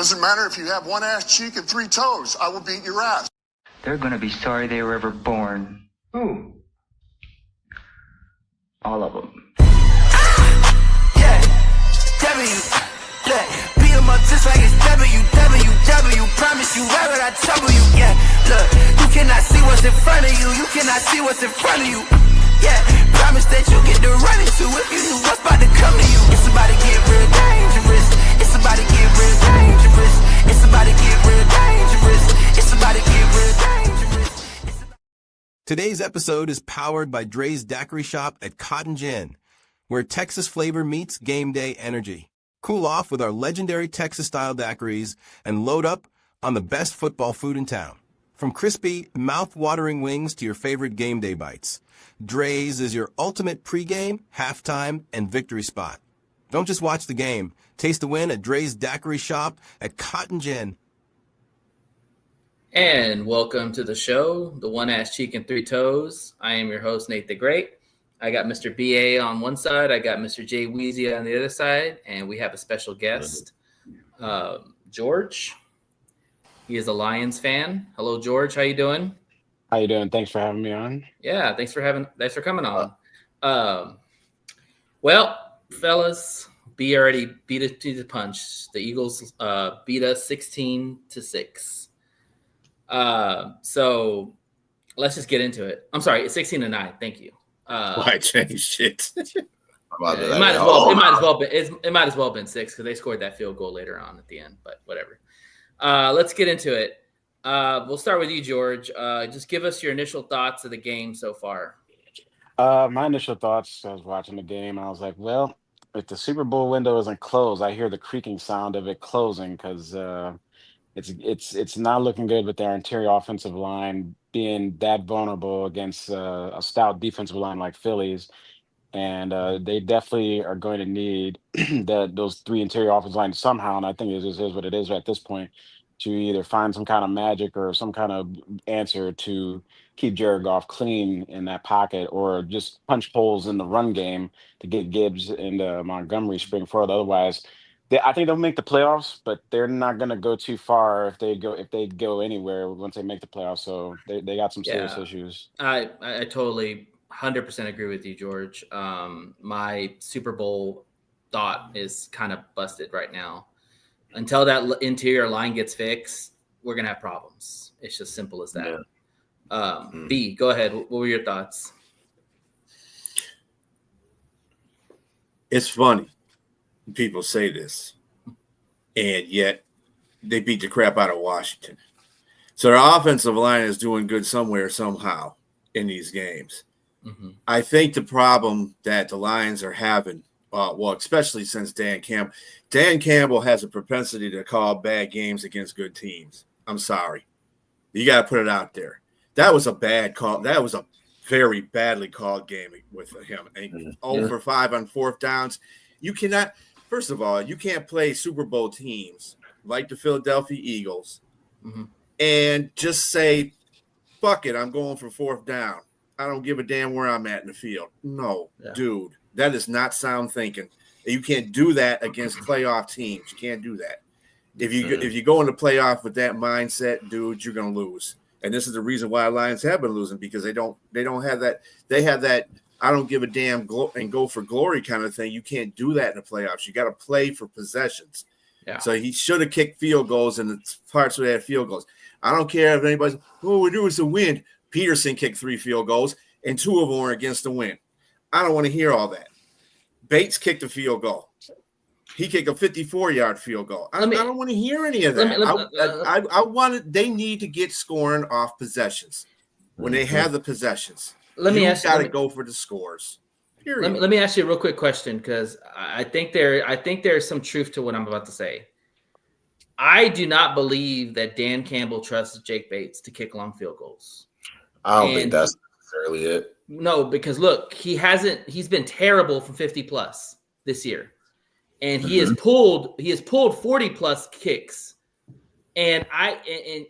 Doesn't matter if you have one ass cheek and 3 toes. I will beat your ass. They're going to be sorry they were ever born. Who? All of them. Yeah, W. Look, beat 'em up just like it's WWW. Promise you, why would I trouble you? Yeah, look, you cannot see what's in front of you. You cannot see what's in front of you. Yeah, promise that you get to run into if you knew what's about to come to you. It's about to get real dangerous. It's about to get real dangerous. It's about to get real dangerous. It's about to get real dangerous. Today's episode is powered by Dre's Daiquiri Shop at Cotton Gin, where Texas flavor meets game day energy. Cool off with our legendary Texas-style daiquiris and load up on the best football food in town. From crispy, mouth-watering wings to your favorite game day bites, Dre's is your ultimate pregame, halftime, and victory spot. Don't just watch the game. Taste the win at Dre's Daiquiri Shop at Cotton Gin. And welcome to the show, the One Ass Cheek and 3 Toes. I am your host, Nate the Great. I got Mr. BA on one side. I got Mr. Jay Weezy on the other side. And we have a special guest, George. He is a Lions fan. Hello, George. How you doing? How you doing? Thanks for having me on. Yeah, thanks for coming on. Well, fellas, B already beat us to the punch. The Eagles beat us 16-6. So let's just get into it. I'm sorry, it's 16-9. Thank you. Why change shit? It might as well been 6 because they scored that field goal later on at the end. But whatever. Let's get into it. We'll start with you, George. Just give us your initial thoughts of the game so far. My initial thoughts, I was watching the game, I was like, well, if the Super Bowl window isn't closed, I hear the creaking sound of it closing because it's not looking good with their interior offensive line being that vulnerable against a stout defensive line like Philly's. And they definitely are going to need those 3 interior offensive lines somehow. And I think it is what it is at this point, to either find some kind of magic or some kind of answer to keep Jared Goff clean in that pocket, or just punch holes in the run game to get Gibbs and Montgomery spring forward. Otherwise, I think they'll make the playoffs, but they're not going to go too far if they go anywhere once they make the playoffs. So they got some serious issues. I totally 100% agree with you, George. My Super Bowl thought is kind of busted right now. Until that interior line gets fixed, we're going to have problems. It's just simple as that. Yeah. B, go ahead. What were your thoughts? It's funny. People say this, and yet they beat the crap out of Washington. So their offensive line is doing good somewhere, somehow in these games. Mm-hmm. I think the problem that the Lions are having, especially since Dan Campbell has a propensity to call bad games against good teams. I'm sorry. You got to put it out there. That was a bad call. That was a very badly called game with him. And 0 for 5 on 4th downs. You cannot – first of all, you can't play Super Bowl teams like the Philadelphia Eagles and just say, fuck it, I'm going for 4th down. I don't give a damn where I'm at in the field. No, dude, that is not sound thinking. You can't do that against playoff teams. You can't do that. If you go into playoff with that mindset, dude, you're going to lose. And this is the reason why Lions have been losing, because they don't have that. They have that I don't give a damn and go for glory kind of thing. You can't do that in the playoffs. You got to play for possessions. Yeah. So he should have kicked field goals in the parts where they had field goals. I don't care if anybody's, we're doing some win. Peterson kicked 3 field goals, and 2 of them were against the win. I don't want to hear all that. Bates kicked a field goal. He kicked a 54-yard field goal. I don't want to hear any of that. I wanted. They need to get scoring off possessions when they have the possessions. Got to go for the scores. Period. Let me ask you a real quick question, because I think there's some truth to what I'm about to say. I do not believe that Dan Campbell trusts Jake Bates to kick long field goals. I don't think that's necessarily it. No, because look, he's been terrible from 50 plus this year. And he has pulled 40 plus kicks. And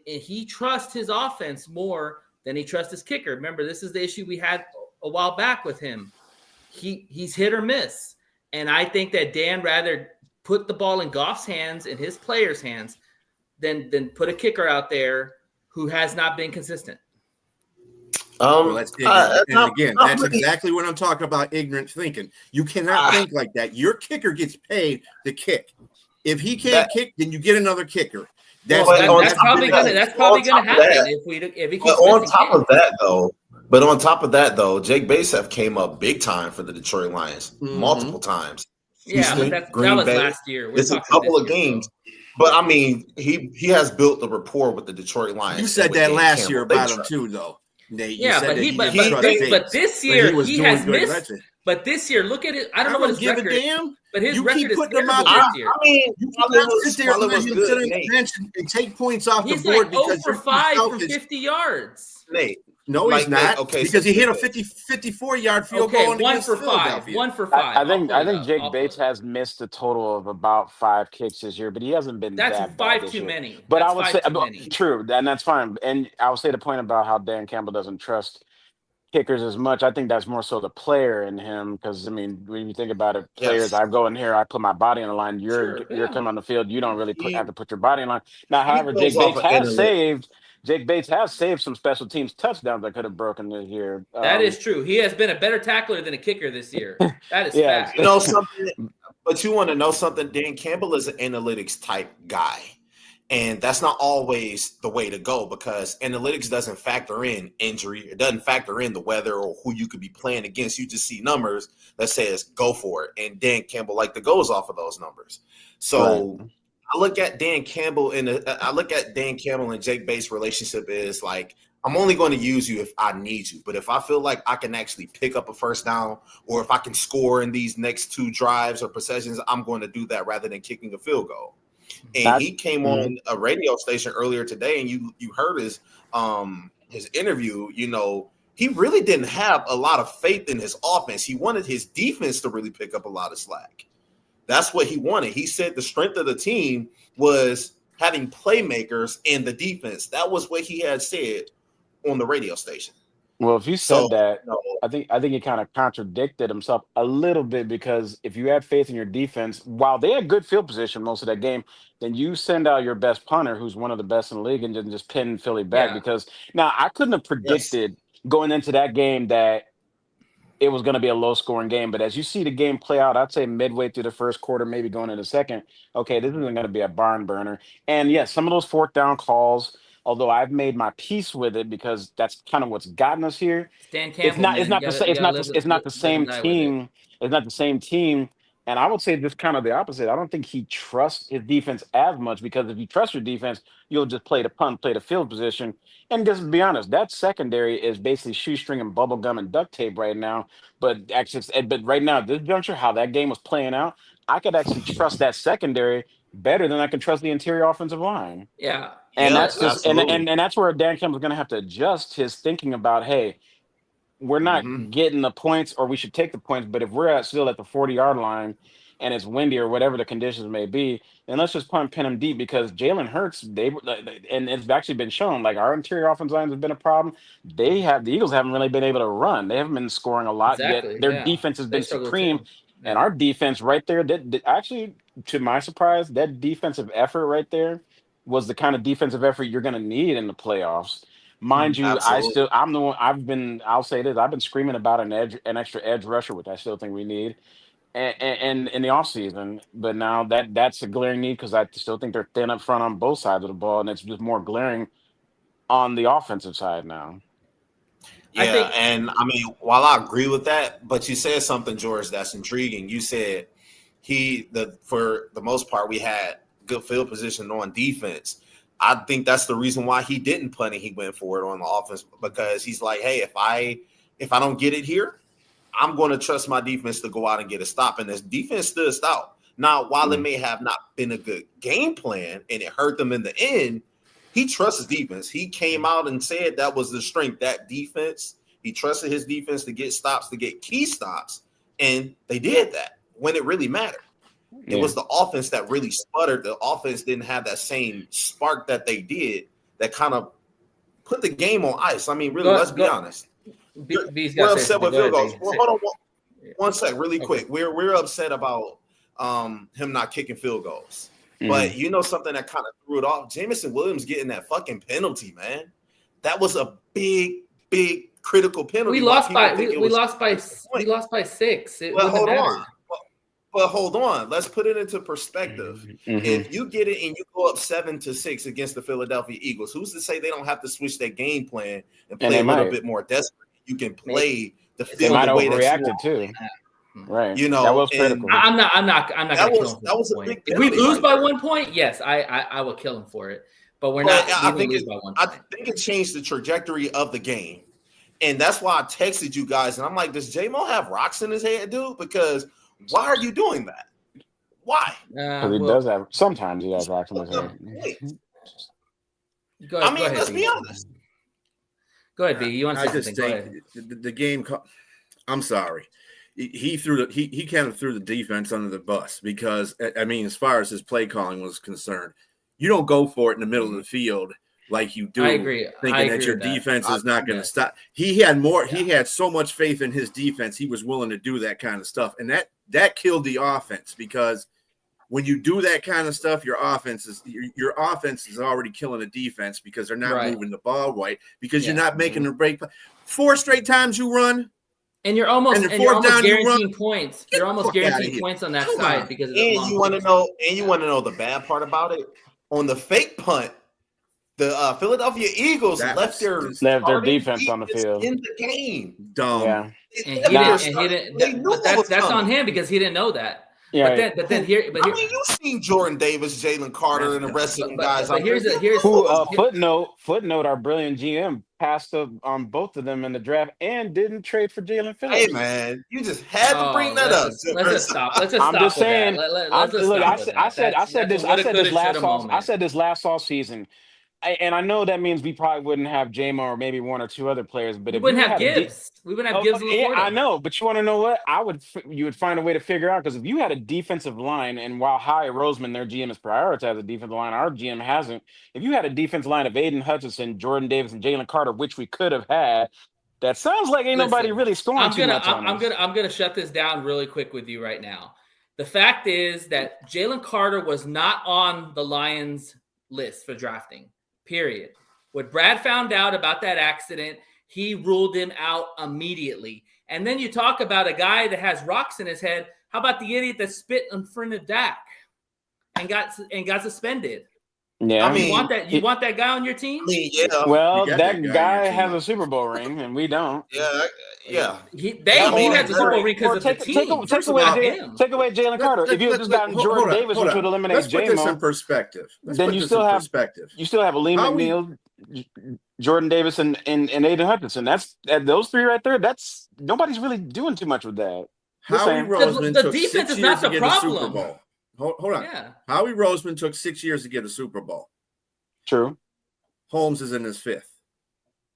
he trusts his offense more than he trusts his kicker. Remember, this is the issue we had a while back with him. He's hit or miss. And I think that Dan rather put the ball in Goff's hands and his players' hands then put a kicker out there who has not been consistent. Well, that's exactly what I'm talking about. Ignorant thinking. You cannot think like that. Your kicker gets paid to kick. If he can't kick, then you get another kicker. That's probably gonna happen if he keeps on top of that though, Jake Bates came up big time for the Detroit Lions multiple times. Yeah, Houston, but Green that was Bay. last year. It's a couple of games. But I mean, he has built a rapport with the Detroit Lions. You said that last year about him too, though. Nate, but this year he has missed. But this year, look at it. I don't know what his record is. But his record is terrible this year. I mean, you cannot sit there and sit on the bench and take points off the board because 0 for 5 from 50 yards. Nate. No, he's not. Because he hit a 54-yard field goal. 1 for 5. 1 for 5. I think Jake Bates has missed a total of about 5 kicks this year, but he hasn't been that bad. That's 5 too many. But I would say true, and that's fine. And I would say the point about how Dan Campbell doesn't trust kickers as much. I think that's more so the player in him, because I mean, when you think about it, players, I go in here, I put my body on the line. You're coming on the field. You don't really have to put your body on the line. Now, however, Jake Bates has saved some special teams touchdowns that could have broken this year. That is true. He has been a better tackler than a kicker this year. That is fact. You know something, but you want to know something? Dan Campbell is an analytics type guy. And that's not always the way to go, because analytics doesn't factor in injury. It doesn't factor in the weather or who you could be playing against. You just see numbers that says go for it. And Dan Campbell goes off of those numbers. So I look at Dan Campbell and Jake Bates' relationship is like, I'm only going to use you if I need you. But if I feel like I can actually pick up a first down, or if I can score in these next 2 drives or possessions, I'm going to do that rather than kicking a field goal. And he came on a radio station earlier today, and you heard his interview. You know, he really didn't have a lot of faith in his offense. He wanted his defense to really pick up a lot of slack. That's what he wanted. He said the strength of the team was having playmakers in the defense. That was what he had said on the radio station. Well, if you said that, I think he kind of contradicted himself a little bit, because if you had faith in your defense, while they had good field position most of that game, then you send out your best punter, who's one of the best in the league, and then just pin Philly back. Because now I couldn't have predicted going into that game that it was going to be a low-scoring game. But as you see the game play out, I'd say midway through the first quarter, maybe going into the second, okay, this isn't going to be a barn burner. And yes, some of those 4th down calls, although I've made my peace with it, because that's kind of what's gotten us here. Dan Campbell, it's not the same team. It's not the same team. And I would say just kind of the opposite. I don't think he trusts his defense as much, because if you trust your defense, you'll just play the punt, play the field position. And just to be honest, that secondary is basically shoestring and bubble gum and duct tape right now. But right now, this juncture, how that game was playing out, I could actually trust that secondary better than I can trust the interior offensive line. Yeah. And that's just and that's where Dan Campbell's going to have to adjust his thinking about, hey, we're not getting the points, or we should take the points, but if we're still at the 40-yard line and it's windy or whatever the conditions may be, then let's just pin them deep, because Jalen Hurts, and it's actually been shown, like, our interior offensive lines have been a problem. The Eagles haven't really been able to run. They haven't been scoring a lot yet. Their defense has been supreme. And our defense right there, actually, to my surprise, that defensive effort right there was the kind of defensive effort you're going to need in the playoffs. Mind you, I'll say this, I've been screaming about an extra edge rusher, which I still think we need, and in the offseason. But now that's a glaring need, because I still think they're thin up front on both sides of the ball, and it's just more glaring on the offensive side now. Yeah, and I mean, while I agree with that, but you said something, George, that's intriguing. You said for the most part, we had good field position on defense. I think that's the reason why he didn't punt and he went for it on the offense, because he's like, hey, if I don't get it here, I'm going to trust my defense to go out and get a stop. And this defense stood out. Now, while it may have not been a good game plan and it hurt them in the end, he trusts his defense. He came out and said that was the strength, that defense. He trusted his defense to get stops, to get key stops, and they did that when it really mattered. It was the offense that really sputtered. The offense didn't have that same spark that they did that kind of put the game on ice. I mean, really, let's be honest. We're upset with field goals. Well, hold on one sec, really quick. We're upset about him not kicking field goals. But you know something that kind of threw it off? Jameson Williams getting that fucking penalty, man. That was a big critical penalty. We lost by 6. It Well, wouldn't have mattered. But hold on. Let's put it into perspective. If you get it and you go up 7-6 against the Philadelphia Eagles, who's to say they don't have to switch their game plan and play a little bit more desperate? You can play the field the way that too. Right. You know, that was critical. I'm not that was a big if we lose by 1 point, yes, I will kill him for it. But we're not. I think it changed the trajectory of the game. And that's why I texted you guys. And I'm like, does J-Mo have rocks in his head, dude? Because why are you doing that? Why? Because he does have. Sometimes he has rocks in his head. Go ahead, let's be honest. Go ahead, B. You want to say something? Go ahead. The game. I'm sorry. He kind of threw the defense under the bus because, I mean, as far as his play calling was concerned, you don't go for it in the middle of the field like you do. I agree. Thinking that your defense is not going to stop. He had more. Yeah. He had so much faith in his defense. He was willing to do that kind of stuff, and that killed the offense because when you do that kind of stuff, your offense is already killing the defense because they're not moving the ball right because you're not making the break. 4 straight times you run. And you're almost guaranteeing points. You're almost guaranteeing points on that side because of you want to know. And you want to know the bad part about it? On the fake punt, the Philadelphia Eagles left their defense on the field in the game. Dumb. Yeah. And he didn't. That's on him because he didn't know that. Yeah, but then here. I mean, you've seen Jordan Davis, Jalen Carter, and the rest of them guys. But here's footnote. Our brilliant GM passed up on both of them in the draft and didn't trade for Jalen Phillips. Hey man, you just had to bring that up. Let's just stop. I'm just saying. I said this last off season. And I know that means we probably wouldn't have J-Mo or maybe 1 or 2 other players, but we wouldn't have Gibbs. We wouldn't have Gibbs. I know, but you want to know what? You would find a way to figure out because if you had a defensive line, and while Howie Roseman, their GM, has prioritized a defensive line, our GM hasn't. If you had a defensive line of Aiden Hutchinson, Jordan Davis, and Jalen Carter, which we could have had, that sounds like nobody really scoring too much. I'm gonna shut this down really quick with you right now. The fact is that Jalen Carter was not on the Lions list for drafting. Period. When Brad found out about that accident, he ruled him out immediately. And then you talk about a guy that has rocks in his head. How about the idiot that spit in front of Dak and got suspended? Yeah, I mean, you want that guy on your team? I mean, yeah. Well, that guy has a Super Bowl ring, and we don't. Yeah. He has a Super Bowl ring because of the team. Take away Jalen Carter. If you had just gotten Jordan Davis, which would eliminate J-Mo. Let's put this in perspective. Then you still have Lee McNeil, Jordan Davis, and Aiden Hutchinson. That's those 3 right there. That's nobody's really doing too much with that. Howie Roseman the took defense 6 is years not to the get problem. a Super Bowl. Hold on. Yeah. Howie Roseman took 6 years to get a Super Bowl. True. Holmes is in his 5th.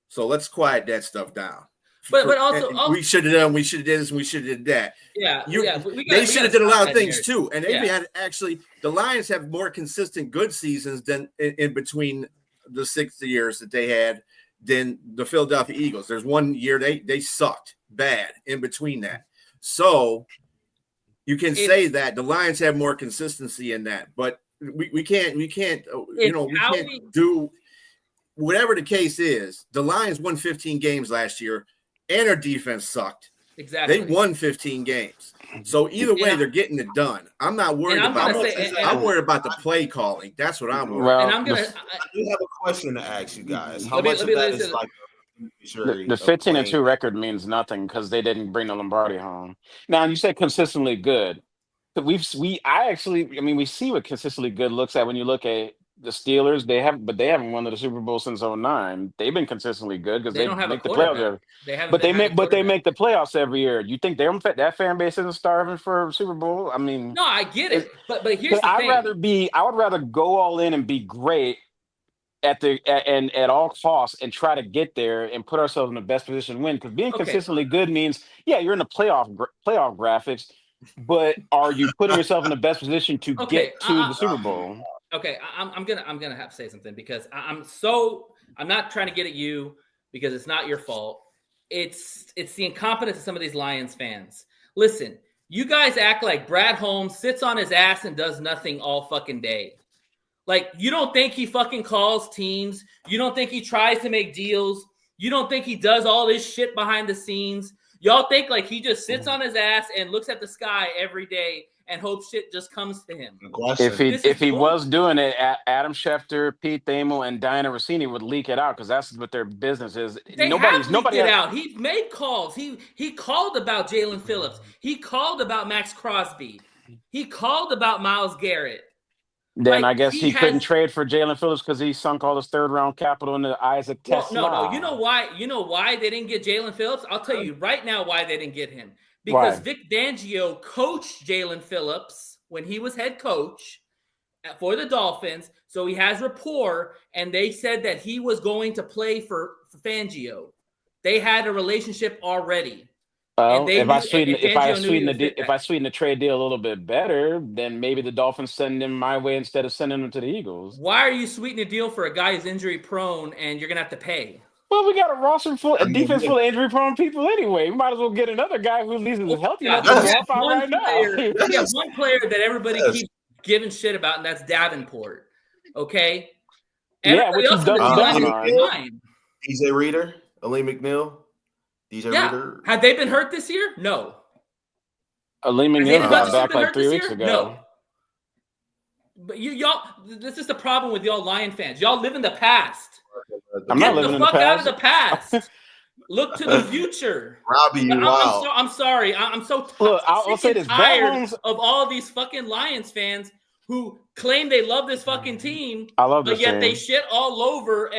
So let's quiet that stuff down. But also we should have done, we should have did this, and we should have did that. They should have did a lot of things too. And they've had the Lions have more consistent good seasons than in between the 6 years that they had than the Philadelphia Eagles. There's 1 year they sucked bad in between that. So you can say that the Lions have more consistency in that, but we can't do whatever the case is. The Lions won 15 games last year, and their defense sucked. Exactly. They won 15 games. So either way, they're getting it done. I'm not worried about I'm worried about the play calling. That's what I'm worried about. I do have a question to ask you guys. How much of that is like the 15-2 record means nothing because they didn't bring the Lombardi home. Now you said consistently good. We see what consistently good looks at when you look at the Steelers. They haven't won the Super Bowl since 2009. They've been consistently good because they make the playoffs. They make the playoffs every year. You think that fan base isn't starving for Super Bowl? I mean, no, I get it, but here's the thing. I would rather go all in and be great at all costs and try to get there and put ourselves in the best position to win. Because being consistently good means, you're in the playoff graphics, but are you putting yourself in the best position to get to the Super Bowl? Okay, I'm gonna have to say something because I'm not trying to get at you because it's not your fault. It's the incompetence of some of these Lions fans. Listen, You guys act like Brad Holmes sits on his ass and does nothing all fucking day. Like, you don't think he fucking calls teams. You don't think he tries to make deals. You don't think he does all this shit behind the scenes. Y'all think like he just sits on his ass and looks at the sky every day and hopes shit just comes to him. If he was doing it, Adam Schefter, Pete Thamel, and Diana Rossini would leak it out because that's what their business is. Nobody leaked it out. He made calls. He called about Jalen Phillips. He called about Max Crosby. He called about Myles Garrett. Then I guess he couldn't trade for Jalen Phillips because he sunk all his third-round capital into Isaac Tesla. No. You know why they didn't get Jalen Phillips? I'll tell you right now why they didn't get him. Because Vic Fangio coached Jalen Phillips when he was head coach for the Dolphins, so he has rapport, and they said that he was going to play for Fangio. They had a relationship already. Well, if I sweeten the trade deal a little bit better, then maybe the Dolphins send him my way instead of sending him to the Eagles. Why are you sweetening a deal for a guy who's injury prone and you're gonna have to pay? Well, we got a defense full of injury prone people anyway. We might as well get another guy who at least is healthy enough to help out right now. We have one player that everybody keeps giving shit about, and that's Davenport. Okay. Everybody else DJ Reader, Aleem McNeil. DJ Reader. Have they been hurt this year? No. Aleem McNeil got back like 3 weeks ago. No. But y'all, this is the problem with y'all Lion fans. Y'all live in the past. I'm not living in the past. Out of the past. Look to the future. Robbie, you wild. I'm sorry. I'm so tired of all these fucking Lions fans who claim they love this fucking team, but yet they shit all over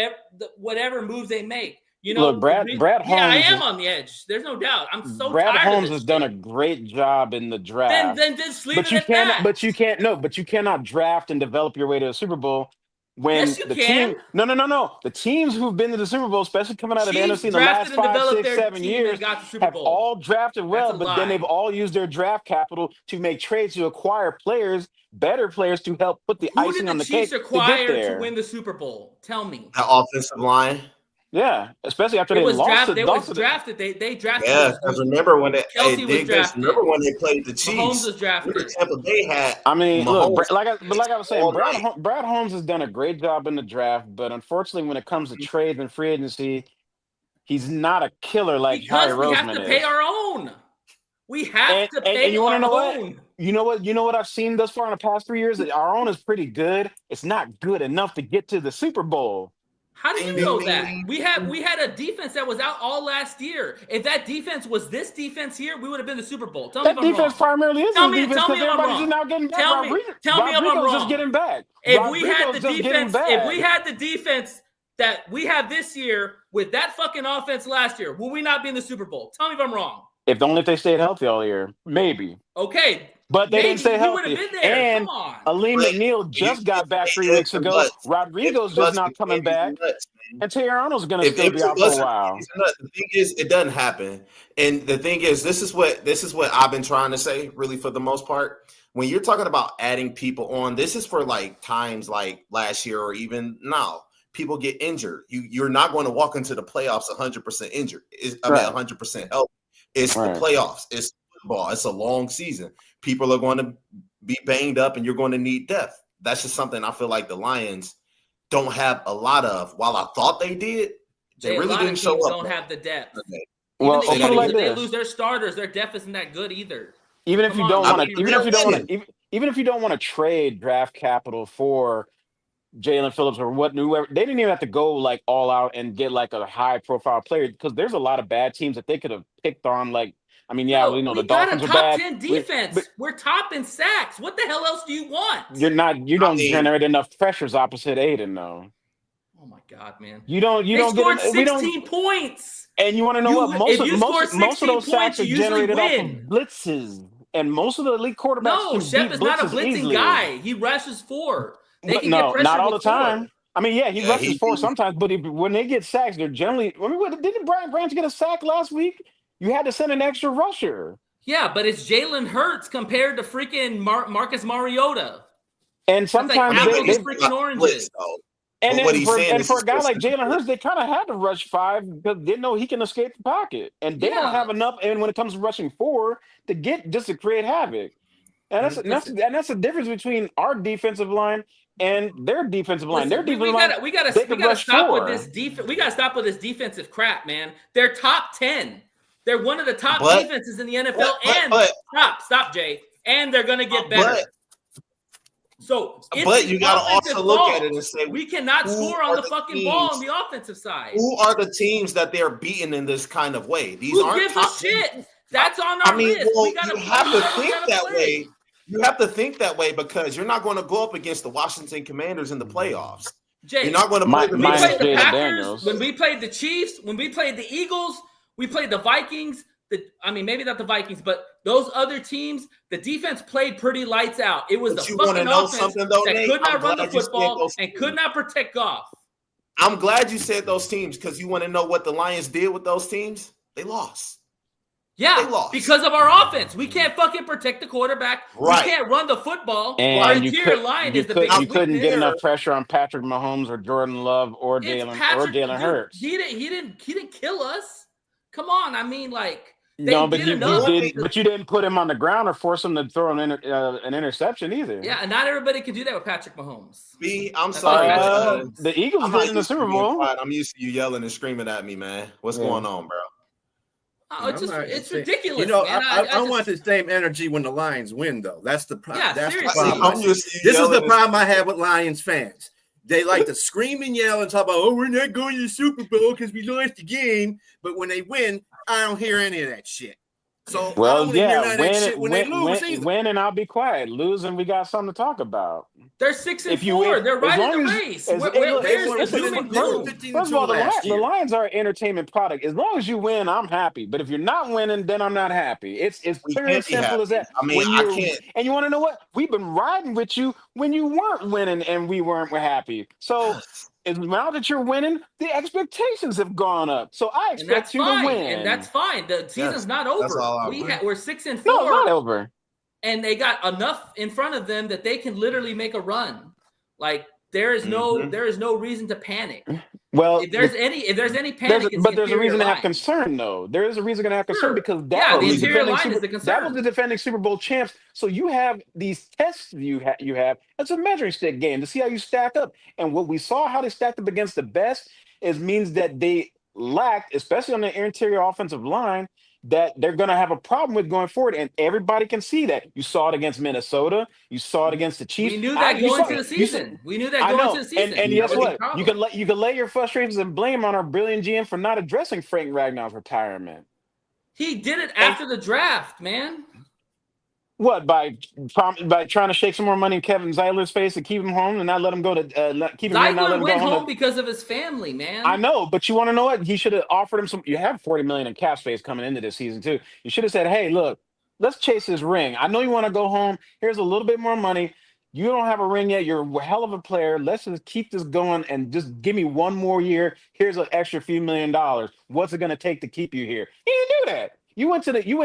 whatever moves they make. You know, look, Brad Holmes. Yeah, I am on the edge. There's no doubt. I'm so Brad tired. Holmes of has done a great job in the draft. Then just leave it at that. But you cannot draft and develop your way to a Super Bowl when the teams who've been to the Super Bowl, especially coming out of the NFC in the last 5, 6, 7 years, have all drafted well, but then they've all used their draft capital to make trades to acquire better players to help put the icing on the cake to get there. Who did the Chiefs acquire to win the Super Bowl? Tell me. The offensive line. Yeah, especially after they lost. They drafted. They drafted. Yeah, because remember when they remember when they played the Chiefs. Mahomes was drafted. Tampa Bay had. I mean, look, like I was saying, Brad Holmes has done a great job in the draft, but unfortunately, when it comes to trades and free agency, he's not a killer like Harry Roseman is. We have to pay our own. We have to pay you our know own. What? You know what I've seen thus far in the past 3 years? That our own is pretty good. It's not good enough to get to the Super Bowl. How do you know that? We had a defense that was out all last year. If that defense was this defense here, we would have been the Super Bowl. Tell me if I'm wrong. That defense primarily is the defense because everybody's just now getting back. Tell me if I'm wrong. Just getting back. If we had the defense that we have this year with that fucking offense last year, will we not be in the Super Bowl? Tell me if I'm wrong. If they stayed healthy all year, maybe. Okay. But they didn't stay healthy. And Aleem McNeil just got back 3 weeks ago. Rodrigo's just not coming back. And Terry Arnold's going to still be out for a while. The thing is, it doesn't happen. And the thing is, this is what I've been trying to say, really, for the most part. When you're talking about adding people on, this is for like times like last year or even now. People get injured. You're not going to walk into the playoffs 100% injured. 100% healthy. It's the playoffs. It's football. It's a long season. People are going to be banged up and you're going to need depth. That's just something I feel like the Lions don't have a lot of. While I thought they did, they really didn't show up. Don't have the depth. Okay. Well, they lose their starters. Their depth isn't that good either. Even if you don't want to trade draft capital for Jalen Phillips or whoever, they didn't even have to go like all out and get like a high profile player because there's a lot of bad teams that they could have picked on. Like, I mean, the Dolphins are bad. We got a top 10 defense. We're top in sacks. What the hell else do you want? You don't generate enough pressures opposite Aiden, though. Oh my God, man! You don't scored 16 points. And you want to know what? Most of those sacks are generated off of blitzes, and most of the elite quarterbacks. No, Shep is not a blitzing easily. Guy. He rushes 4. Not all the time. I mean, he rushes 4 sometimes, but when they get sacks, they're generally. I mean, didn't Brian Branch get a sack last week? You had to send an extra rusher. Yeah, but it's Jalen Hurts compared to freaking Marcus Mariota. And sometimes they freaking oranges. And But what then he's saying and is for he's a guy like pushing Jalen Hurts, they kind of had to rush 5 because they know he can escape the pocket, and they don't Yeah. have enough. And when it comes to rushing 4, to get just to create havoc, and that's the difference between our defensive line and their defensive line. Their Listen, defensive line, we gotta they could rush stop 4. with this defense. We gotta stop with this defensive crap, man. They're top 10. They're one of the top But- defenses in the NFL. but- Stop, Jay. And they're gonna get better. So, But you got to also look at it and say, we cannot who score are on the the fucking ball on teams- the offensive side. who are the teams that they're beating in this kind of way? These Who aren't gives a top shit? That's on our I mean, list. well, We gotta you have to we think gotta that play. way. You have to think that way because you're not going to go up against the Washington Commanders in the playoffs. Jay, You're not going to My- play the we minus played the Jalen Packers, Daniels. when we played the Chiefs, when we played the Eagles, we played the Vikings. Maybe not the Vikings, but those other teams, the defense played pretty lights out. It was But the you wanna fucking know offense something, though, that Nate? could not I'm run the glad you said football those and teams. could not protect Goff. I'm glad you said those teams because you want to know what the Lions did with those teams? They lost. Yeah, They lost. because of our offense. We can't fucking protect the quarterback. Right. We can't run the football. Our And interior line is the you biggest couldn't get weakness. enough pressure on Patrick Mahomes or Jordan Love or It's Jalen Patrick- Jalen dude, Hurts. He didn't kill us. Come on, I mean, like they No, but did you enough. didn't put him on the ground or force him to throw an interception either. Yeah, and not everybody can do that with Patrick Mahomes. I'm sorry. The Eagles I'm did not in the used to Super being Bowl. quiet. I'm used to you yelling and screaming at me, man. What's going on, bro? Oh, it's ridiculous. You know, man. I want the same energy when the Lions win, though. That's the problem. Yeah, That's the seriously. problem. I'm used to you This is yelling the and problem I have with Lions fans. They like to scream and yell and talk about, oh, we're not going to the Super Bowl because we lost the game. But when they win, I don't hear any of that shit. So I Well, don't wanna hear none yeah, of that shit when they lose either. win, and I'll be quiet. Lose, and we got something to talk about. They're 6 and If you 4. win- They're right as in the long as- race. as- Where's they the doom were- and they were gloom? 15 First of all, last the year. Lions are an entertainment product. As long as you win, I'm happy. But if you're not winning, then I'm not happy. It's We clear can't and be simple as happy. that. I mean, When I you're- can't. And you want to know what? We've been riding with you when you weren't winning and we weren't happy. So now that you're winning, the expectations have gone up. So I And that's expect you fine. to win. And that's fine. The season's not that's over. all I want. We're 6 and no, 4. not over. And they got enough in front of them that they can literally make a run. Like there is no reason to panic. Well, If there's any panic, it's but there's a interior reason to have line. concern, though. There is a reason to have concern Sure. because Yeah, that the was interior defending line Super, is the concern. that was the defending Super Bowl champs. So you have these tests you have. It's a measuring stick game to see how you stack up. And what we saw how they stacked up against the best means that they lacked, especially on the interior offensive line, that they're going to have a problem with going forward. And everybody can see that. You saw it against Minnesota. You saw it against the Chiefs. We knew that You going saw- into the you saw- season. We knew that I going know. into the season. And That guess was the what? problem. You can lay your frustrations and blame on our brilliant GM for not addressing Frank Ragnar's retirement. He did it after the draft, man. What, by trying to shake some more money in Kevin Zeitler's face to keep him home and not let him go to keep him here and not let Zeitler him go went home? home because of his family, man. I know, but you want to know what? He should have offered him some. You have $40 million in cap space coming into this season too. You should have said, "Hey, look, let's chase this ring. I know you want to go home. Here's a little bit more money. You don't have a ring yet. You're a hell of a player. Let's just keep this going and just give me one more year. Here's an extra few $1 million. What's it going to take to keep you here?" He didn't do that. You went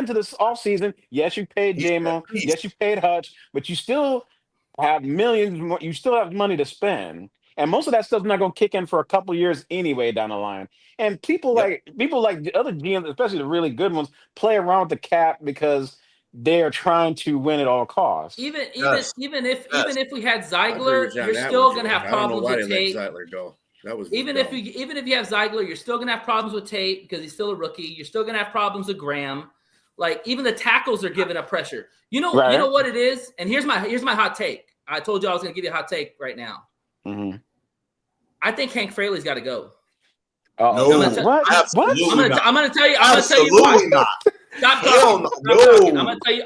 to this off season. Yes, you paid JMO. Yes, you paid Hutch, but you still have millions more. You still have money to spend, and most of that stuff's not going to kick in for a couple years anyway down the line. And people like the other GMs, especially the really good ones, play around with the cap because they are trying to win at all costs. Even if we had Zeigler, John, you're that still one, going to have George. I don't know problems why with they Tate. let Zeitler go. That was Even if you have Zeigler, you're still going to have problems with Tate because he's still a rookie. You're still going to have problems with Graham. Like even the tackles are giving up pressure. You know what it is. And here's my hot take. I told you I was going to give you a hot take right now. Mm-hmm. I think Hank Fraley's got to go. No, what? Absolutely not. I'm going to tell you. I'm going to tell you why. Absolutely not. Stop Hell talking. no. Stop talking.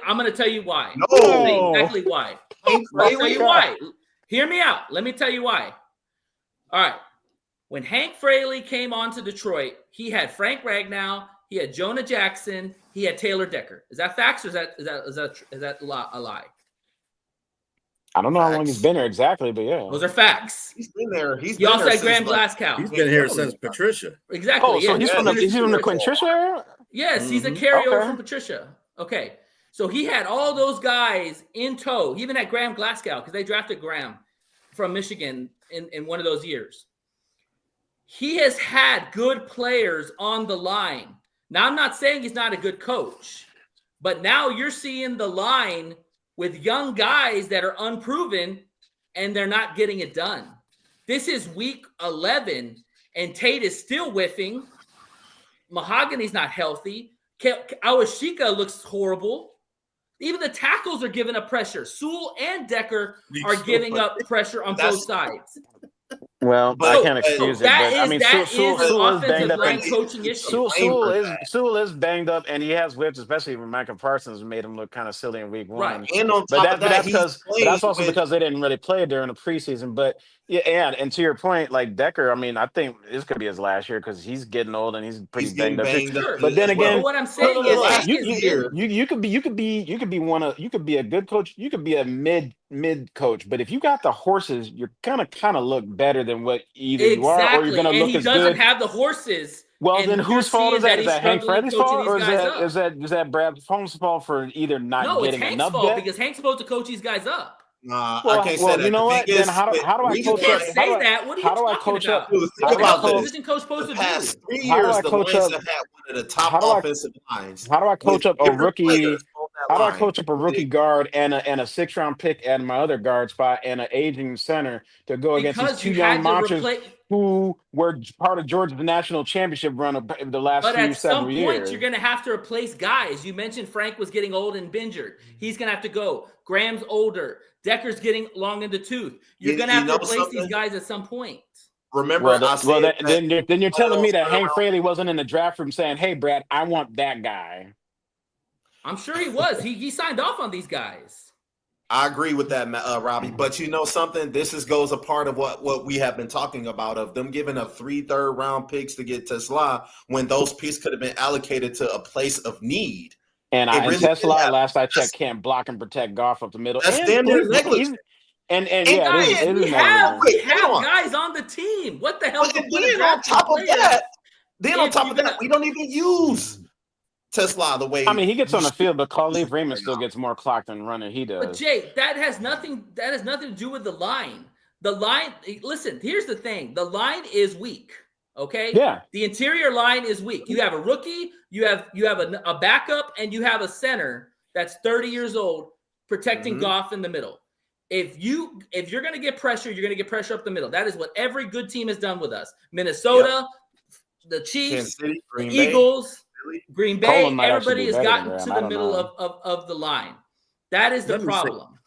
I'm going to tell you why. No. I'm gonna tell you exactly why. Hank I'll tell Fraley? you why. Hear me out. Let me tell you why. All right. When Hank Fraley came on to Detroit, he had Frank Ragnow, he had Jonah Jackson, he had Taylor Decker. Is that facts or is that a lie? I don't know how long he's been there exactly, but yeah. Those are facts. He's been there. He also had Graham Glasgow. He's been here since Patricia. Exactly. Oh, so yeah. he's from the Quintricia era? Yes, he's a carryover Okay. from Patricia. Okay. So he had all those guys in tow. He even had Graham Glasgow because they drafted Graham from Michigan in one of those years. He has had good players on the line. Now, I'm not saying he's not a good coach, but now you're seeing the line with young guys that are unproven and they're not getting it done. This is week 11, and Tate is still whiffing. Mahogany's not healthy. Awashika looks horrible. Even the tackles are giving up pressure. Sewell and Decker are giving up pressure on both sides. Well, I can't excuse it, but I mean, Sewell is banged up. Coaching issue. Sewell is banged up, and he has whips, especially when Micah Parsons made him look kind of silly in week 1. Right. And on top of that, that's also because they didn't really play during the preseason. But yeah, and to your point, like Decker, I mean, I think this could be his last year because he's getting old and he's pretty banged up. But then again, what I'm saying is, you could be a good coach, you could be a mid coach, but if you got the horses, you're gonna kind of look better than what either you are, or you're gonna look as good. He doesn't have the horses. Well, then whose fault is that? Is that Hank Freddy's fault, or is that Brad Holmes' fault for either not getting enough? No, it's Hank's fault because Hank's supposed to coach these guys up. I can't say that. You know what? Then how do I coach up? How do I coach up? Think about this. Position coach supposed to do? Past 3 years, the Lions have had one of the top offensive lines. How do I coach up a rookie? How do I coach up a rookie guard and a 6th-round pick at my other guard spot and an aging center to go against these two young monsters who were part of Georgia's national championship run of the last several years? But at some point, you're going to have to replace guys. You mentioned Frank was getting old and injured. He's going to have to go. Graham's older. Decker's getting long in the tooth. You're going to have to replace these guys at some point. Remember, then you're telling me that Hank Fraley wasn't in the draft room saying, "Hey, Brad, I want that guy." I'm sure he was. He signed off on these guys. I agree with that, Robbie. But you know something? This goes a part of what we have been talking about, of them giving up 3 third-round picks to get Tesla when those picks could have been allocated to a place of need. And Tesla, last I checked, can't block and protect Goff up the middle. That's damn near negligent. And we have guys on the team. What the hell? Then on top of that, we don't even use Tesla the way. I mean, he gets on the field, but Khalif Raymond still gets more clock than running he does. But Jay, that has nothing to do with the line. The line. Listen, here's the thing. The line is weak. Okay. Yeah. The interior line is weak. You have a rookie. You have a backup, and you have a center that's 30 years old protecting Goff in the middle. If you're going to get pressure, you're going to get pressure up the middle. That is what every good team has done with us. Minnesota, the Chiefs, City, the Eagles, Green Bay. Everybody has gotten to the middle of the line. That is the problem.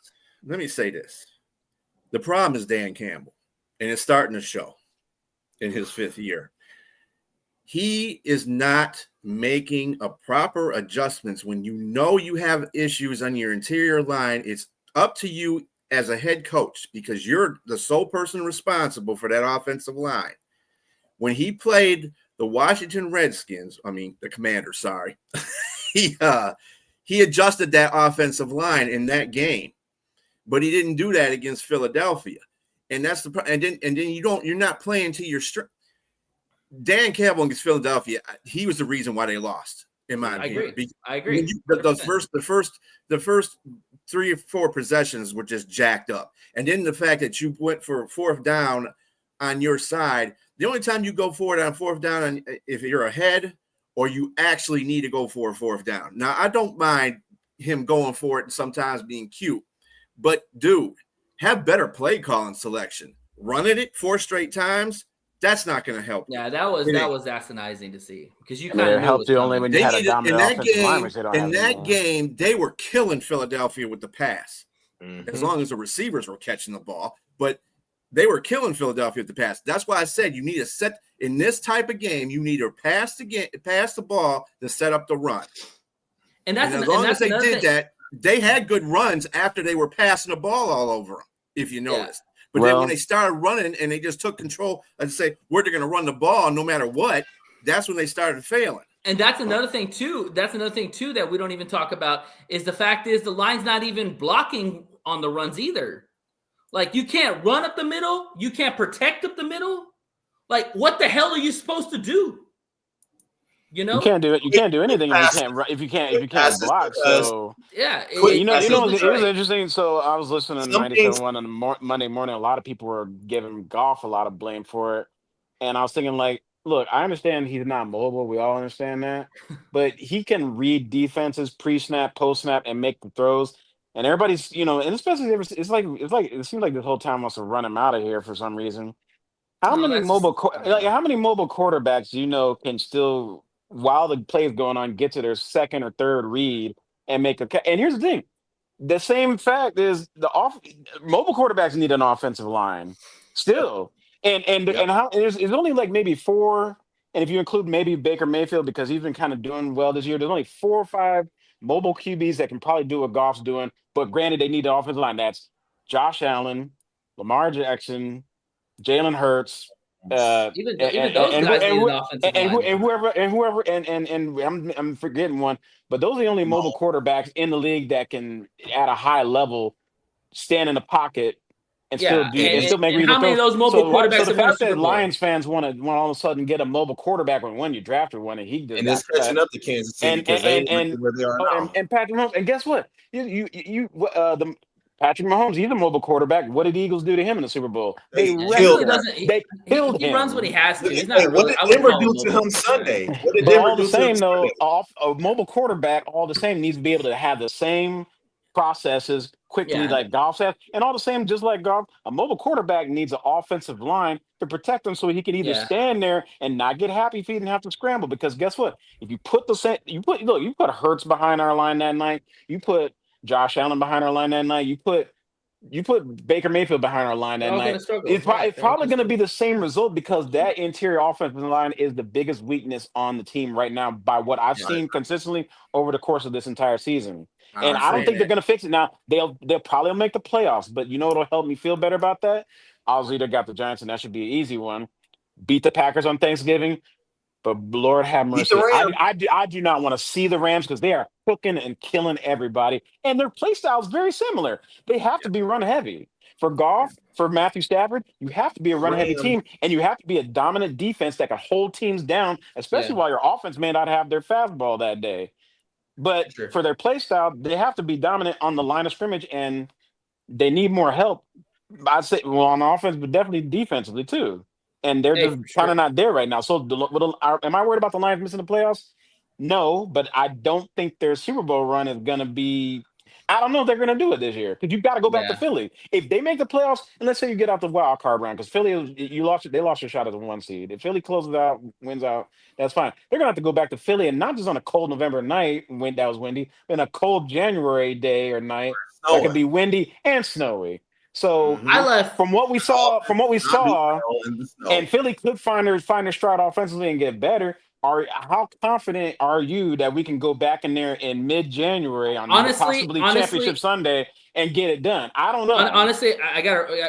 Let me say this. The problem is Dan Campbell, and it's starting to show in his 5th year. He is not making a proper adjustments when you know you have issues on your interior line. It's up to you as a head coach, because you're the sole person responsible for that offensive line. When he played the Washington Redskins, the Commanders, sorry, he adjusted that offensive line in that game, but he didn't do that against Philadelphia. And that's the and then you're not playing to your strength. Dan Campbell against Philadelphia, he was the reason why they lost, in my opinion. I agree. The first 3 or 4 possessions were just jacked up. And then the fact that you went for 4th down on your side, the only time you go for it on 4th down, if you're ahead or you actually need to go for a 4th down. Now, I don't mind him going for it and sometimes being cute, but dude, have better play calling selection. Running it 4 straight times, that's not going to help. Yeah, that was asinizing to see, because you kind of helped you only when you had a dominant offensive line. In that game, they were killing Philadelphia with the pass, as long as the receivers were catching the ball. But they were killing Philadelphia with the pass. That's why I said you need to set in this type of game. You need to pass the ball to set up the run. And as long as they did that, they had good runs after they were passing the ball all over them, if you noticed. But then when they started running and they just took control and say, we're going to run the ball no matter what, that's when they started failing. And that's another thing too. That we don't even talk about is the fact is the line's not even blocking on the runs either. Like, you can't run up the middle. You can't protect up the middle. Like, what the hell are you supposed to do? You know, You can't do it. You can't do anything if you passes. can't if you Quick can't passes block. because So yeah. Quick you know, passes. it was Detroit. interesting. So I was listening to Some things 97.1 on the Monday morning. A lot of people were giving Goff a lot of blame for it, and I was thinking, like, look, I understand he's not mobile. We all understand that, but he can read defenses pre-snap, post-snap, and make the throws. And everybody's, and especially it's like it seems like this whole time wants to run him out of here for some reason. How No, many that's just I don't know. how many mobile quarterbacks do you know can still, while the play is going on, get to their second or third read and make and here's the thing. The same fact is mobile quarterbacks need an offensive line still. Yep. And how there's only like maybe four, and if you include maybe Baker Mayfield because he's been kind of doing well this year, there's only 4 or 5 mobile QBs that can probably do what Goff's doing. But granted, they need the offensive line. That's Josh Allen, Lamar Jackson, Jalen Hurts, Even those guys need an offensive line. and I'm forgetting one, but those are the only mobile quarterbacks in the league that can, at a high level, stand in the pocket and Yeah, still make and read how many of those mobile quarterbacks So the have won a fact Super that Bowl? Lions fans want to all of a sudden get a mobile quarterback when you drafted one and he just and got it's catching cut. up to Kansas City because they ain't where they are now. And Patrick Mahomes, and guess what? The Patrick Mahomes, he's a mobile quarterback. What did the Eagles do to him in the Super Bowl? They He wrecked killed him. him. They killed He him. runs when he has to. He's Hey, not what really. did I wouldn't Denver call do him to mobile. him Sunday? What did But Denver all the do to him same, though, Sunday? a mobile quarterback, all the same, needs to be able to have the same processes quickly Yeah. like Goff has. And all the same, just like Goff, a mobile quarterback needs an offensive line to protect him so he can either Yeah. stand there and not get happy feet and have to scramble. Because guess what? If you put you put Hurts behind our line that night, you put Josh Allen behind our line that night, you put Baker Mayfield behind our line They're that all going night. to struggle. It's Right. probably going to be the same result because that interior offensive line is the biggest weakness on the team right now by what I've seen consistently over the course of this entire season. And I don't think they're going to fix it. Now, they'll probably make the playoffs, but you know what'll help me feel better about that? Obviously, they got the Giants, and that should be an easy one. Beat the Packers on Thanksgiving. But Lord have Beat the mercy. Rams. I do not want to see the Rams because they are cooking and killing everybody. And their play style is very similar. They have to be run heavy. For Goff, for Matthew Stafford, you have to be a run heavy team, and you have to be a dominant defense that can hold teams down, especially while your offense may not have their fastball that day. But for their play style, they have to be dominant on the line of scrimmage, and they need more help. I'd say, well, on offense, but definitely defensively too. And they're just kind of not there right now. So, am I worried about the Lions missing the playoffs? No, but I don't think their Super Bowl run is going to be. I don't know if they're going to do it this year because you've got to go back to Philly. If they make the playoffs, and let's say you get out the wild card round, because Philly, they lost your shot as a 1 seed. If Philly closes out, wins out, that's fine. They're going to have to go back to Philly, and not just on a cold November night when that was windy, but in a cold January day or night that could be windy and snowy. So I left from what we saw, and Philly could find their stride offensively and get better. How confident are you that we can go back in there in mid-January on possibly Championship Sunday and get it done? I don't know. Honestly,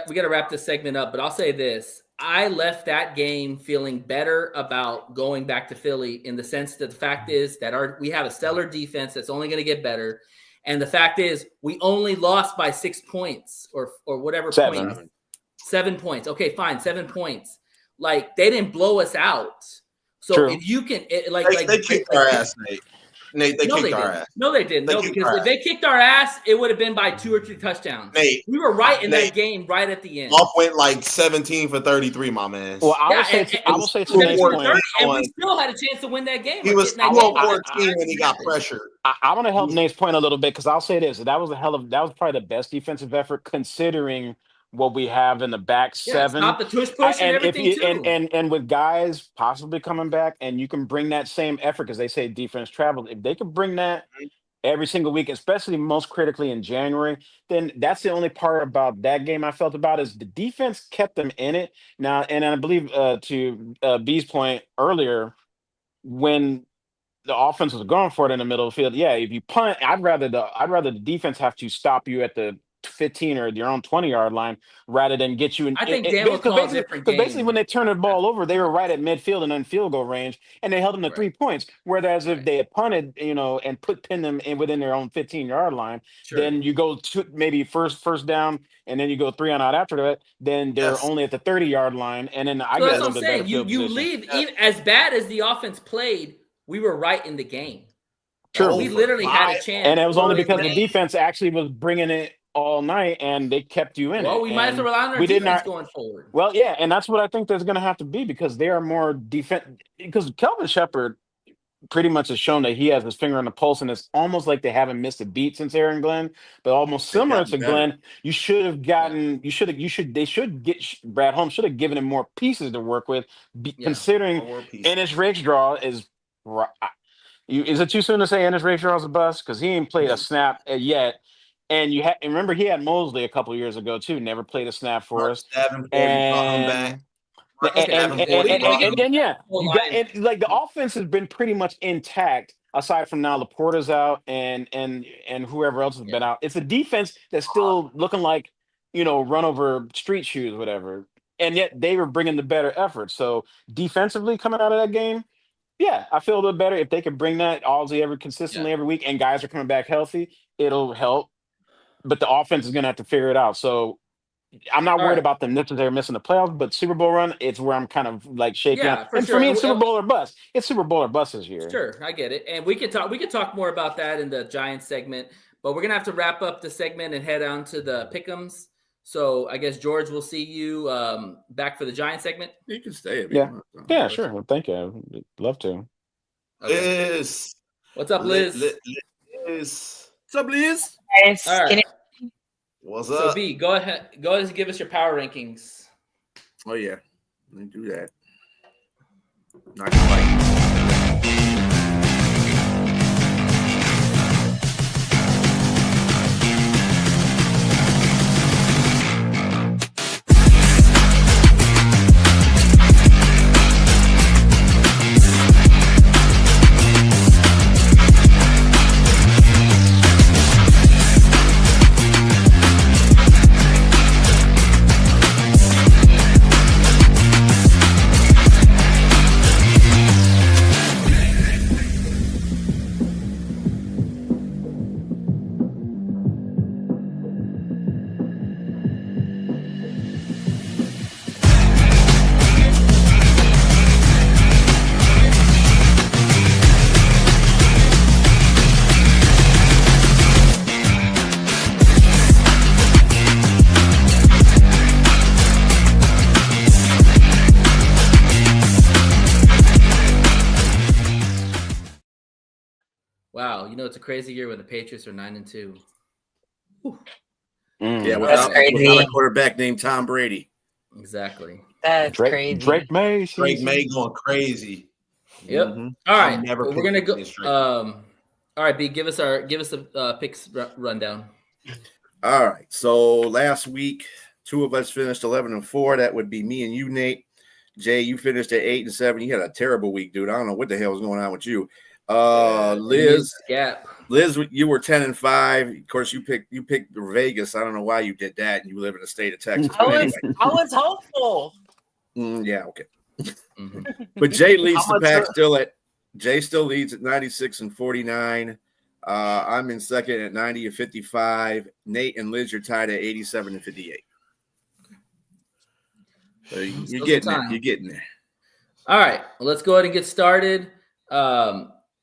we gotta wrap this segment up, but I'll say this. I left that game feeling better about going back to Philly in the sense that the fact is that we have a stellar defense that's only going to get better. And the fact is, we only lost by 6 points or whatever 7. points. 7 points. Okay, fine, 7 points. Like they didn't blow us out. So True. if you can, they kicked our ass, Nate. Nate, they kicked our ass. No, they didn't. Because if they kicked our ass, it would have been by 2 or 3 touchdowns. Nate, we were right in that game, right at the end. Off went like 17 for 33, my man. Well, I will say to Nate's point, and we still had a chance to win that game. He was 2-14 when he got pressured. I want to help Nate's point a little bit because I'll say this: that was probably the best defensive effort considering what we have in the back seven. Not the tush push and everything too. And with guys possibly coming back, and you can bring that same effort because they say defense travels. If they can bring that every single week, especially most critically in January, then that's the only part about that game I felt about is the defense kept them in it. Now, and I believe to B's point earlier, when the offense was going for it in the middle of the field, if you punt, I'd rather the defense have to stop you at the 15 or your own 20-yard line rather than get you in. I think Dan will call a different game. Because basically when they turned the ball over, they were right at midfield and then field goal range, and they held them to 3 points. Whereas if they had punted, and pinned them in within their own 15-yard line, then you go to maybe first down, and then you go 3 on out after that. Then they're only at the 30-yard line, and then I guess that's what I'm saying. You leave even as bad as the offense played. we were right in the game. Sure. We literally had a chance. And it was only early in because the game. defense actually was bringing it all night, and they kept you in it. Well, we might have to And rely on our we did defense not. going forward. Well, yeah, and that's what I think there's going to have to be because they are more defense. Because Kelvin Shepard pretty much has shown that he has his finger on the pulse, and it's almost like they haven't missed a beat since Aaron Glenn. But almost similar to Glenn, you should have gotten. You should. They should get Brad Holmes should have given him more pieces to work with, considering Ennis Rakestraw is. Is it too soon to say Ennis Rakestraw is a bust because he ain't played a snap yet? And remember he had Mosley a couple of years ago too. Never played a snap for us. And then yeah, you got like the offense has been pretty much intact aside from now Laporta's out and whoever else has been out. It's a defense that's still looking like run over street shoes, whatever. And yet they were bringing the better effort. So defensively coming out of that game, yeah, I feel a little better if they can bring that consistently every week, and guys are coming back healthy. It'll help, but the offense is going to have to figure it out. So I'm not worried about them necessarily missing the playoffs, but Super Bowl run, it's where I'm kind of like shaking out. And for me, it's Super Bowl or bust. It's Super Bowl or bust this year. Sure, I get it, and we can talk more about that in the Giants segment. But we're gonna have to wrap up the segment and head on to the Pic'Ems. So I guess George, we'll see you back for the Giants segment. You can stay. Yeah, sure. Well, thank you. I'd love to. Okay. Liz. What's up, Liz? Liz. What's up, Liz? All right. What's up? So B, go ahead and give us your power rankings. Oh yeah, let me do that. Not quite. Wow, it's a crazy year when the Patriots are 9-2. Yeah, without a quarterback named Tom Brady. Exactly. That's crazy. Drake May going crazy. Yep. All right. We're gonna go. All right, B, give us the picks rundown. All right. So last week, two of us finished 11-4. That would be me and you, Nate. Jay, you finished at 8-7. You had a terrible week, dude. I don't know what the hell was going on with you. Liz, you were 10-5. Of course, you picked Vegas. I don't know why you did that. You live in the state of Texas. I was hopeful. Yeah, okay. But Jay leads the pack Jay still leads at 96-49. I'm in second at 90-55. Nate and Liz are tied at 87-58. So you're getting there. You're getting there. All right, well, let's go ahead and get started.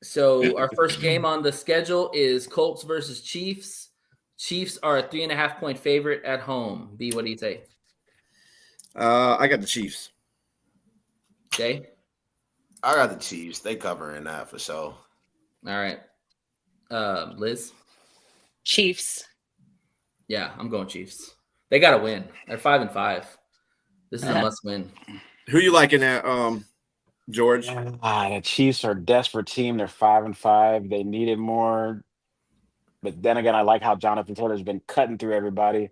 So our first game on the schedule is Colts versus Chiefs. Chiefs are a 3.5-point favorite at home. B, what do you say? I got the Chiefs. Okay. I got the Chiefs. They covering that for sure. All right. Liz? Chiefs. Yeah, I'm going Chiefs. They got to win. They're 5-5. This is a must win. Who you liking at George? The Chiefs are a desperate team. They're 5-5. They needed more. But then again, I like how Jonathan Taylor's been cutting through everybody.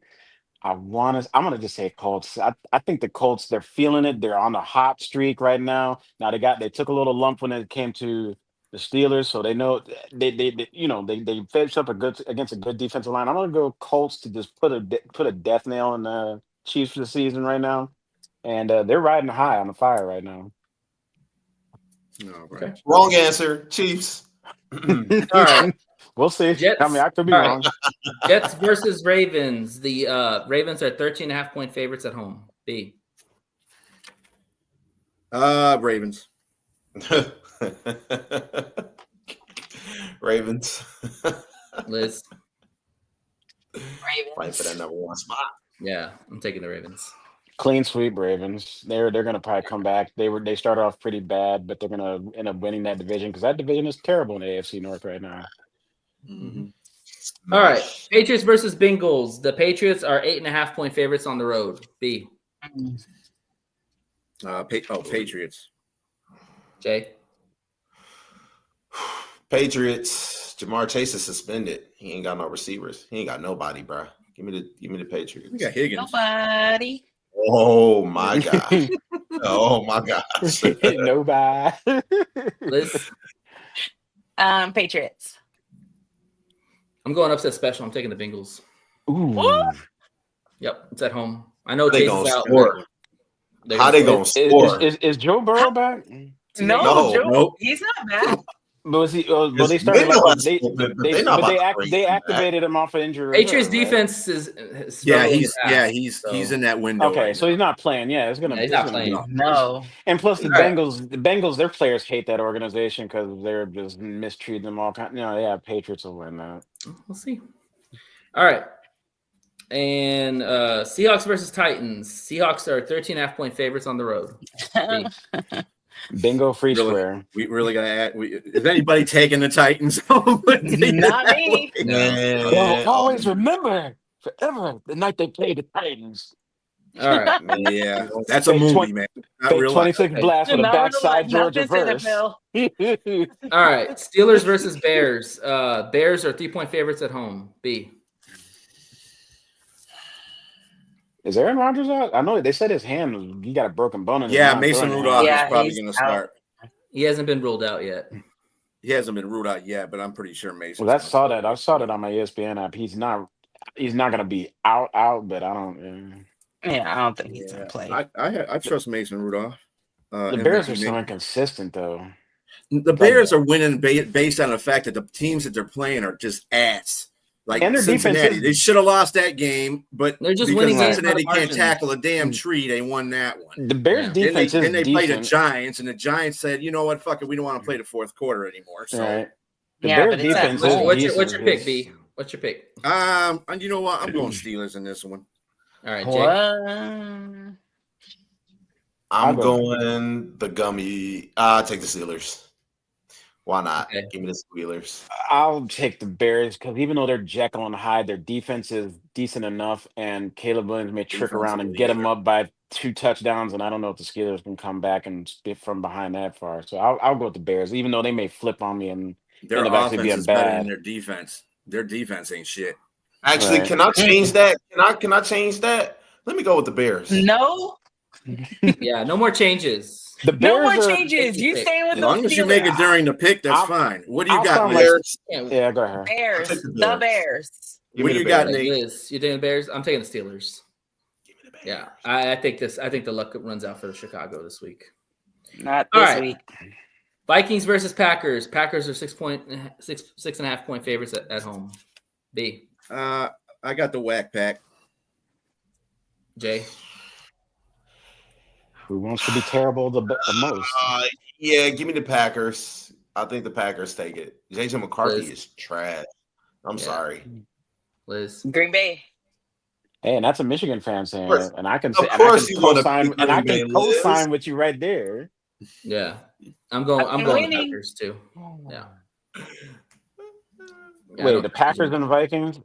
I'm gonna just say Colts. I think the Colts, they're feeling it. They're on a hot streak right now. Now they took a little lump when it came to the Steelers, so they know they finished up against a good defensive line. I'm gonna go Colts to just put a death nail in the Chiefs for the season right now, and they're riding high on the fire right now. No, right. Okay. Wrong answer, Chiefs. All right. We'll see. Jets, I could be wrong. Jets versus Ravens. The Ravens are 13.5-point favorites at home. B. Ravens. Ravens. Liz. Fight for that number one spot. Yeah, I'm taking the Ravens. Clean sweep Ravens. They're gonna probably come back. They started off pretty bad, but they're gonna end up winning that division because that division is terrible in the AFC North right now. All right, Patriots versus Bengals. The Patriots are 8.5-point favorites on the road. B. Patriots. Jay. Patriots. Jamar Chase is suspended. He ain't got no receivers. He ain't got nobody, bro. Give me the Patriots. We got Higgins. Nobody. Oh my god. Oh my gosh. Nobody. Liz. Patriots. I'm going upset special. I'm taking the Bengals. Ooh. Yep, it's at home. I know They Chase gonna is out. score. How they gonna score? Is Joe Burrow back? No, Joe, nope. he's not bad. But was he? Well, they It's started Bengals like has they scored, but they they're not but about to they break him activated him off of injury. Patriots reserve, right? defense is Yeah, struggling he's so- in that window. Okay, right so now. he's not playing. Yeah, it's gonna. Yeah, he's it's not gonna be- playing. No. And plus, the All right. Bengals, their players hate that organization because they're just mistreating them all kind. Yeah, Patriots will win that. We'll see. All right. And Seahawks versus Titans. Seahawks are 13.5-point favorites on the road. B. Bingo, free Really? square. We really gotta add. Is anybody taking the Titans? Not me. Man. Well, always remember forever the night they played the Titans. All right. Yeah, that's a movie, man. Not Fake real life. 26 blast with a Not backside real life, Georgia not verse. this NFL. All right. Steelers versus Bears. Bears are 3-point favorites at home. B. Is Aaron Rodgers out? I know they said his hand, he got a broken bone in his Yeah, arm. Mason Right? Rudolph Yeah, is probably he's going to out. start. He hasn't been ruled out yet. He hasn't been ruled out yet, but I'm pretty sure Mason. Well, I saw that on my ESPN app. He's not going to be out, but I don't. Yeah, I don't think he's gonna play. I trust Mason Rudolph. The Bears MVP are so inconsistent, though. The Bears are winning based on the fact that the teams that they're playing are just ass. Like And their defense Cincinnati, is- they should have lost that game, but They're just because winning games Cincinnati by can't margin. tackle a damn tree, they won that one. The Bears' Yeah. defense Then they is played the decent. Giants, and the Giants said, "You know what? Fuck it, we don't want to play the fourth quarter anymore." So, Right. The Yeah, Bears' but it's at defense home. is What's decent. your pick, B? What's your pick? and you know what? I'm going Steelers in this one. All right, Jay. What? I'm I'll go. going the gummy. I'll take the Steelers. Why not? Okay. Give me the Steelers. I'll take the Bears because even though they're Jekyll and Hyde, their defense is decent enough, and Caleb Williams may trick around and get them up by 2 touchdowns, and I don't know if the Steelers can come back and spit from behind that far. So I'll go with the Bears, even though they may flip on me and Their end up actually offense being is better bad. than their defense. Their defense ain't shit. Actually, Right. can I change that? Can I change that? Let me go with the Bears. No, Yeah, no more changes. The no Bears more are, changes. You staying with As those long as you make it Steelers. during the pick, that's I'll- fine. What do you I'll got, sound Liz? Bears. Yeah, go ahead. Bears, I'll take the the Bears. Bears. Give What me do the you got, Bears. Nate? Liz, you taking the Bears? I'm taking the Steelers. Give me the Bears. Yeah, I think the luck runs out for the Chicago this week. Not All this right. week. Vikings versus Packers. Packers are 6.5-point favorites at home. B. I got the whack pack. Jay. Who wants to be terrible the most? Yeah, give me the Packers. I think the Packers take it. JJ McCarthy Liz. is trash. I'm Yeah. sorry. Liz. Green Bay. Hey, and that's a Michigan fan saying course. it, and I can Of say, and I course can you wanna co-sign, pick and I Green can Bay, co-sign Liz. with you right there. Yeah, I'm going winning. Packers too. Yeah. Yeah, I Wait, don't the think Packers Jay- and the Vikings.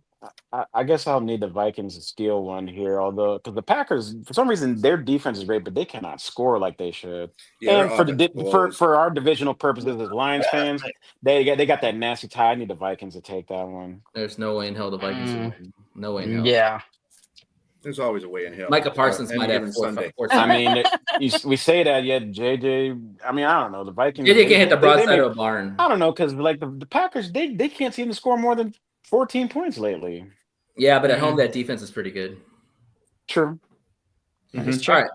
I guess I'll need the Vikings to steal one here, although because the Packers, for some reason, their defense is great, but they cannot score like they should. Yeah, And their for the offense blows. for our divisional purposes as Lions fans, they got that nasty tie. I need the Vikings to take that one. There's no way in hell the Vikings would win. No way in hell. Yeah. There's always a way in hell. Micah Parsons Any might given have Sunday. four. I mean, we say that yet JJ. I mean, I don't know the Vikings. JJ can hit the they broadside may- of a barn. I don't know because like the Packers, they can't seem to score more than 14 points lately. Yeah, but at home that defense is pretty good. True. All right.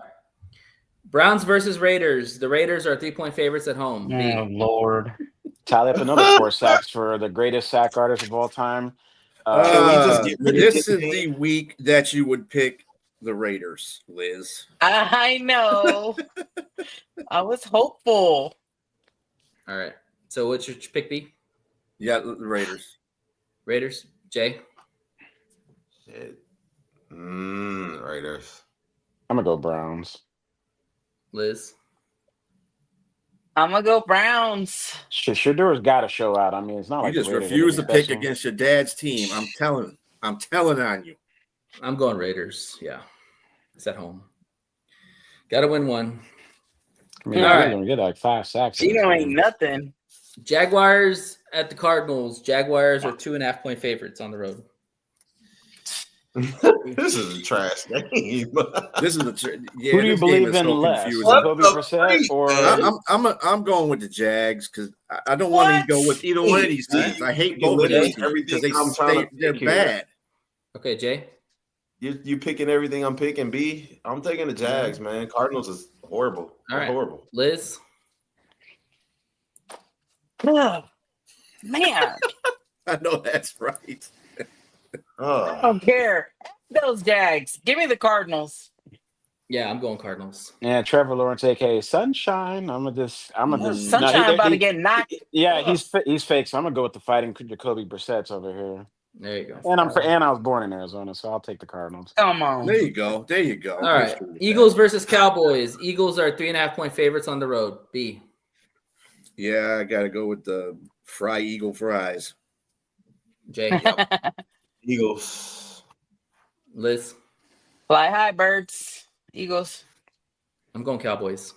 Browns versus Raiders. The Raiders are 3-point favorites at home. B. Oh Lord. Tally up another 4 sacks for the greatest sack artist of all time. Can we just get rid of This this is the week that you would pick the Raiders, Liz. I know. I was hopeful. All right. So what's your pick, B? Yeah, the Raiders. Raiders. Jay. Shit. Raiders. I'm gonna go Browns. Liz. I'm gonna go Browns. Shadur's got to show out. I mean, it's not You like the just Raiders are refuse to anything pick special. against your dad's team. I'm telling on you. I'm going Raiders. Yeah. It's at home. Got to win one. I mean, All they're right. gonna get like 5 sacks. in You this know, ain't game. nothing. Jaguars at the Cardinals. Jaguars are 2.5-point favorites on the road. This is a trash game. This is Who do you believe in less, confusing. Jacoby Brissett or? I'm going with the Jags because I don't want to go with either one of these teams. I hate both of these teams because they're bad. Okay, Jay. You picking everything I'm picking, B? I'm taking the Jags, man. Cardinals is horrible. All right. Horrible. Liz. Ugh, man, I know that's right. I don't care. Those Jags. Give me the Cardinals. Yeah, I'm going Cardinals. Yeah, Trevor Lawrence, aka Sunshine. I'm gonna Sunshine about to get knocked. Yeah, he's fake. So I'm gonna go with the fighting Jacoby Brissett's over here. There you go. And I was born in Arizona, so I'll take the Cardinals. Come on. There you go. All right. Eagles versus Cowboys. Eagles are 3.5-point favorites on the road. B. Yeah, I got to go with the Eagle fries. Jay. Eagles. Liz. Fly high, birds. Eagles. I'm going Cowboys.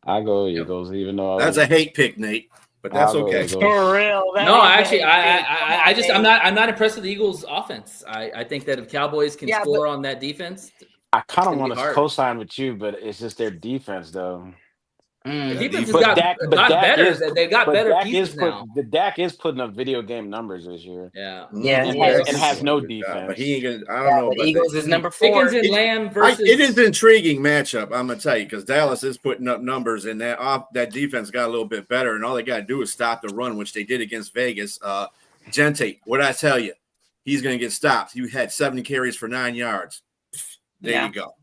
I go Eagles, even though That's a hate pick, Nate, but that's okay. For real. No, actually, I'm not impressed with the Eagles' offense. I think that if Cowboys can score on that defense, I kind of gonna want be to hard. co-sign with you, but it's just their defense, though. the defense has But got Dak better. They've got better Dak pieces now. The Dak is putting up video game numbers this year. Yeah. And has no defense. But he ain't gonna. I don't know. But Eagles is number 4. Pickens and Lamb versus. It is an intriguing matchup. I'm gonna tell you because Dallas is putting up numbers, and that defense got a little bit better, and all they got to do is stop the run, which they did against Vegas. Gente, what I tell you, he's gonna get stopped. He had 70 carries for 9 yards. There you go.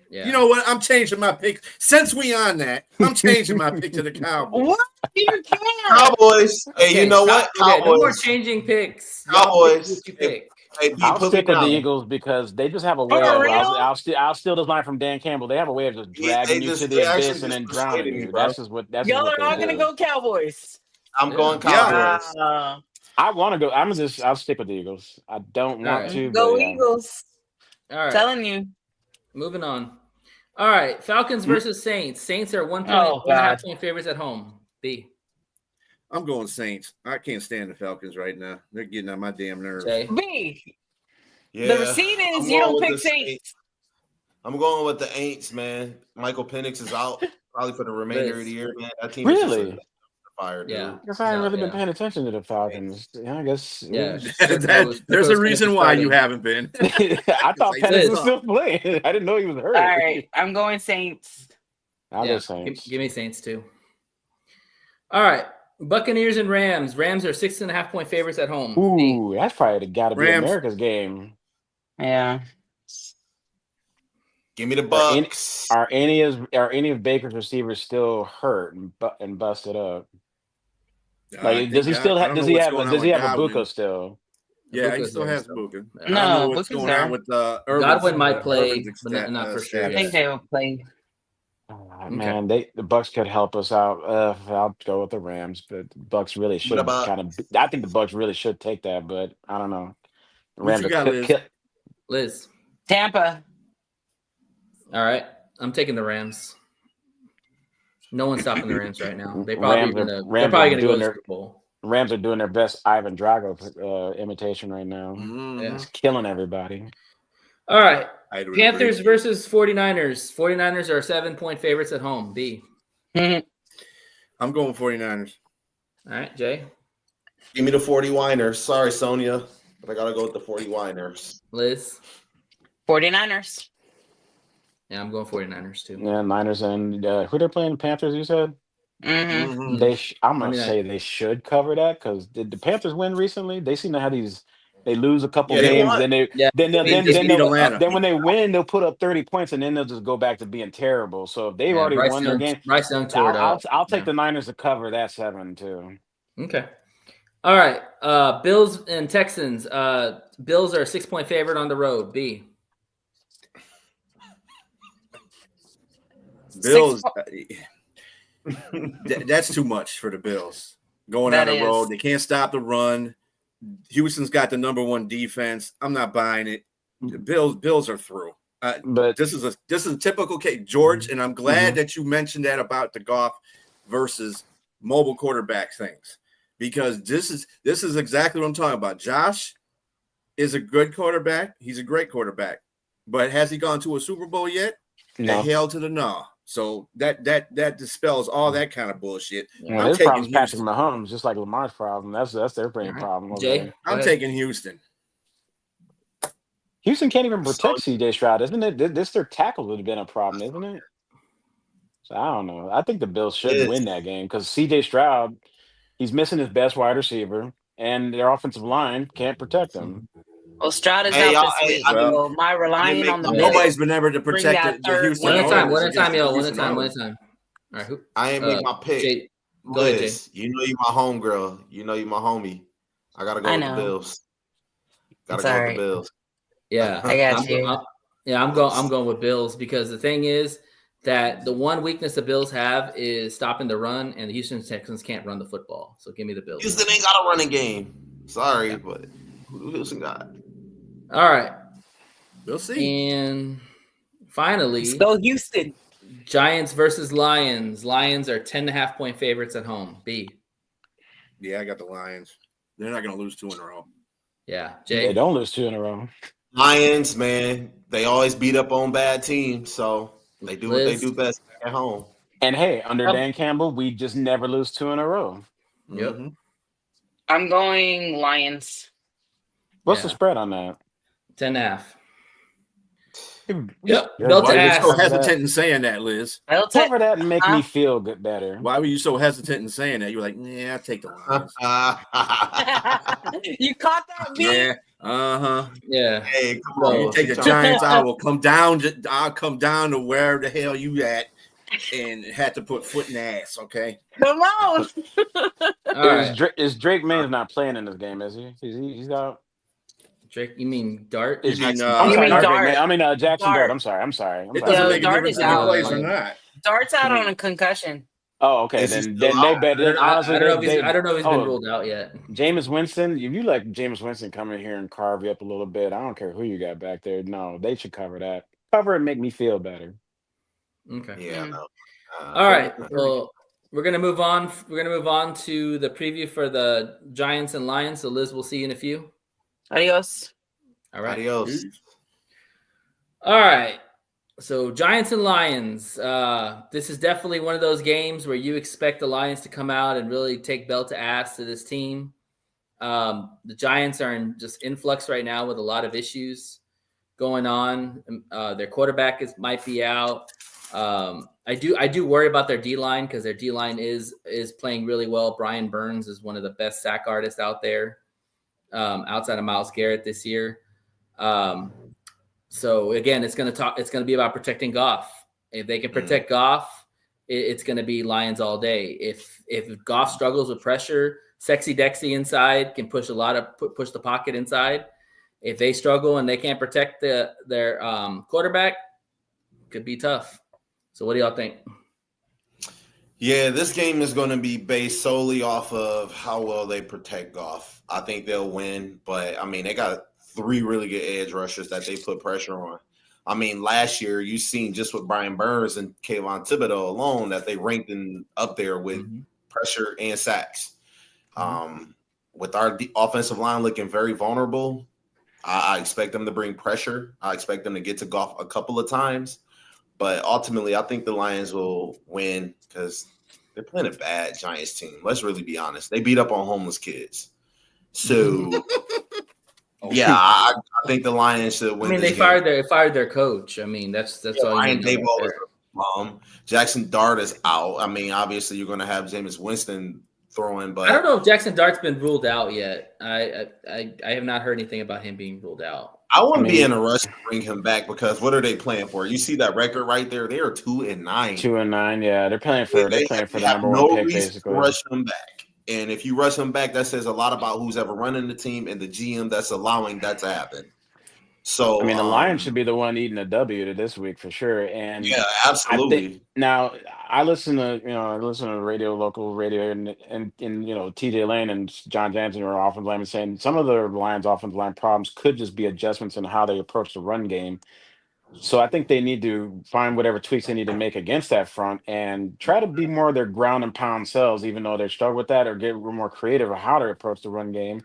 Yeah. You know what? I'm changing my pick. Since we on that, I'm changing my pick to the Cowboys. What? You can't. Cowboys. Hey, you know what? Okay, no more Cowboys. changing picks. Cowboys. What you pick? Hey, I'll put stick me with the down. Eagles because they just have a way For of. real? I'll steal this line from Dan Campbell. They have a way of just dragging you to the abyss and then drowning you. That's just what. That's Y'all just are what all they gonna do. go Cowboys. I'm going Yeah. Cowboys. I want to go. I'll stick with the Eagles. I don't want right. to. Go but yeah. Eagles. All right. Telling you. Moving on. All right. Falcons versus Saints. Saints are 1.5-point favorites at home. B. I'm going Saints. I can't stand the Falcons right now. They're getting on my damn nerves. Jay. B. Yeah. The receipt is I'm you going don't with pick the Saints. I'm going with the Aints, man. Michael Penix is out probably for the remainder of the year, man. That team is Really? just fire, dude. Yeah. I guess I haven't really been Yeah. paying attention to the Falcons. Yeah, I guess. Yeah. There's a reason why you haven't been. I thought Liz. Penix was still playing. I didn't know he was hurt. All right. I'm going Saints. I'll Yeah. go Saints. Give me Saints too. All right. Buccaneers and Rams. Rams are 6.5-point favorites at home. B. Ooh, that's probably got to be Rams. America's game. Yeah. Give me the Bucks. Are any of Baker's receivers still hurt and busted up? Like, does he still have? Does he have a Buka still? Yeah, he Buka's still there has still. Buka. Yeah. I don't know No, what's Buka's going there. on with Irvin's, Godwin might play, Irvin's but not for sure. I status. think they will play. Man, the Bucks could help us out. I'll go with the Rams, but the Bucks really should about- I think the Bucks really should take that, but I don't know. The What you got, Liz? Liz. Tampa. All right. I'm taking the Rams. No one's stopping the Rams right now. They're Rams probably are- going Rams to are go to doing the their- Super Bowl. Rams are doing their best Ivan Drago imitation right now. Yeah. It's killing everybody. All right. I would Panthers agree. versus 49ers. 49ers are 7-point favorites at home. B. I'm going 49ers. All right, Jay. Give me the 40 Winers. Sorry, Sonia, but I gotta go with the 40 Winers. Liz. 49ers. Yeah, I'm going 49ers too. Yeah, Niners and who they're playing? Panthers, you said? Mm-hmm. I'm gonna I mean, say they should cover that because did the Panthers win recently? They seem to have these They lose a couple Yeah, they games, won. then they Yeah, then they'll, they then just then beat they'll, Atlanta. then when they win, they'll put up 30 points, and then they'll just go back to being terrible. So if they've already won their game, Bryce Young tore it up. I'll take the Niners to cover that 7 too. Okay. All right. Bills and Texans. Bills are a 6-point favorite on the road. B. Bills. That's too much for the Bills. Going That on the is. road, they can't stop the run. Houston's got the number 1 defense. I'm not buying it. The Bills are through. But this is a typical case, George, and I'm glad that you mentioned that about the Goff versus mobile quarterback things, because this is exactly what I'm talking about. Josh is a good quarterback. He's a great quarterback, but has he gone to a Super Bowl yet? no. The hell to the no. So that dispels all that kind of bullshit. Well, I'm his taking problem is Patrick Houston. Mahomes, just like Lamar's problem. That's their main problem. Over Jay? there. I'm Go ahead. taking Houston. Houston can't even protect CJ Stroud, isn't it? This their tackle would have been a problem, isn't it? So I don't know. I think the Bills should Yes. win that game because CJ Stroud, he's missing his best wide receiver, and their offensive line can't protect him. Well, Stroud is Hey, out y'all, this week, hey, so my relying on the Yeah. Bills. Nobody's been able to Bring protect that the third Houston. One at a time. Oilers One at a against time, the yo. One at a Houston time. One Oilers. at a time. All right. Who? I ain't make my pick. Jay, go ahead, Jay. Liz, you know you my homegirl. You know you my homie. I gotta go I with the know. Bills. Gotta It's go all with right. the Bills. Yeah, I got you. I'm going with Bills, because the thing is that the one weakness the Bills have is stopping the run, and the Houston Texans can't run the football. So give me the Bills. Houston ain't got a running game. Sorry, but who Houston got? All right, We'll see. and finally, Let's go Houston. Giants versus Lions. Lions are 10.5-point favorites at home. B. Yeah, I got the Lions. They're not going to lose 2 in a row. Yeah, They Jay. don't lose 2 in a row. Lions, man. They always beat up on bad teams, so they do what they Liz. do best at home. And hey, under Oh. Dan Campbell, we just never lose 2 in a row. Yep. Mhm. I'm going Lions. What's the Yeah. spread on that? 10.5. Yep. Yeah, Belt Why to were you ass. so hesitant in saying that, Liz? I'll take. Cover that and make Huh? me feel good better. Why were you so hesitant in saying that? You were like, "Yeah, I'll take the Lions." You caught that, B? Yeah. Uh-huh. Yeah. Hey, come Well, on. You take the Giants, I'll come down to where the hell you at and had to put foot in the ass, okay? Come on. All right. Is Drake May's not playing in this game, is he? He's out. Drake, you mean Dart? You mean, I'm You sorry, mean not Drake Dart. May. I mean Jackson Dart. Dart. I'm sorry. I'm sorry. It doesn't Yo, make a Dart difference is if he out. plays or not. Dart's out on a concussion. Oh, okay. Is he Then still they out? better. Then honestly, I don't know if they, he's been ruled out yet. Jameis Winston, if you let Jameis Winston come in here and carve you up a little bit, I don't care who you got back there. No, they should cover that. Cover and make me feel better. Okay. Yeah, no. All right. Well, we're gonna move on. We're gonna move on to the preview for the Giants and Lions. So Liz, we'll see you in a few. Adios. All right. Adios. All right. So Giants and Lions. This is definitely one of those games where you expect the Lions to come out and really take belt to ass to this team. The Giants are in just influx right now with a lot of issues going on. Their quarterback might be out. I do worry about their D-line, because their D-line is playing really well. Brian Burns is one of the best sack artists out there, outside of Myles Garrett this year. So again, it's going to be about protecting Goff. If they can protect Goff, it's going to be Lions all day. If Goff struggles with pressure, Sexy Dexy inside can push push the pocket inside. If they struggle and they can't protect their quarterback, it could be tough. So what do y'all think? Yeah, this game is going to be based solely off of how well they protect Goff. I think they'll win, but I mean, they got 3 really good edge rushers that they put pressure on. I mean, last year you seen just with Brian Burns and Kayvon Thibodeau alone that they ranked up there with pressure and sacks. With our offensive line looking very vulnerable, I expect them to bring pressure. I expect them to get to Goff a couple of times. But ultimately, I think the Lions will win because they're playing a bad Giants team. Let's really be honest. They beat up on homeless kids. So, yeah, I think the Lions should win. I mean, they fired their coach. I mean, that's all. Ryan Daboll is a bum. Jackson Dart is out. I mean, obviously, you're going to have Jameis Winston throwing. But I don't know if Jackson Dart's been ruled out yet. I have not heard anything about him being ruled out. I wouldn't be in a rush to bring him back because what are they playing for? You see that record right there? They are 2-9. 2-9, yeah. They're playing for the number one pick, basically. Rush him back. And if you rush him back, that says a lot about who's ever running the team and the GM that's allowing that to happen. So I mean, the Lions should be the one eating a W this week for sure. And yeah, absolutely. I listen to local radio, and TJ Lane and John Jansen are offensive linemen saying some of the Lions' offensive line problems could just be adjustments in how they approach the run game. So I think they need to find whatever tweaks they need to make against that front and try to be more of their ground and pound selves, even though they struggle with that, or get more creative of how to approach the run game.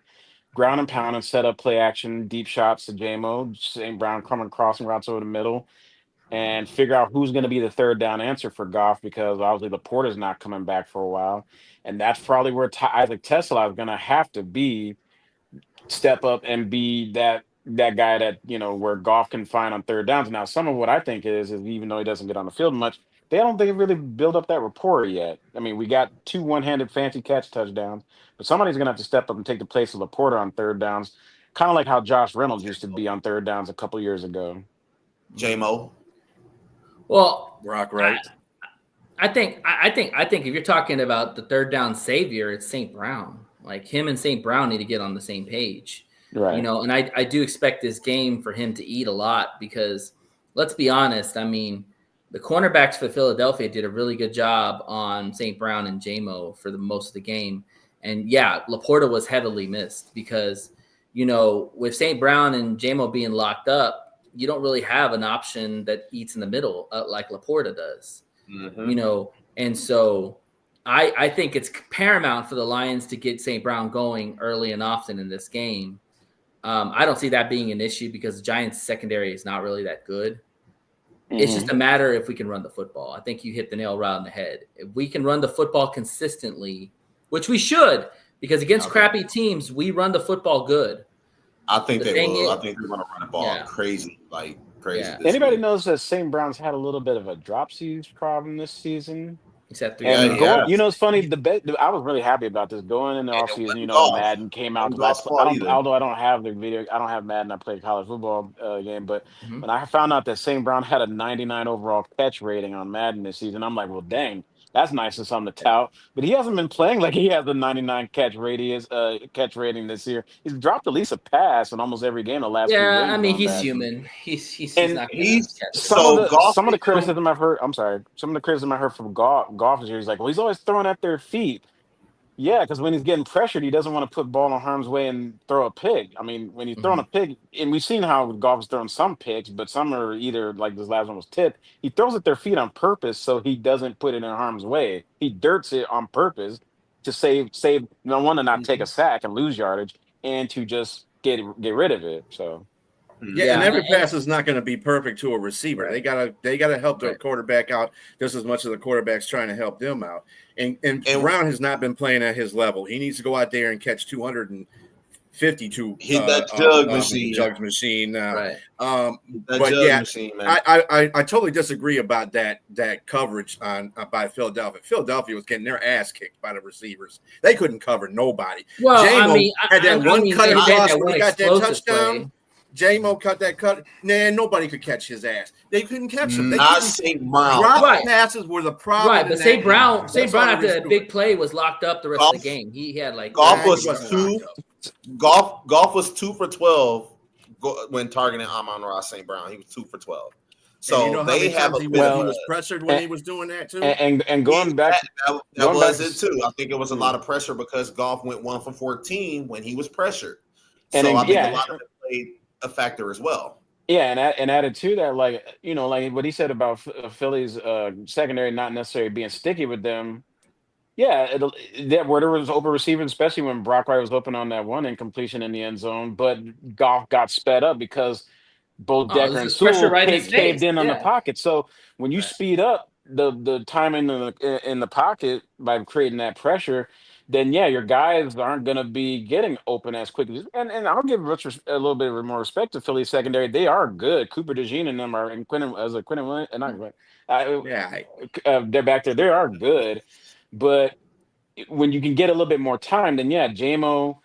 Ground and pound and set up play action, deep shots to JMO, St. Brown coming crossing routes over the middle, and figure out who's going to be the third down answer for Goff, because obviously Laporta's not coming back for a while. And that's probably where Isaac Tesla is going to have to be, step up and be that guy that, where Goff can find on third downs. Now, some of what I think is even though he doesn't get on the field much, they don't think it really build up that rapport yet. I mean, we got 2 one-handed fancy catch touchdowns, but somebody's going to have to step up and take the place of Laporta on third downs, kind of like how Josh Reynolds used to be on third downs a couple years ago. J-Mo. Well, Rock right. I think if you're talking about the third down savior, it's St. Brown. Like, him and St. Brown need to get on the same page. Right. And I do expect this game for him to eat a lot, because let's be honest, I mean, the cornerbacks for Philadelphia did a really good job on St. Brown and JMO for the most of the game. And yeah, Laporta was heavily missed because, with St. Brown and JMO being locked up, you don't really have an option that eats in the middle like Laporta does. Mm-hmm. And so I think it's paramount for the Lions to get St. Brown going early and often in this game. I don't see that being an issue because the Giants' secondary is not really that good. Mm-hmm. It's just a matter if we can run the football. I think you hit the nail right on the head. If we can run the football consistently, which we should, because against crappy teams, we run the football good. I think they will. I think they're going to run the ball crazy, like crazy. Yeah. Anybody knows that St. Brown's had a little bit of a dropsy problem this season? Except it's funny. I was really happy about this going in the offseason. Madden came out. Although I don't have the video, I don't have Madden. I played a college football game, but when I found out that St. Brown had a 99 overall catch rating on Madden this season, I'm like, well, dang, that's nice and something to tout. But he hasn't been playing like he has a 99 catch rating this year. He's dropped at least a pass in almost every game the last few games. I mean, he's human. He's not some of the criticism I've heard. I'm sorry. Some of the criticism I heard from Goff this year, he's like, well, he's always throwing at their feet. Yeah, because when he's getting pressured, he doesn't want to put ball in harm's way and throw a pick. I mean, when he's throwing a pick, and we've seen how Goff's throwing some picks, but some are either, like this last one was tipped. He throws at their feet on purpose so he doesn't put it in harm's way. He dirts it on purpose to save one, to not take a sack and lose yardage, and to just get rid of it. So. Yeah, and every pass is not going to be perfect to a receiver. They gotta help their quarterback out just as much as the quarterback's trying to help them out. And Brown has not been playing at his level. He needs to go out there and catch 252. Hit that jug machine. Right. I totally disagree about that coverage by Philadelphia. Philadelphia was getting their ass kicked by the receivers. They couldn't cover nobody. Well, J-Mo had that one cut across when he got that touchdown. Play. J-Mo cut that cut. Nobody could catch his ass. They couldn't catch him. Not St. Brown. Drop passes were the problem. Right, but St. Brown after that big play was locked up the rest of the game. He had like Goff was 2 for 12 when targeting Amon-Ra St. Brown. He was 2 for 12. So they have he was pressured when he was doing that too. And going back, that was it too. I think it was a lot of pressure because Goff went 1 for 14 when he was pressured. So I think a lot of it played a factor as well. Yeah, and added to that, like what he said about Philly's secondary not necessarily being sticky with them. Yeah, where there was open receiving, especially when Brock Wright was open on that one incompletion in the end zone, but Goff got sped up because both Decker and Sewell caved in on the pocket. So when you speed up the time in the pocket by creating that pressure, then your guys aren't going to be getting open as quickly. And I'll give a little bit more respect to Philly's secondary. They are good. Cooper DeJean and them are, and Quentin Williams, they're back there. They are good, but when you can get a little bit more time, then yeah, JMO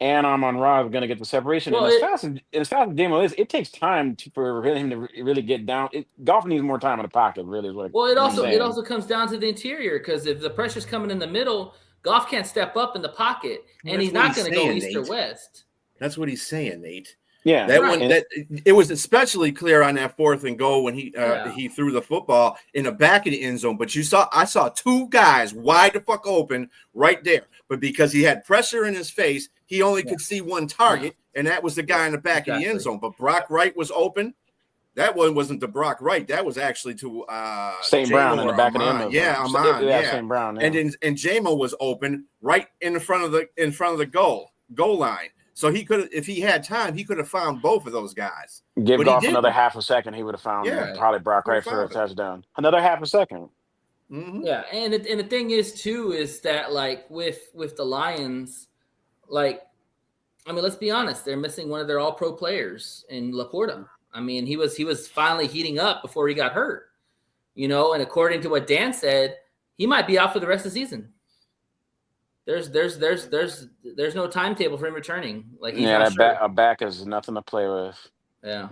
and Amon-Ra are going to get the separation. Well, And as fast as JMO is, it takes time for him to really get down. Golf needs more time in the pocket, really. Is what Well, it I'm also saying. comes down to the interior, because if the pressure's coming in the middle, Goff can't step up in the pocket, and he's not going to go east or west. That's what he's saying, Nate. Yeah, that one. That it was especially clear on that 4th and goal when he threw the football in the back of the end zone. But I saw 2 guys wide the fuck open right there. But because he had pressure in his face, he only could see one target, and that was the guy in the back of the end zone. But Brock Wright was open. That one wasn't to Brock Wright. That was actually to St. Brown in the back of the end zone. Yeah, Amon. Yeah, St. Brown. Yeah. And JMO was open right in front of the goal line. So he could, if he had time, he could have found both of those guys. Give Goff another half a second, he would have found probably Brock Wright for a touchdown. Another half a second. Mm-hmm. Yeah, and the thing is too is that like with the Lions, like, I mean, let's be honest, they're missing one of their All-Pro players in Laporta. I mean, he was finally heating up before he got hurt, and according to what Dan said, he might be out for the rest of the season. There's no timetable for him returning. Like, a back is nothing to play with. Yeah,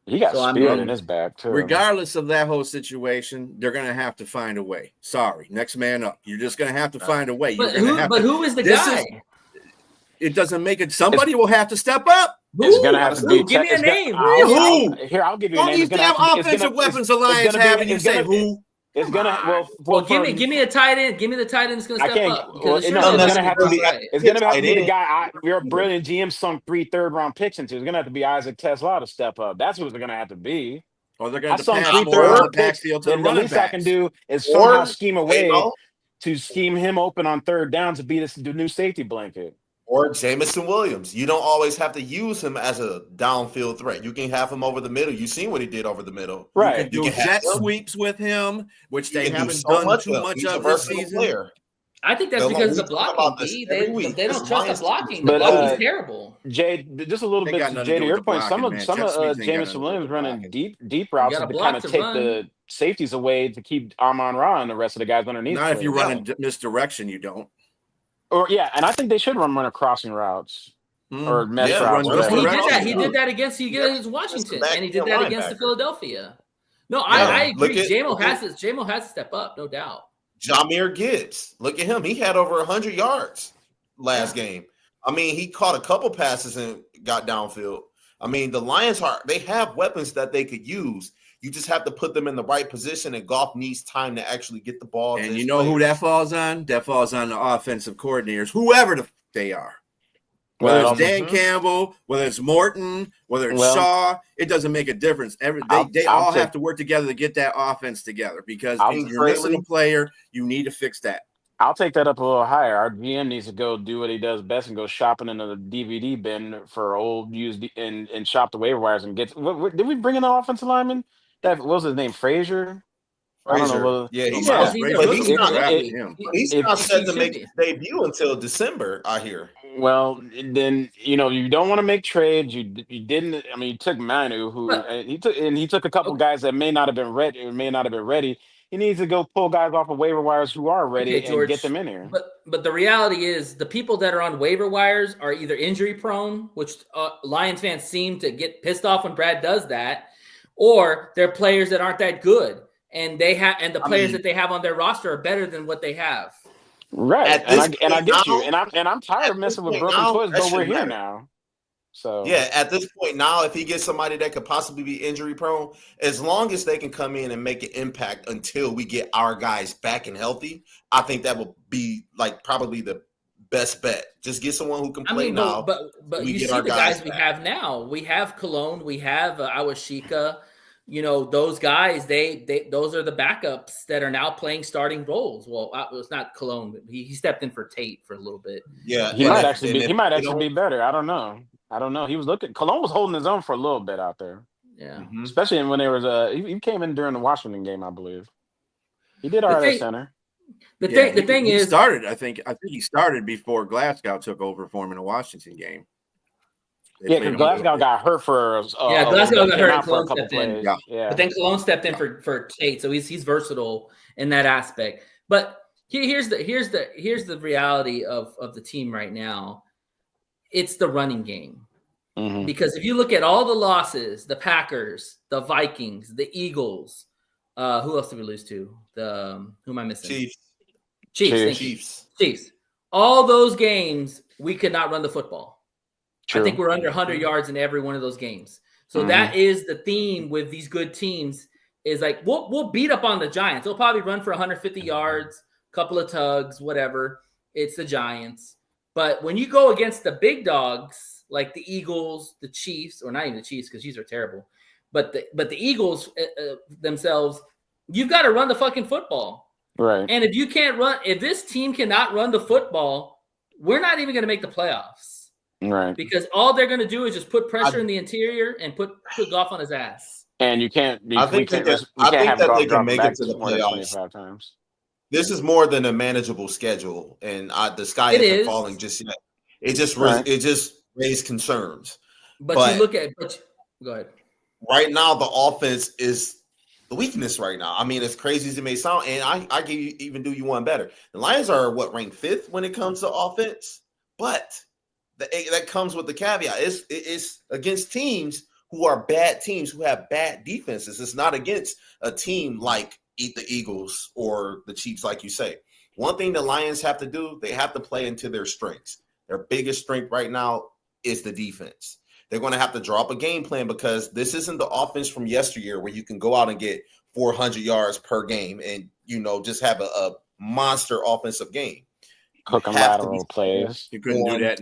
he got speared in his back too. Regardless of that whole situation, they're gonna have to find a way. Sorry, next man up. You're just gonna have to find a way. But who is the guy? It doesn't make it. Somebody will have to step up. It's gonna have to be. Give me a name. Who? Here, I'll give you a All name. these damn offensive weapons the Lions have, and you say who? It's gonna give me a tight end. Give me the tight end that's gonna step up. It's gonna have to be the guy. We're a brilliant GM sunk 3 third-round picks into. It's gonna have to be Isaac Tesla to step up. That's what it's gonna have to be. Or they're gonna pass more on the backfield to the running backs. The least I can do is somehow scheme a way to scheme him open on 3rd down to be the new safety blanket. Or Jamison Williams. You don't always have to use him as a downfield threat. You can have him over the middle. You've seen what he did over the middle. Right. You can do jet sweeps with him, which they haven't done too much of this season. I think that's because of the blocking. They don't trust the blocking. The blocking's terrible. Jay, just a little bit to Jay, to your point, some of Jamison Williams running deep routes to kind of take the safeties away to keep Amon-Ra and the rest of the guys underneath. Not if you run in misdirection, you don't. And I think they should run crossing routes or mesh routes. He did that against Washington, and he did that against the Philadelphia. No, I agree. JMO has to step up, no doubt. Jahmyr Gibbs, look at him. He had over 100 yards last game. I mean, he caught a couple passes and got downfield. I mean, the Lions they have weapons that they could use. You just have to put them in the right position, and Goff needs time to actually get the ball. And you know who that falls on? That falls on the offensive coordinators, whoever they are. Whether it's Dan Campbell, whether it's Morton, whether it's Shaw, it doesn't make a difference. They all have to work together to get that offense together, because if you're missing a player, you need to fix that. I'll take that up a little higher. Our GM needs to go do what he does best and go shopping in the DVD bin for old used and shop the waiver wires and get. Did we bring in the offensive lineman? What was his name? Frazier? I don't know. He's not set to make his debut until December, I hear. Well, then you don't want to make trades. You didn't. I mean, you took Manu, he took a couple guys that may not have been ready. He needs to go pull guys off of waiver wires who are ready and get them in here. But the reality is, the people that are on waiver wires are either injury prone, which Lions fans seem to get pissed off when Brad does that, or they're players that aren't that good, and the players that they have on their roster are better than what they have. Right, and I get you, and I'm tired of messing with broken toys, but we're here now. So at this point now, if he gets somebody that could possibly be injury prone, as long as they can come in and make an impact until we get our guys back and healthy, I think that will be like probably the best bet. Just get someone who can play now. But you see the guys we have now. We have Cologne. We have Awashika. Those guys. Those are the backups that are now playing starting roles. Well, it's not Cologne. But he stepped in for Tate for a little bit. Yeah, he might actually be better. I don't know. He was Cologne was holding his own for a little bit out there. Yeah, especially when there was he came in during the Washington game, I believe. He did all right at center. The thing is, started. I think he started before Glasgow took over for him in the Washington game. Because Glasgow got hurt for Glasgow got hurt. Cologne stepped in. Yeah, but then Cologne stepped in for Tate, so he's versatile in that aspect. But Here's the reality of the team right now. It's the running game. Mhm. Because if you look at all the losses, the Packers, the Vikings, the Eagles, who else did we lose to? Who am I missing? Chiefs. Thank you. Chiefs. All those games, we could not run the football. True. I think we're under 100 yards in every one of those games. So that is the theme with these good teams is like we'll beat up on the Giants. They'll probably run for 150 yards, couple of tugs, whatever. It's the Giants. But when you go against the big dogs like the Eagles, the Chiefs, or not even the Chiefs because these are terrible, but the Eagles themselves, you've got to run the fucking football. Right. And if this team cannot run the football, we're not even going to make the playoffs. Right. Because all they're going to do is just put pressure in the interior and put Goff on his ass. And you can't. I think that they can make it to the playoffs 25 times. This is more than a manageable schedule, and the sky isn't falling just yet. It just raised concerns. But you look at go ahead. Right now, the offense is the weakness right now. I mean, as crazy as it may sound, and I can even do you one better. The Lions are ranked 5th when it comes to offense, but that comes with the caveat. It's against teams who are bad teams who have bad defenses. It's not against a team like the Eagles or the Chiefs, like you say. One thing the Lions have to do, they have to play into their strengths. Their biggest strength right now is the defense. They're going to have to draw up a game plan because this isn't the offense from yesteryear where you can go out and get 400 yards per game and, just have a monster offensive game. Hook and lateral plays. You couldn't do that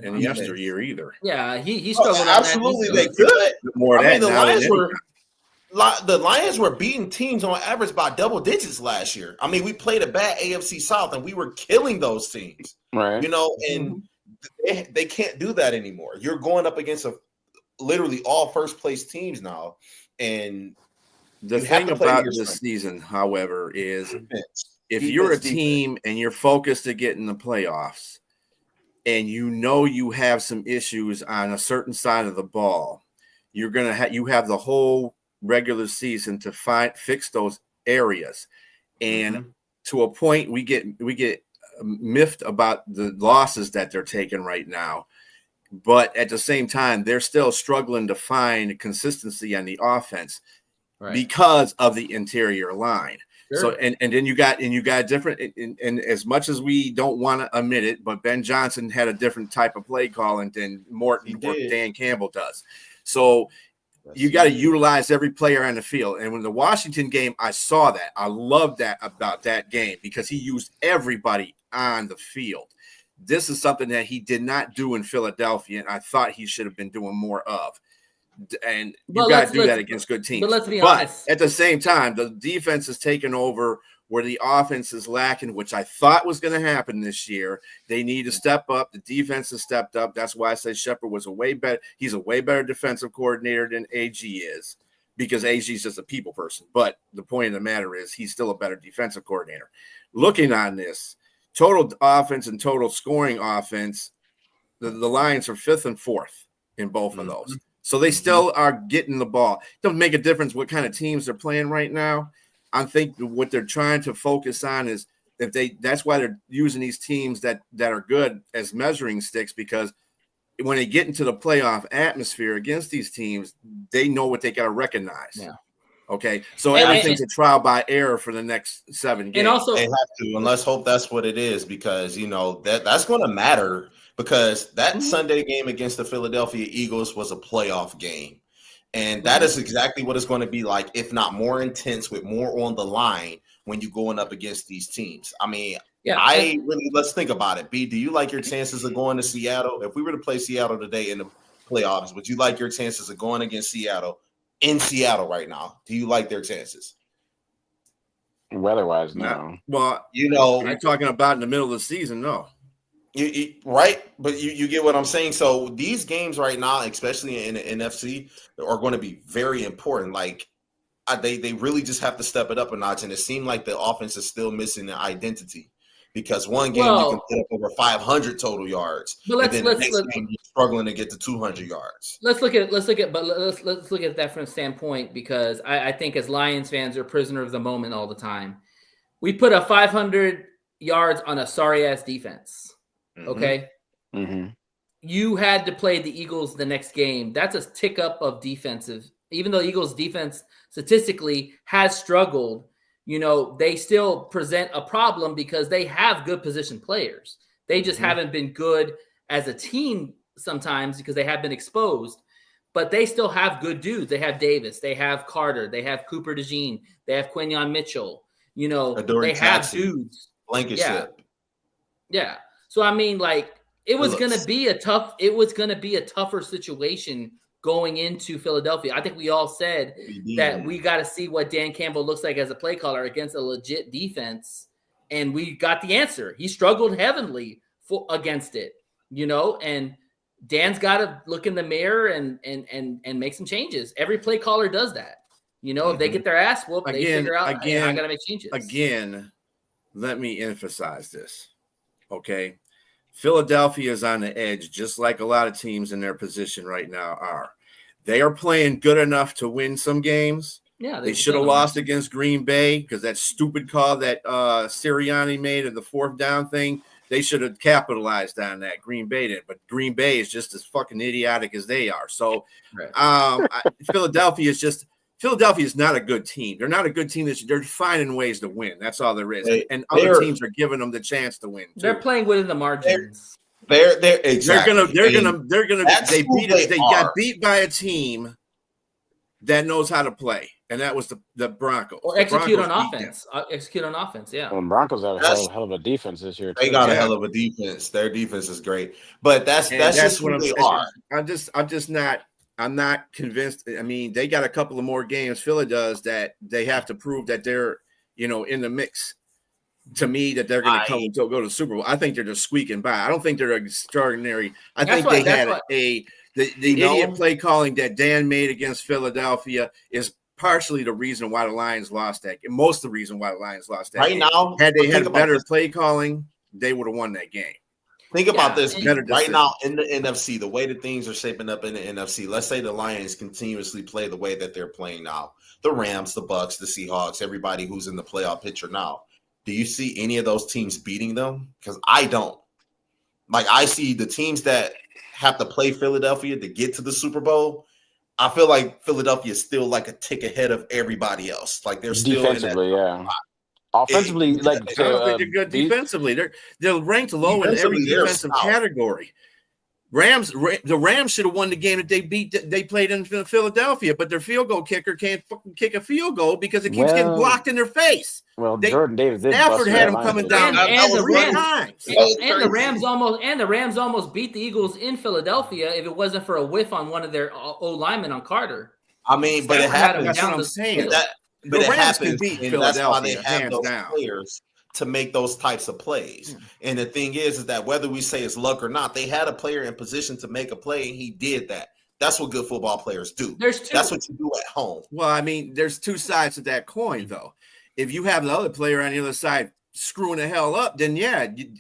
in yesteryear either. Yeah, he struggled. Absolutely, they could. More I mean, the Lions were beating teams on average by double digits last year. I mean, we played a bad AFC South, and we were killing those teams. Right. And they can't do that anymore. You're going up against literally all first place teams now, and the thing about this season, however, is if you're a team and you're focused to get in the playoffs and you have some issues on a certain side of the ball, you have the whole regular season to fix those areas. And to a point, we get miffed about the losses that they're taking right now. But at the same time, they're still struggling to find consistency on the offense because of the interior line. Sure. So and then you got different and as much as we don't want to admit it, but Ben Johnson had a different type of play calling than Morton or Dan Campbell does. So you got to utilize every player on the field. And when the Washington game, I saw that. I loved that about that game because he used everybody on the field. This is something that he did not do in Philadelphia, and I thought he should have been doing more of. And you got to do that against good teams. But let's be honest. At the same time, the defense is taking over where the offense is lacking, which I thought was going to happen this year. They need to step up. The defense has stepped up. That's why I say Shepard was he's a way better defensive coordinator than AG is, because AG is just a people person. But the point of the matter is he's still a better defensive coordinator. Looking on this, total offense and total scoring offense, the Lions are 5th and 4th in both of those. So they still are getting the ball. It doesn't make a difference what kind of teams they're playing right now. I think what they're trying to focus on is that's why they're using these teams that are good as measuring sticks, because when they get into the playoff atmosphere against these teams, they know what they got to recognize. Yeah. Okay. So everything's a trial by error for the next 7 games. And also they have to, and let's hope that's what it is, because that's going to matter. Because that Sunday game against the Philadelphia Eagles was a playoff game. And that is exactly what it's going to be like, if not more intense, with more on the line when you're going up against these teams. I mean, let's think about it. B, do you like your chances of going to Seattle? If we were to play Seattle today in the playoffs, would you like your chances of going against Seattle in Seattle right now? Do you like their chances? Weather-wise, no. Well, I'm talking about in the middle of the season, no. Right, but you get what I'm saying. So these games right now, especially in the NFC, are going to be very important. Like they really just have to step it up a notch, and it seemed like the offense is still missing the identity, because one game you can put up over 500 total yards, but then the next game you're struggling to get to 200 yards. Let's look at that from a standpoint, because I think as Lions fans are prisoner of the moment all the time. We put a 500 yards on a sorry ass defense. Okay. Mm-hmm. You had to play the Eagles the next game. That's a tick up of defensive. Even though Eagles defense statistically has struggled, they still present a problem because they have good position players. They just haven't been good as a team sometimes because they have been exposed. But they still have good dudes. They have Davis. They have Carter. They have Cooper DeJean. They have Quinyon Mitchell. Adoree they Jackson, have dudes. Blankenship. Yeah. So I mean, it was going to be a tougher situation going into Philadelphia. I think we all said that we got to see what Dan Campbell looks like as a play caller against a legit defense, and we got the answer. He struggled heavily against it, and Dan's got to look in the mirror and make some changes. Every play caller does that. If they get their ass whooped, they figure out, hey, I got to make changes. Again, let me emphasize this, okay? Philadelphia is on the edge, just like a lot of teams in their position right now are. They are playing good enough to win some games. Yeah, they should have lost against Green Bay because that stupid call that Sirianni made in the 4th down thing. They should have capitalized on that. Green Bay did, but Green Bay is just as fucking idiotic as they are. So, Philadelphia is not a good team. They're not a good team. They're finding ways to win. That's all there is. And other teams are giving them the chance to win. They're playing within the margins. They're got beat by a team that knows how to play, and that was the Broncos. Or execute on offense. Execute on offense. Yeah. Well, Broncos have a hell of a defense this year. They got a hell of a defense. Their defense is great, but that's just what they are. I'm not convinced. I mean, they got a couple of more games. Philly does that. They have to prove that they're, in the mix. To me, that they're going to come and go to the Super Bowl. I think they're just squeaking by. I don't think they're extraordinary. I think they had the idiot play calling that Dan made against Philadelphia is partially the reason why the Lions lost that game. Most of the reason why the Lions lost that game. Now, had they had better play calling, they would have won that game. Think about this right now in the NFC, the way that things are shaping up in the NFC. Let's say the Lions continuously play the way that they're playing now. The Rams, the Bucks, the Seahawks, everybody who's in the playoff picture now. Do you see any of those teams beating them? Because I don't. I see the teams that have to play Philadelphia to get to the Super Bowl. I feel like Philadelphia is still a tick ahead of everybody else. They're still defensively, offensively, I don't think they're good defensively. They're ranked low in every defensive category. The Rams should have won the game that they played in Philadelphia, but their field goal kicker can't fucking kick a field goal because it keeps getting blocked in their face. Well, Jordan Davis did. Stafford had him coming down and the Rams almost beat the Eagles in Philadelphia if it wasn't for a whiff on one of their O linemen on Carter. I mean, but it happens. That's what I'm saying. But it happens, and that's why they have those players to make those types of plays. And the thing is that whether we say it's luck or not, they had a player in position to make a play, and he did that. That's what good football players do. That's what you do at home. Well, I mean, there's two sides to that coin, though. If you have the other player on the other side screwing the hell up, then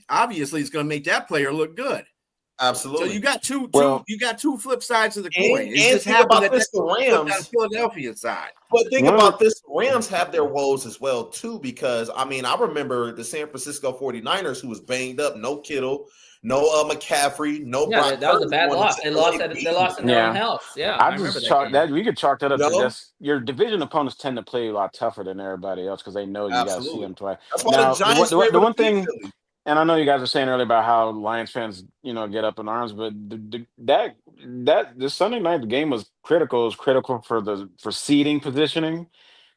obviously it's going to make that player look good. Absolutely. So you got two flip sides of the coin. And think about this: the Rams, Philadelphia side. But think about this: Rams have their woes as well too, because I remember the San Francisco 49ers who was banged up, no Kittle, no McCaffrey, no. Yeah, that was a bad loss. They lost in their own house. Yeah, I just chalk that. We could chalk that up to just your division opponents tend to play a lot tougher than everybody else because they know you got to see them twice. That's why the Giants the one thing. And I know you guys were saying earlier about how Lions fans, get up in arms, but this Sunday night game was critical. It was critical for seating positioning,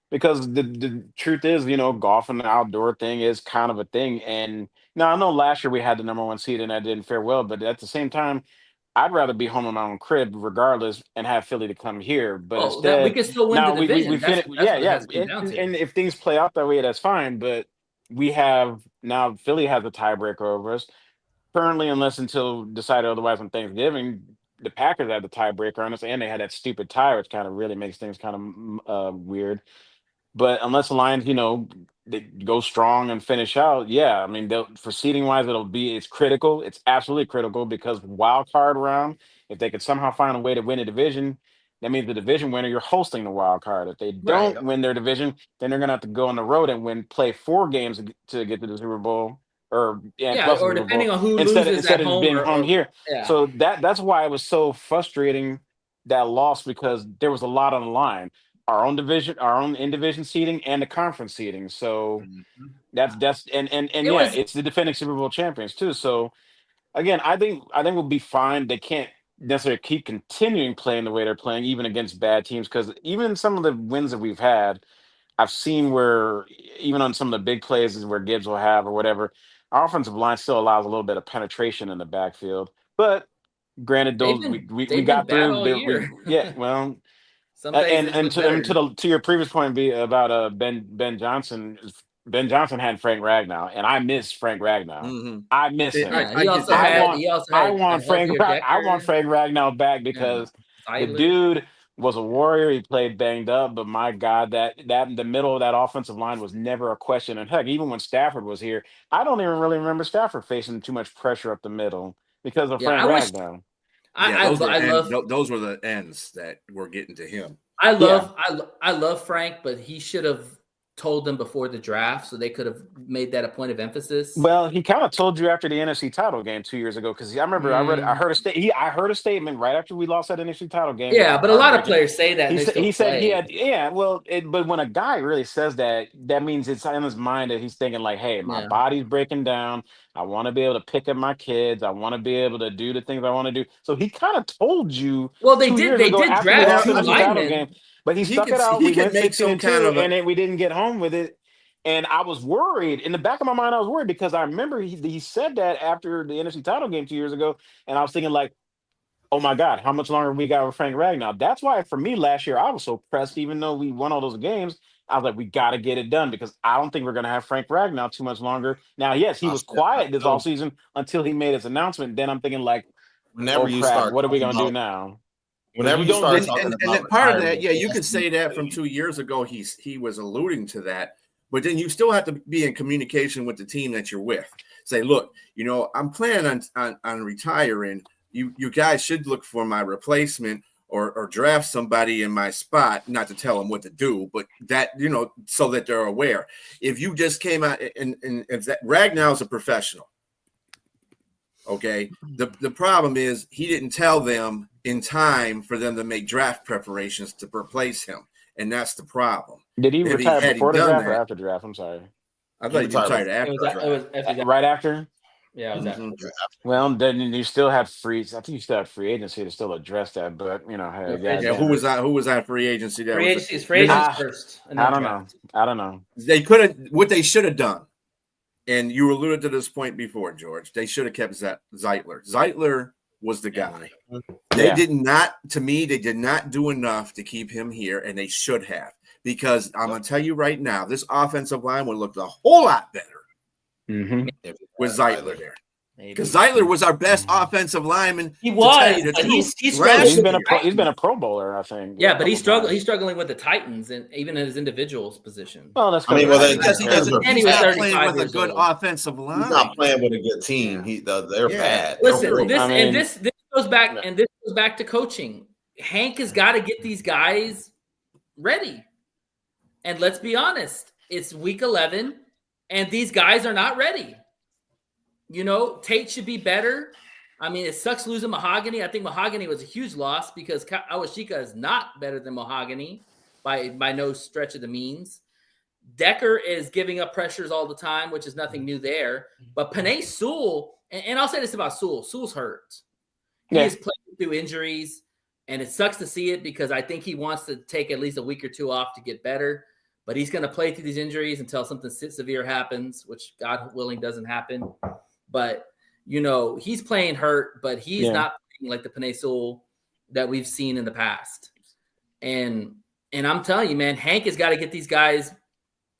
because the truth is, golf and the outdoor thing is kind of a thing. And now I know last year we had the number 1 seed and that didn't fare well, but at the same time, I'd rather be home in my own crib regardless and have Philly to come here. But instead, we can still win the division. And if things play out that way, that's fine. But we have now Philly has a tiebreaker over us currently, until decided otherwise on Thanksgiving. The Packers had the tiebreaker on us, and they had that stupid tie, which kind of really makes things kind of weird. But unless the Lions, they go strong and finish out, for seeding wise, it's critical. It's absolutely critical, because wild card round, if they could somehow find a way to win a division, that means the division winner, you're hosting the wild card. If they don't win their division, then they're going to have to go on the road and play 4 games to get to the Super Bowl. or Yeah, plus or the Super depending Bowl on who instead loses at of home being home or here. yeah. So that's why it was so frustrating, that loss, because there was a lot on the line. Our own division, our own in division seating, and the conference seating. So that's and It yeah, was it's the defending Super Bowl champions too. So again, I think we'll be fine. They can't necessarily keep continuing playing the way they're playing, even against bad teams, because even some of the wins that we've had, I've seen where even on some of the big plays where Gibbs will have or whatever, our offensive line still allows a little bit of penetration in the backfield. But granted, they've those been we bad got through. all year. Yeah, well, Some days they and look better. to your previous point be about Ben Johnson. Ben Johnson had Frank Ragnow, and I miss Frank Ragnow. Mm-hmm. I miss him. Yeah, I get that. I want a healthier I want Decker. Frank Ragnow back Yeah, because the Zeitler. dude was a warrior. He played banged up, but my God, that the middle of that offensive line was never a question. And heck, even when Stafford was here, I don't even really remember Stafford facing too much pressure up the middle because of Yeah, Frank I wish Ragnow. Yeah, I I love those were the ends that were getting to him. Yeah. I love Frank, but he should have told them before the draft so they could have made that a point of emphasis. Well, he kind of told you after the NFC title game 2 years ago, because I remember I Mm, heard I heard a statement right after we lost that NFC title game that yeah, was but a lot of heartbreaking. players say that and they still He said he play. had, yeah, well, but when a guy really says that, that means it's in his mind that he's thinking like, hey, my Yeah. body's breaking down. I want to be able to pick up my kids. I want to be able to do the things I want to do. So he kind of told you Well, 2 years they ago did after we draft lost the two NFC title game, linemen. but he stuck it out. He We could went make 16 some and kind 2, of a and then we didn't get home with it. And I was worried. In the back of my mind, I was worried because I remember he said that after the NFC title game 2 years ago, and I was thinking like, oh my God, how much longer we got with Frank Ragnow? That's why for me last year I was so pressed, even though we won all those games. I was like, we got to get it done because I don't think we're going to have Frank Ragnow too much longer. Now, yes, he I was said that quiet this too. offseason until he made his announcement. Then I'm thinking like, Whenever oh you crap, start what are we talking going to do about, now? Because whenever you you don't start just talking and about that part of that, retirement, yeah, you it could has to be say that from played. 2 years ago. He was alluding to that, but then you still have to be in communication with the team that you're with. Say, look, I'm planning on retiring. You guys should look for my replacement or draft somebody in my spot. Not to tell them what to do, but that so that they're aware. If you just came out and if that Ragnow is a professional. Okay. The problem is he didn't tell them in time for them to make draft preparations to replace him. And that's the problem. Did he If retire had he before the done draft or that, after the draft? I'm sorry. I thought he retired after the It draft. was after that. Right after? Yeah, it was after Mhm. the draft. Well, then you still have free. I think you still have free agency to still address that. But hey, Yeah, free guys, Yeah, who was that? Who was that free agency? That Free was agency is free agents Ah, first. And I then don't draft. know. I don't know. they could have what they should have done. And you alluded to this point before, George. They should have kept Zeitler. Zeitler was the guy. They did not do enough to keep him here, and they should have. Because I'm going to tell you right now, this offensive line would look a whole lot better with Zeitler there. Because Zeitler was our best offensive lineman. He to was, tell you the but truth, he's last struggling. year. He's been a Pro Bowler, I think. Yeah, a but he's couple times. He's struggling with the Titans and even in his individual's position. Well, that's Because he doesn't. And He's he was not 35 playing with a years good old. offensive line. He's not playing with a good team. They're bad. Listen, They're this goes back to coaching. Hank has got to get these guys ready. And let's be honest, it's week 11, and these guys are not ready. Tate should be better. I mean, it sucks losing Mahogany. I think Mahogany was a huge loss because Awashika is not better than Mahogany by no stretch of the means. Decker is giving up pressures all the time, which is nothing new there. But Penei Sewell, and I'll say this about Sewell. Sewell's hurt. He is playing through injuries, and it sucks to see it because I think he wants to take at least a week or two off to get better. But he's going to play through these injuries until something severe happens, which God willing doesn't happen. But, he's playing hurt, but he's not playing like the Penei Sewell that we've seen in the past. And I'm telling you, man, Hank has got to get these guys.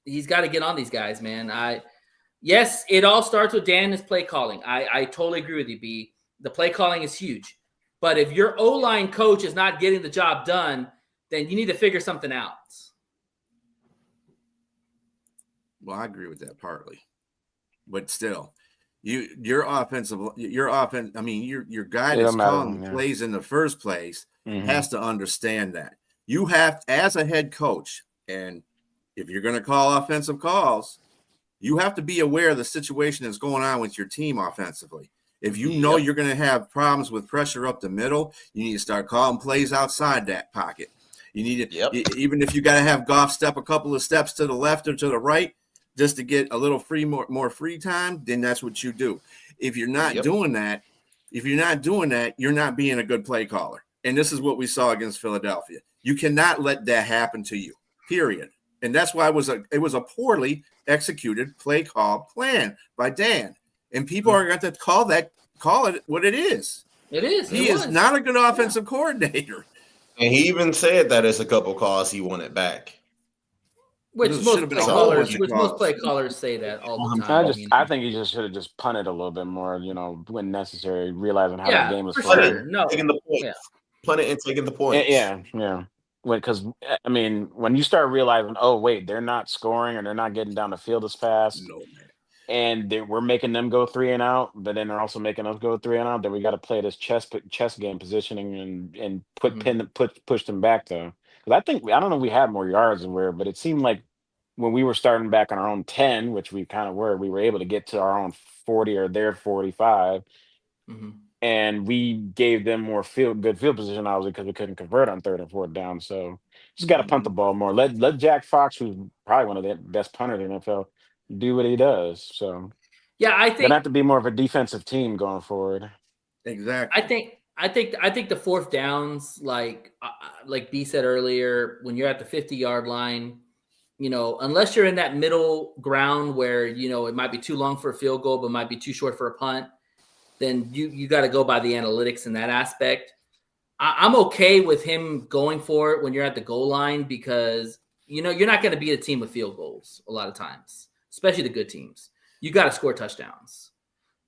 He's got to get on these guys, man. Yes, it all starts with Dan's play calling. I totally agree with you, B. The play calling is huge. But if your O-line coach is not getting the job done, then you need to figure something out. Well, I agree with that partly, but still, your offense. I mean, your guy that's calling plays in the first place has to understand that you have, as a head coach, and if you're going to call offensive calls, You have to be aware of the situation that's going on with your team offensively. If you know you're going to have problems with pressure up the middle, you need to start calling plays outside that pocket. You need to, even if you got to have Goff step a couple of steps to the left or to the right, just to get a little more free time, then that's what you do. If you're not doing that, you're not being a good play caller. And this is what we saw against Philadelphia. You cannot let that happen to you, period. And that's why it was a poorly executed play call plan by Dan. And people are going to call it what it is. It is. He is not a good offensive coordinator. And he even said that as a couple calls he wanted back. Which most play callers say that all the time. I think he just should have just punted a little bit more, when necessary, realizing how the game was playing. Taking the point. Punting and taking the points. Yeah. Because, when you start realizing, oh, wait, they're not scoring or they're not getting down the field as fast. No, man. And we're making them go 3 and out, but then they're also making us go 3 and out. Then we got to play this chess game positioning and push them back though. Because I don't know if we had more yards than but it seemed like when we were starting back on our own 10, which we kind of were, we were able to get to our own 40 or their 45, and we gave them more good field position obviously because we couldn't convert on 3rd and 4th down. So just got to punt the ball more. Let Jack Fox, who's probably one of the best punters in the NFL, do what he does. So I think gonna have to be more of a defensive team going forward. Exactly. I think the 4th downs, like B said earlier, when you're at the 50-yard line, unless you're in that middle ground where it might be too long for a field goal but might be too short for a punt, then you got to go by the analytics in that aspect. I'm okay with him going for it when you're at the goal line because you're not going to beat a team with field goals a lot of times, especially the good teams. You got to score touchdowns.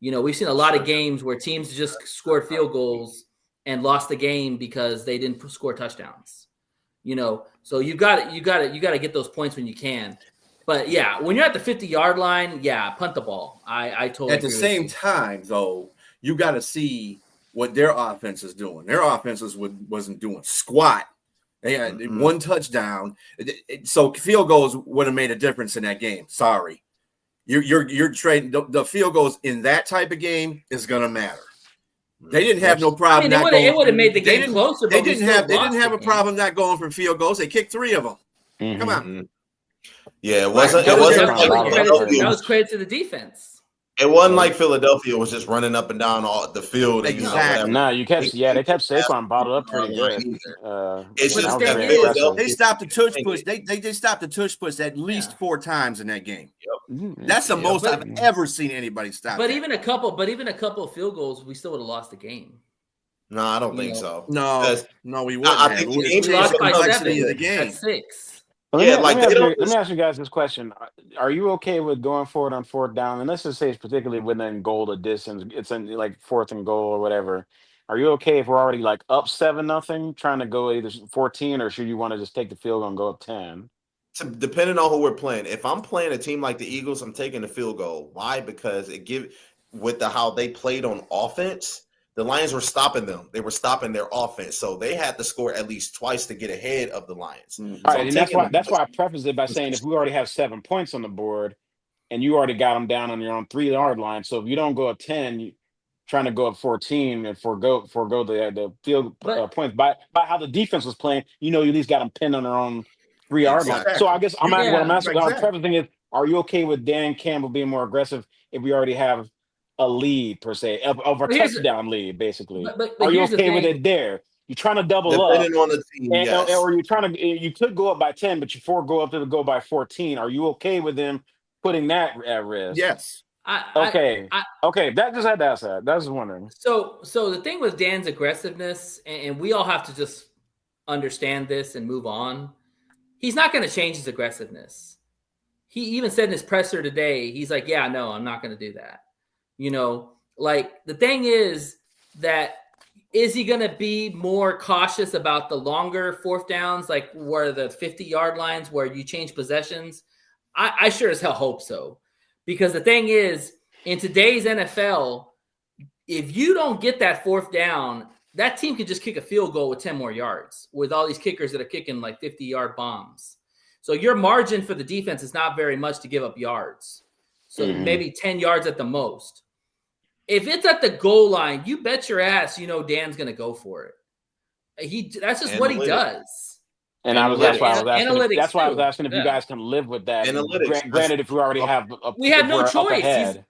We've seen a lot of games where teams just scored field and lost the game because they didn't score touchdowns. So you got to get those points when you can. But when you're at the 50-yard line, punt the ball. I totally. At the same time, though, you got to see what their offense is doing. Their offenses wasn't doing squat. They had 1 touchdown, so field goals would have made a difference in that game. Sorry, you're trading the field goals in that type of game is going to matter. They didn't have no problem. It would have made the game closer. They didn't have a problem not going for field goals. They kicked 3 of them. Come on. Yeah, it wasn't. That was credit to the defense. It wasn't like Philadelphia was just running up and down all the field. Exactly. No, they kept Saquon bottled up pretty good. It's just they stopped the tush push. They stopped the tush push at least 4 times in that game. That's the most I've ever seen anybody stop. But even a couple of field goals, we still would have lost the game. No, I don't think so. No, we wouldn't. I think we lost by 7 at 6. Let me ask you guys this question. Are you okay with going forward on 4th down? And let's just say it's particularly within goal to distance. It's in like 4th and goal or whatever. Are you okay if we're already like up 7-0, trying to go either 14, or should you want to just take the field goal and go up 10? Depending on who we're playing. If I'm playing a team like the Eagles, I'm taking the field goal. Why? Because how they played on offense, the Lions were stopping them. They were stopping their offense. So they had to score at least twice to get ahead of the Lions. All right, and that's why I preface it by saying if we already have 7 points on the board and you already got them down on your own 3-yard line. So if you don't go up 10, you're trying to go up 14 and forego the field points. By how the defense was playing, you at least got them pinned on their own 3-yard line. So I guess what I'm asking, what I'm prefacing is, are you okay with Dan Campbell being more aggressive if we already have a lead per se of a touchdown lead, basically? But are you okay with it there? You're trying to double Depending up, on the team, yes. or you could go up by 10, but you go up to go by 14. Are you okay with them putting that at risk? Yes. Okay. That just had to ask that. I was wondering. So the thing with Dan's aggressiveness, and we all have to just understand this and move on. He's not going to change his aggressiveness. He even said in his presser today, he's like, "Yeah, no, I'm not going to do that." The thing is that is he going to be more cautious about the longer 4th downs, like where the 50-yard lines where you change possessions? I sure as hell hope so. Because the thing is, in today's NFL, if you don't get that 4th down, that team could just kick a field goal with 10 more yards with all these kickers that are kicking like 50-yard bombs. So your margin for the defense is not very much to give up yards. So Mhm. maybe 10 yards at the most. If it's at the goal line, you bet your ass Dan's going to go for it. That's just what he does. And that's why I was asking. Analytics That's why I was too. asking if you guys can live with that. Analytics. Granted, if we already have, we have if no we're up choice. ahead.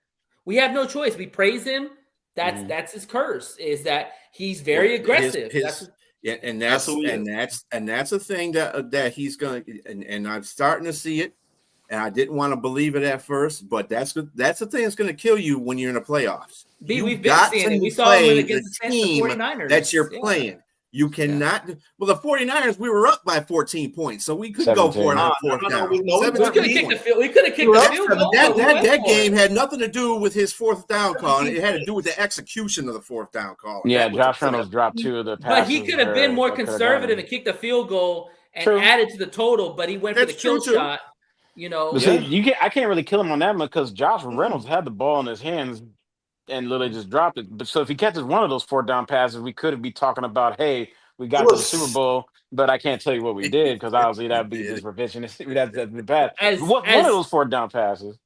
We have no choice. We praise him. That's his curse. Is that he's very aggressive. And that's a thing that he's gonna. And I'm starting to see it. And I didn't want to believe it at first, but that's the thing that's going to kill you when you're in the playoffs. We've been seeing it. We saw him against the 49ers. That you're playing. You cannot. Yeah. Well, the 49ers, we were up by 14 points, so we could go for it on fourth down. We could have kicked the field goal. That game had nothing to do with his fourth down call. It had to do with the execution of the fourth down call. Yeah, Josh Reynolds dropped 2 of the passes. But he could have been more conservative and kicked the field goal and added to the total, but he went for the kill shot. See, I can't really kill him on that one because Josh Reynolds had the ball in his hands and literally just dropped it. But so if he catches one of those 4th down passes, we could be talking about, hey, we got to the Super Bowl, but I can't tell you what we did because obviously that'd be just revisionist. That'd be bad. One of those 4th down passes.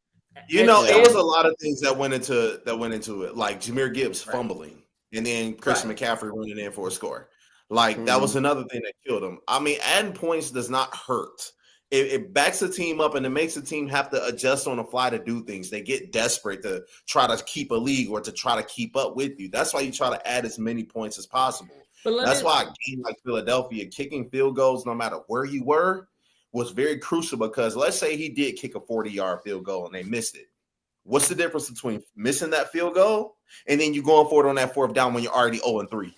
It was a lot of things that went into it, like Jahmyr Gibbs fumbling and then Christian McCaffrey running in for a score. Like that was another thing that killed him. I mean, adding points does not hurt. It backs the team up and it makes the team have to adjust on the fly to do things. They get desperate to try to keep a league or to try to keep up with you. That's why you try to add as many points as possible. That's why a game like Philadelphia, kicking field goals, no matter where you were, was very crucial because let's say he did kick a 40-yard field goal and they missed it. What's the difference between missing that field goal and then you going for it on that 4th down when you're already 0-3?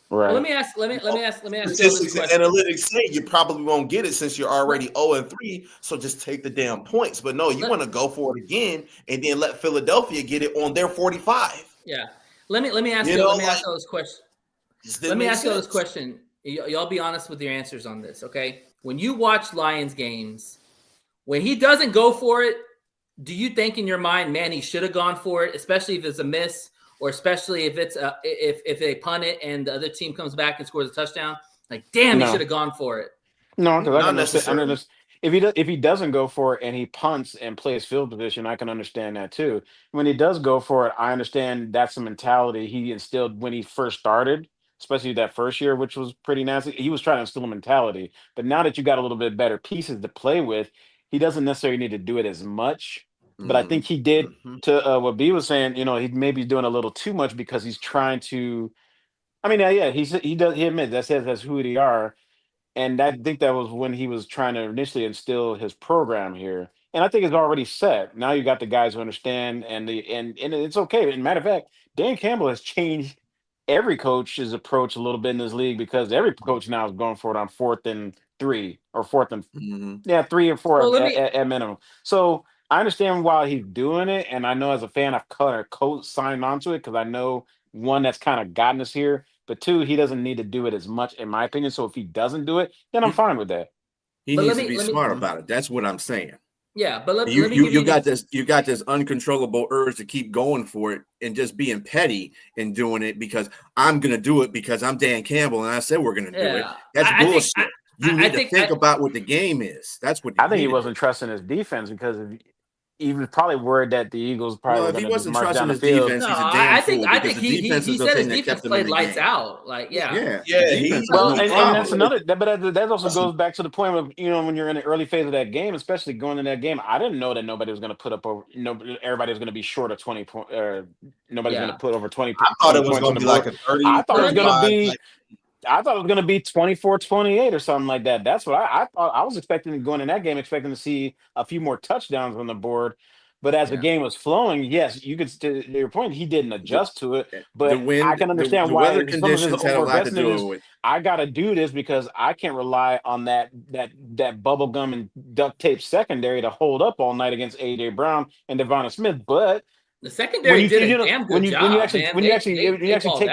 Right. Well, let me ask you Statistics and analytics say you probably won't get it since you're already 0-3. So just take the damn points. But no, you want to go for it again and then let Philadelphia get it on their 45. Yeah. Let me ask you this question. Let me ask you this question. Y'all be honest with your answers on this, okay? When you watch Lions games, when he doesn't go for it, do you think in your mind, man, he should have gone for it, especially if it's a miss? Or especially if it's if they punt it and the other team comes back and scores a touchdown, like damn, he should have gone for it. No, because not necessarily. If he doesn't go for it and he punts and plays field position, I can understand that too. When he does go for it, I understand that's the mentality he instilled when he first started, especially that first year, which was pretty nasty. He was trying to instill a mentality, but now that you got a little bit better pieces to play with, he doesn't necessarily need to do it as much. But I think he did to what B was saying. He may be doing a little too much because he's trying to. I mean, he admits that's who they are, and I think that was when he was trying to initially instill his program here. And I think it's already set. Now you got the guys who understand, and it's okay. And matter of fact, Dan Campbell has changed every coach's approach a little bit in this league because every coach now is going for it on 4th and 3 or 4th and 3 or 4 at minimum. So. I understand why he's doing it, and I know as a fan, I've co-signed onto it because I know, one, that's kind of gotten us here, but 2, he doesn't need to do it as much, in my opinion. So if he doesn't do it, then I'm fine with that. He needs to be smart about it. That's what I'm saying. Yeah, but you got this uncontrollable urge to keep going for it and just being petty and doing it because I'm going to do it because I'm Dan Campbell and I said we're going to do it. That's bullshit. You need to think about what the game is. That's what I think he wasn't trusting his defense because he was probably worried that the Eagles probably. Well, if he wasn't trusting his defense, he's a damn fool. I think he said his defense played lights out. Like, yeah. Well, and that's another. But that also goes back to the point of when you're in the early phase of that game, especially going in that game. I didn't know that nobody was going to put up over. Everybody was going to be short of 20 points. Nobody's going to put over 20. I thought it was going to be like a 30. I thought it was going to be. I thought it was going to be 24-28 or something like that. That's what I thought. I was expecting going in that game, expecting to see a few more touchdowns on the board. But as the game was flowing, yes, you could. To your point, he didn't adjust to it. But I can understand why weather conditions had a lot to do with it. I got to do this because I can't rely on that bubble gum and duct tape secondary to hold up all night against AJ Brown and Devonta Smith. But the secondary did a damn good job. When you actually take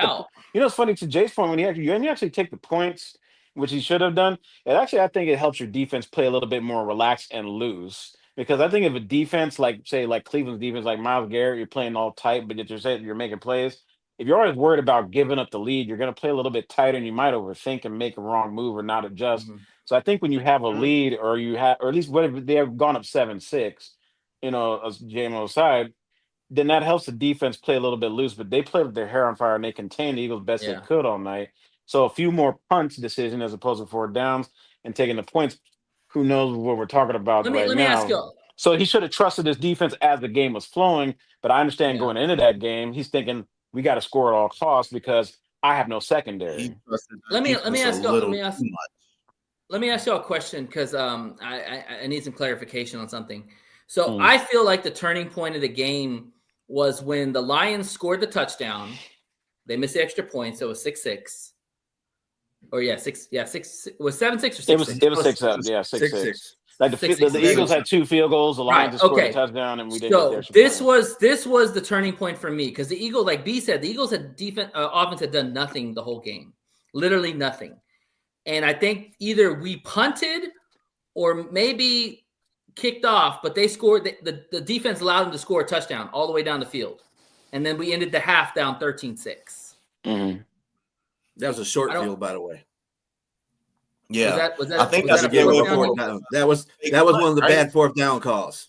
the, it's funny to Jay's point when you actually take the points, which he should have done. And actually, I think it helps your defense play a little bit more relaxed and loose. Because I think if a defense like Cleveland's defense, like Myles Garrett, you're playing all tight, but you're making plays. If you're always worried about giving up the lead, you're going to play a little bit tighter, and you might overthink and make a wrong move or not adjust. So I think when you have a lead, or at least what if they have gone up 7-6, JMO side, then that helps the defense play a little bit loose. But they played with their hair on fire and they contained the Eagles best they Yeah. could all night. So a few more punts decision as opposed to 4 downs and taking the points. Who knows what we're talking about right Let me ask now? y'all. So he should have trusted his defense as the game was flowing. But I understand going into that game, he's thinking we got to score at all costs because I have no secondary. Let me ask y'all a question because I need some clarification on something. So I feel like the turning point of the game was when the Lions scored the touchdown. They missed the extra point, so it was 6-6. Or 6. Was 7-6 or 6-6? It was 6-7. Yeah, 6-6. Like the Eagles had 2 field goals, the Lions scored a touchdown, and we didn't get the extra point. This was the turning point for me because the Eagles, like B said, the Eagles had offense had done nothing the whole game, literally nothing. And I think either we punted or maybe kicked off, but they scored. The defense allowed them to score a touchdown all the way down the field, and then we ended the half down 13-6. That was a short field, by the way. Yeah, I think that's a game of fourth down. That was one of the bad 4th down calls.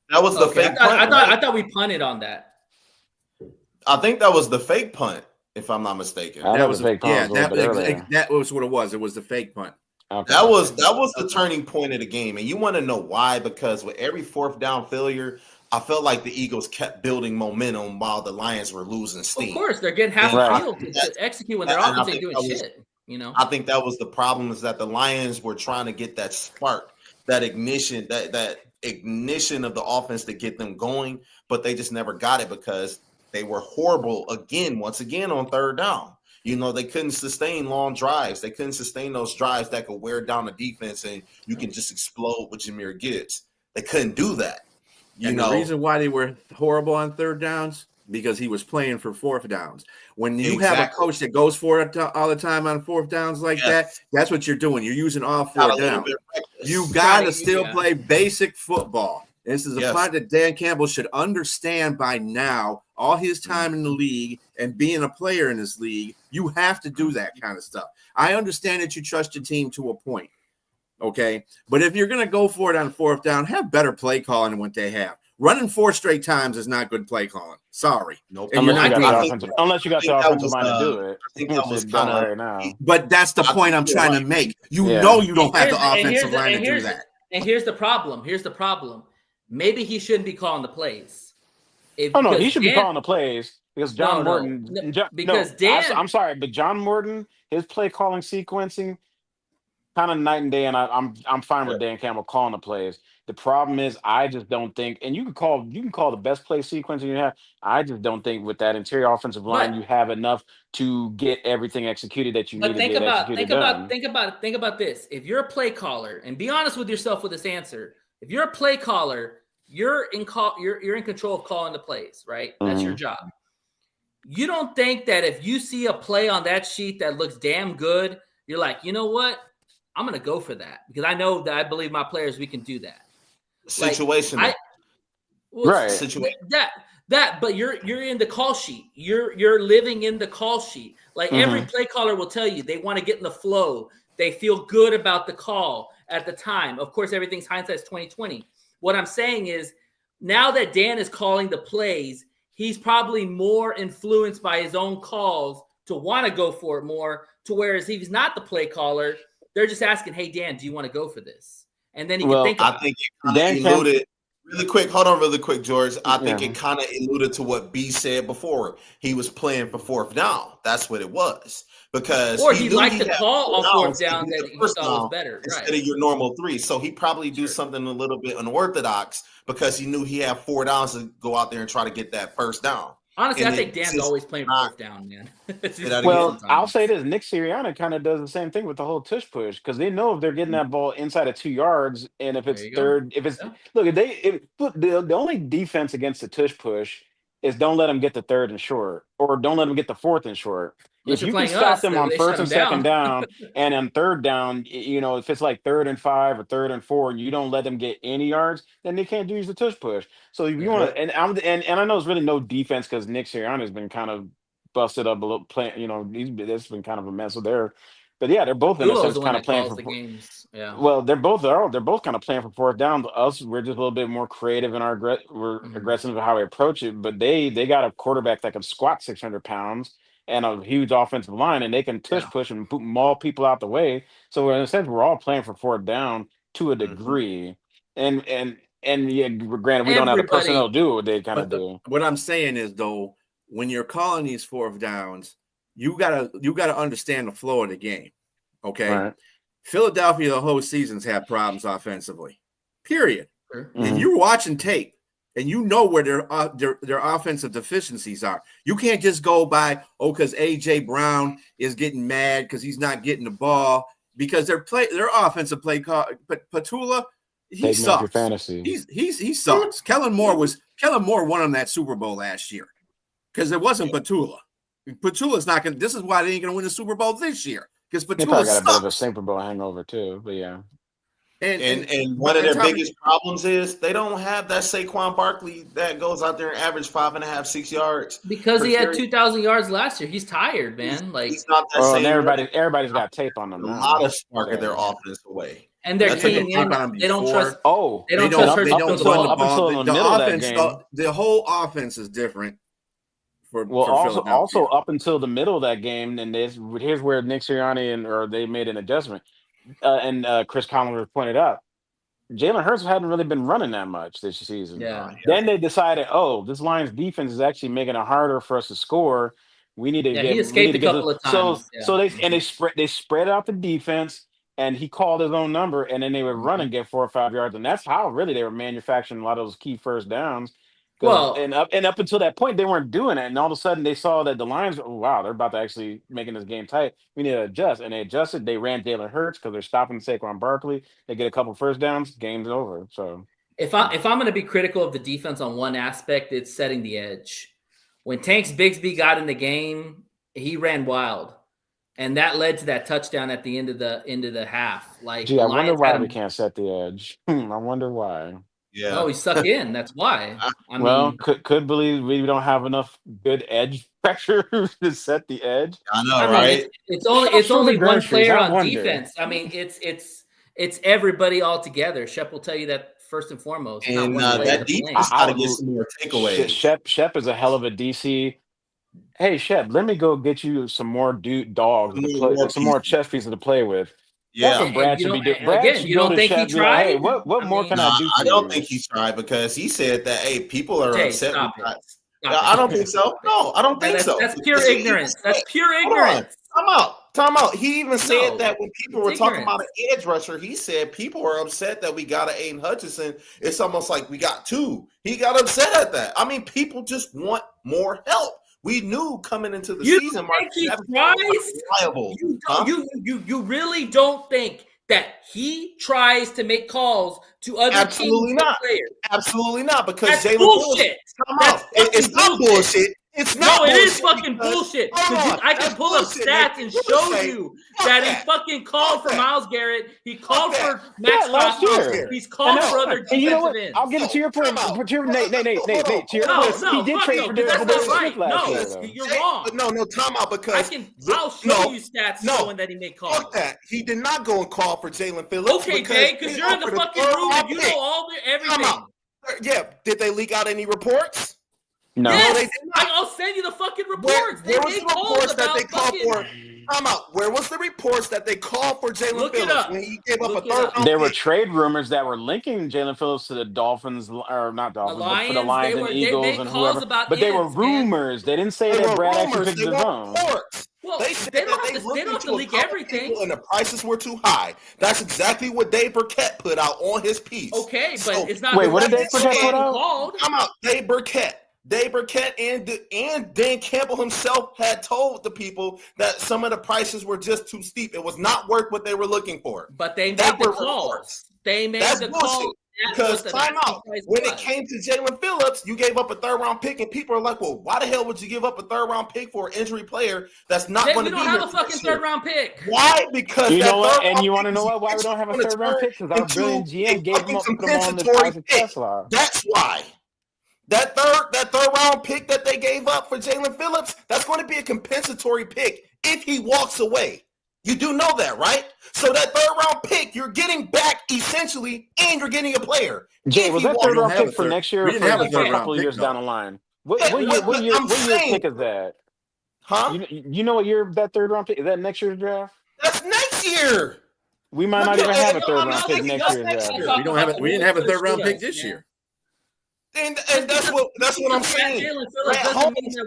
That was the fake punt. I thought we punted on that. I think that was the fake punt, if I'm not mistaken. That was a fake punt. Yeah, that was what it was. It was the fake punt. Okay. That was the turning point of the game, and you want to know why? Because with every 4th down failure, I felt like the Eagles kept building momentum while the Lions were losing steam. Of course, they're getting half the field to execute when their offense ain't doing shit. I think that was the problem, is that the Lions were trying to get that spark, that ignition, that ignition of the offense to get them going, but they just never got it because they were horrible once again on 3rd down. They couldn't sustain long drives. They couldn't sustain those drives that could wear down the defense and you can just explode with Jahmyr Gibbs. They couldn't do that. The reason why they were horrible on 3rd downs, because he was playing for 4th downs. When you have a coach that goes for it all the time on 4th downs like that, that's what you're doing. You're using all 4 downs. You got to still play basic football. This is a point that Dan Campbell should understand by now. All his time in the league and being a player in this league, you have to do that kind of stuff. I understand that you trust your team to a point, okay? But if you're going to go for it on 4th down, have better play calling than what they have. Running 4 straight times is not good play calling. Sorry. Nope. Unless you got the offensive line to do it. I think that was kind of right now. But that's the point I'm trying to make. You know you don't have the offensive line to do that. And here's the problem. Maybe he shouldn't be calling the plays. He should be calling the plays because John Morton. I'm sorry, but John Morton, his play calling sequencing, kind of night and day, and I'm fine with Dan Campbell calling the plays. The problem is, I just don't think, and you can call the best play sequencing you have. I just don't think with that interior offensive line you have enough to get everything executed that you need to get executed. Think about this. If you're a play caller, and be honest with yourself with this answer, if you're a play caller, you're in control of calling the plays, right? That's your job. You don't think that if you see a play on that sheet that looks damn good, you're like, you know what? I'm going to go for that because I know that I believe my players, we can do that. Situational. Situation. But you're in the call sheet. You're living in the call sheet. Like every play caller will tell you, they want to get in the flow. They feel good about the call at the time. Of course, everything's hindsight's 2020. What I'm saying is, now that Dan is calling the plays, he's probably more influenced by his own calls to want to go for it more. To whereas if he's not the play caller, they're just asking, "Hey Dan, do you want to go for this?" And then he can think about it. I think it alluded really quick. Hold on, really quick, George. I think it kind of alluded to what B said before. He was playing for 4th down. That's what it was. Because he liked the call on 4th down that he thought was better instead of your normal 3. So he probably do something a little bit unorthodox because he knew he had 4 downs to go out there and try to get that 1st down. Honestly, I think Dan's always playing 4th down, man. Well, I'll say this: Nick Sirianni kind of does the same thing with the whole tush push because they know if they're getting that ball inside of 2 yards, and if it's third, the only defense against the tush push is don't let them get the 3rd and short, or don't let them get the 4th and short. If you can stop them on 1st and 2nd down, and on 3rd down, if it's like 3rd and 5 or 3rd and 4, and you don't let them get any yards, then they can't use the tush push. So if you want to, and I know it's really no defense because Nick Sirianni has been kind of busted up a little. It's been kind of a mess with their But yeah, they're both in a Tulo's sense the one kind of that playing calls for. the games. Yeah. Well, they're both kind of playing for fourth down. Us, we're just a little bit more creative in our we're aggressive in how we approach it. But they got a quarterback that can squat 600 pounds and a huge offensive line, and they can push and maul people out the way. So in a sense, we're all playing for fourth down to a degree. And yeah, granted, we don't have the personnel to do what they kind of do. What I'm saying is, though, when you're calling these fourth downs, you gotta understand the flow of the game. Okay. Right. Philadelphia the whole season's had problems offensively. Period. Mm-hmm. And you're watching tape and you know where their offensive deficiencies are. You can't just go by, because AJ Brown is getting mad because he's not getting the ball, because their offensive play call, but Petula, he sucks. Your fantasy. He sucks. Kellen Moore won him that Super Bowl last year because it wasn't Petula. Petula's not going to – this is why they ain't going to win the Super Bowl this year, because Petula probably got sucks. a bit of a Super Bowl hangover too, but yeah. And one of their biggest problems is they don't have that Saquon Barkley that goes out there and average 5.5, 6 yards. Because he had 2,000 yards last year. He's tired, man. He's not that same. Everybody's got tape on them. A lot of spark of their offense away. And they're keying in. They don't trust. They don't trust Hurts to throw the ball. Up until the middle of that game. The whole offense is different. Also up until the middle of that game, and here's where Nick Sirianni they made an adjustment, and Chris Collinsworth pointed out, Jalen Hurts hadn't really been running that much this season. Yeah. Then they decided, this Lions defense is actually making it harder for us to score. We need to get. He escaped a couple of times. So they spread out the defense, and he called his own number, and then they would run and get 4 or 5 yards, and that's how really they were manufacturing a lot of those key first downs. Well, and up until that point, they weren't doing it, and all of a sudden they saw that the Lions, they're about to actually making this game tight. We need to adjust, and they adjusted. They ran Jalen Hurts because they're stopping Saquon Barkley. They get a couple first downs, game's over. So if I'm going to be critical of the defense on one aspect, it's setting the edge. When Tanks Bigsby got in the game, he ran wild, and that led to that touchdown at the end of the half. I wonder why we can't set the edge. I wonder why. Yeah. Oh, he's stuck in. That's why. I mean, could believe we don't have enough good edge pressure to set the edge. I know, right? It's only one player on defense. I mean, it's everybody all together. Shep will tell you that first and foremost. And that defense got to get some more takeaways. Shep is a hell of a DC. Hey, Shep, let me go get you some more dogs, some more chess pieces to play with. Yeah, that's what Brad should be doing. Again, you don't think he tried? Hey, what more can I do? I don't think he tried, because he said that, hey, people are upset. I don't think so. No, I don't think so. That's pure ignorance. That's pure ignorance. Time out. He even said that when people were talking about an edge rusher, he said people are upset that we got an Aiden Hutchinson. It's almost like we got two. He got upset at that. I mean, people just want more help. We knew coming into the season, Mark, he tries? You really don't think that he tries to make calls to other Absolutely teams not. Players? Absolutely not, because that's Jalen bullshit. It's not bullshit. It's not. No, it is fucking bullshit. I can pull up stats and show you that he fucking called for Myles Garrett. He called for Max last year. He's called for other defensive you know what? ends. I'll give it to your point. Nate, to your point. He did trade for that's right. last year. You're wrong. No, time out, because I'll show you stats showing that he made calls. Fuck that. He did not go and call for Jalen Phillips. Okay, Jay, because you're in the fucking room and you know everything. Yeah. Did they leak out any reports? No. Yes, they did not. I'll send you the fucking reports. Where was the reports that they called for? Time out. Where was the reports that they called for Jalen Phillips when he gave up a third round? There were trade rumors that were linking Jalen Phillips to the Dolphins, or not Dolphins, but for the Lions and Eagles and whoever. But they were rumors. They didn't say that Brad actually picked his own. Well, they said they don't that have to leak everything, and the prices were too high. That's exactly what Dave Burkett put out on his piece. Okay, but it's not. Wait, what did Dave Burkett put out? Come out, Dave Burkett and Dan Campbell himself had told the people that some of the prices were just too steep. It was not worth what they were looking for. But they made the calls. They made the call. Because time out. When it came to Jalen Phillips, you gave up a third-round pick, and people are like, well, why the hell would you give up a third-round pick for an injury player that's not going to be here? We don't have a fucking third-round pick. Why? Because you know what? And you want to know why we don't have a third-round pick? Because our brilliant GM gave him on the price of Tesla. That's why. That third round pick that they gave up for Jalen Phillips, that's going to be a compensatory pick if he walks away. You do know that, right? So that third-round pick, you're getting back essentially, and you're getting a player. Jay, was that third round pick for next year or We for didn't have a a third couple round of years pick, down though. the line? What year pick is that? Huh? You know what year that third round pick is that next year's draft? That's next year. We might not even have a third round pick next year's draft. We didn't have a third round pick this year. And that's what I'm saying. Brad Holmes,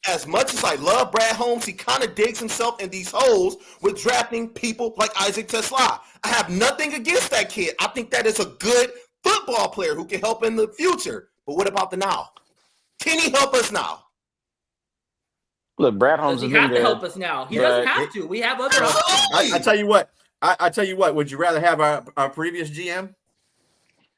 as much as I love Brad Holmes, he kind of digs himself in these holes with drafting people like Isaac Tesla. I have nothing against that kid. I think that is a good football player who can help in the future. But what about the now? Can he help us now? Look, Brad Holmes does he have to help us now? He doesn't have to. We have other options. I tell you what. I tell you what. Would you rather have our previous GM?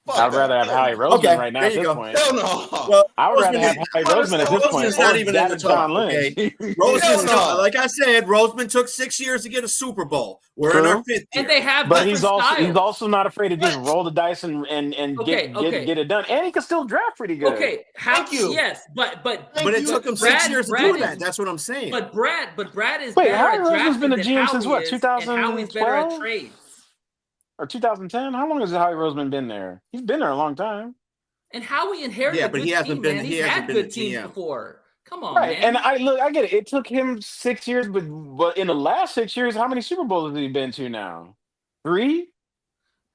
I'd rather have Howie Roseman right now at this point. Hell no. Well, I would rather have Howie Roseman at this point. Roseman's not even in the John talk. Lynch. Okay? Like I said, Roseman took 6 years to get a Super Bowl. We're in our 5th year. And they have but he's also not afraid to just roll the dice and get it done. And he can still draft pretty good. Okay, thank you. Yes, but it took him 6 years to do that. That's what I'm saying. But Brad is Wait, better Howie at Roseman's been the drafting GM than since what, Howie is, and Howie's better at 2012? trades. Or 2010? How long has Howie Roseman been there? He's been there a long time. And Howie inherited a good team, man. He's had good teams before. Come on, right. man. And I get it. It took him 6 years, but in the last 6 years, how many Super Bowls has he been to now? 3?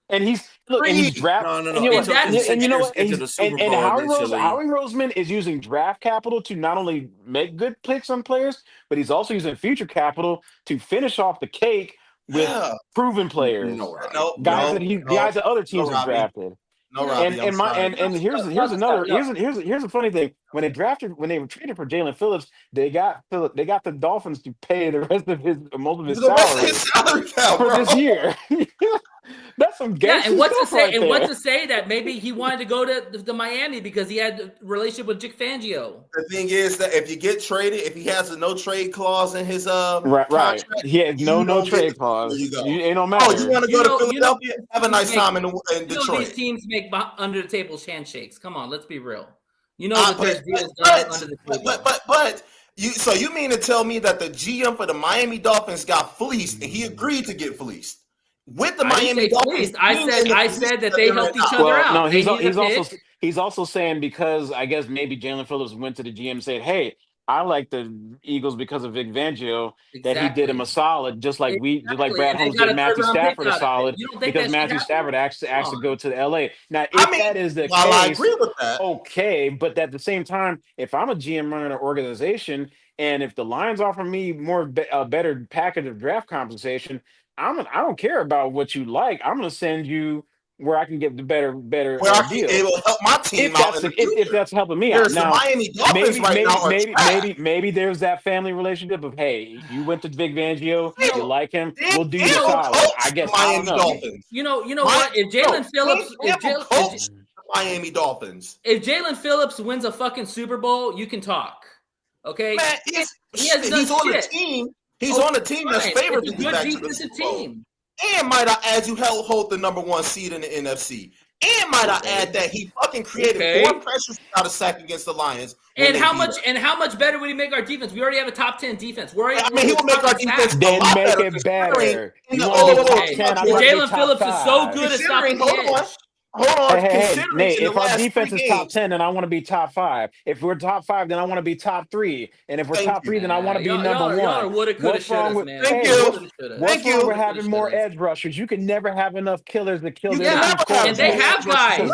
And he's drafting. No. And you know what? And Howie Roseman is using draft capital to not only make good picks on players, but he's also using future capital to finish off the cake with proven players, guys that other teams have drafted. No, Robbie, and here's a funny thing. When they were traded for Jalen Phillips, they got the Dolphins to pay the rest of most of his salary for this year. That's some gangster stuff right there. What to say that maybe he wanted to go to Miami because he had a relationship with Vic Fangio. The thing is that if you get traded, if he has a no trade clause in his contract, he has no trade clause. It don't matter. Oh, you want to go to Philadelphia? Have a nice time in Detroit. These teams make under the table handshakes. Come on, let's be real. You know that there's deals done under the table. But you mean to tell me that the GM for the Miami Dolphins got fleeced and he agreed to get fleeced? With the Miami Dolphins, I said that they helped each other out. No, he's also saying because I guess maybe Jalen Phillips went to the GM and said, "Hey, I like the Eagles because of Vic Fangio, that he did him a solid, just like Brad Holmes did Matthew Stafford a solid because Matthew Stafford asked to go to LA." Now, if that is the case, I agree with that. Okay, but at the same time, if I'm a GM running an organization and if the Lions offer me a better package of draft compensation, I don't care about what you like. I'm going to send you where I can get the better where I can able to help my team if that's helping me out. Now, Miami Dolphins maybe there's that family relationship of, hey, you went to Vic Fangio, you like him, we'll do you solid. I guess Miami Dolphins. You know what? If Jalen Phillips, Miami Dolphins, if Jalen Phillips wins a fucking Super Bowl, you can talk. Okay, man, he's on a team. He's on a team that's favored to be back to the Super Bowl. And might I add, you hold the number 1 seed in the NFC. And might I add that he fucking created 4 pressures without a sack against the Lions. And how much better would he make our defense? We already have a top 10 defense. He will make our defense then make it better. Jalen Phillips is so good at stopping the edge. Hold on, hey, Nate, if our defense is top 10, then I want to be top 5. If we're top 5, then I want to be top 3. And if we're top 3, then I want to be number 1. What's wrong with having more edge rushers? You can never have enough killers to kill their team's quarterback. And they have guys.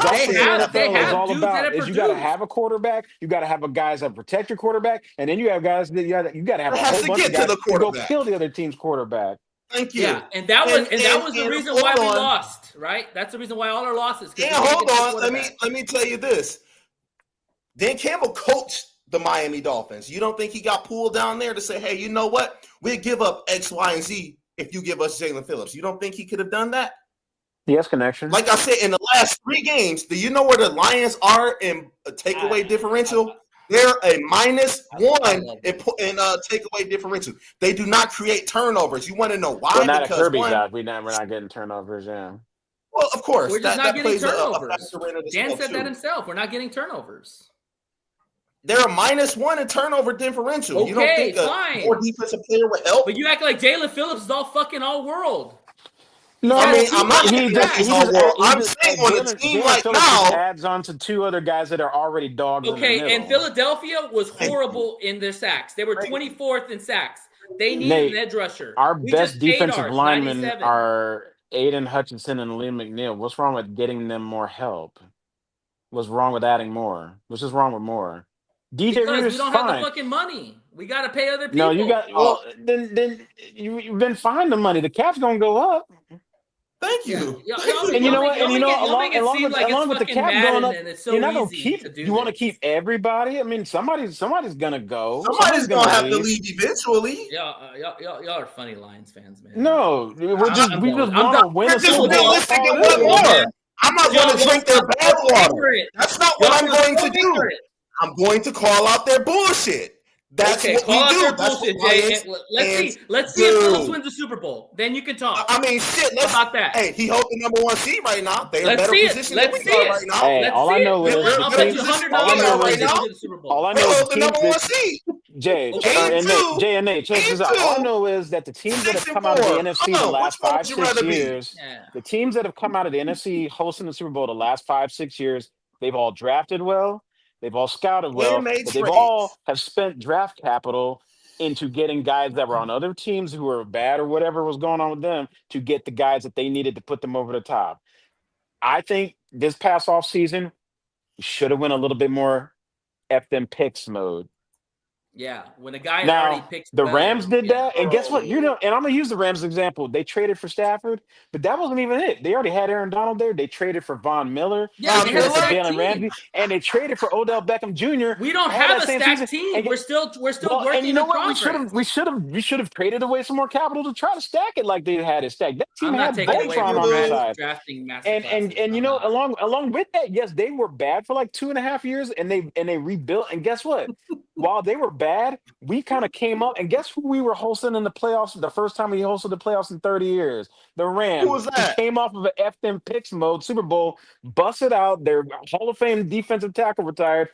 They have all dudes about that is you got to have a quarterback. You got to have guys that protect your quarterback, and then you have guys that you got to have a whole bunch of guys to go kill the other team's quarterback. Thank you. Yeah, and that was the reason why we lost, right? That's the reason why all our losses. Yeah, hold on. Let me tell you this. Dan Campbell coached the Miami Dolphins. You don't think he got pulled down there to say, hey, you know what? We'll give up X, Y, and Z if you give us Jalen Phillips. You don't think he could have done that? He has connections. Like I said, in the last 3 games, do you know where the Lions are in a takeaway differential? They're a -1 in takeaway differential. They do not create turnovers. You want to know why? We're not because at Kirby's job. We're not getting turnovers. Yeah. Well, of course. We're just not getting turnovers. Dan said that himself. We're not getting turnovers. They're a -1 in turnover differential. Okay, you don't think fine. a more defensive player would help? But you act like Jalen Phillips is all fucking all world. No, I mean, I'm not he saying just, he's he all just, world. he I'm just saying on a Jalen, team Jalen like Phillips just now, adds on to two other guys that are already dogs in the Okay, middle. and Philadelphia was horrible in their sacks. They were 24th in sacks. They needed Nate, an edge rusher. our We best just paid defensive ours, linemen 97. are Aiden Hutchinson and Liam McNeil. What's wrong with getting them more help? What's wrong with adding more? What's just wrong with more? DJ Because Reader's we don't fine. have the fucking money. We got to pay other people. No, you got then you've been fine the money. The cap's gonna go up. thank you. And you know what? And you know, along with the fucking cap going up, and it's so you're not gonna easy keep. to do You want to this. keep everybody. I mean, somebody's gonna go. Somebody's gonna have to leave. leave eventually. Y'all are funny Lions fans, man. No, we just want to win a We're just Super Bowl. realistic and what more. I'm not going to drink their bad water. That's not what I'm going to do. I'm going to call out their bullshit. That's okay, what call we out do. their That's bullshit, what Jay. Let's see if Phillips wins the Super Bowl. Then you can talk. I mean, shit. Let's about that. Hey, he holds the number 1 seed right now. They're in a better position than we are right now. Hey, all I know is I'll bet you $100 right now. All I know is the number 1 seed. Jay, Okay. and Nate, check this out. All I know is that the teams that have come out of the NFC the last 5-6 years, the teams that have come out of the NFC hosting the Super Bowl the last 5-6 years, they've all drafted well, they've all scouted well, but they've all have spent draft capital into getting guys that were on other teams who were bad or whatever was going on with them to get the guys that they needed to put them over the top. I think this past offseason, we should have went a little bit more F them picks mode. Yeah, when a guy already picks the Rams did that, and guess what? And I'm gonna use the Rams example. They traded for Stafford, but that wasn't even it. They already had Aaron Donald there. They traded for Von Miller. Yeah, they traded for Jalen Ramsey, and they traded for Odell Beckham Jr. We don't have a stacked team. We're still working. And you know what? We should have traded away some more capital to try to stack it like they had it stacked. That team had Voltron on their side. And you know, along with that, yes, they were bad for like 2.5 years, and they rebuilt. And guess what? While they were bad, we kind of came up, and guess who we were hosting in the playoffs the first time we hosted the playoffs in 30 years? The Rams. Who was that? We came off of an F them picks mode, Super Bowl, busted out. Their Hall of Fame defensive tackle retired,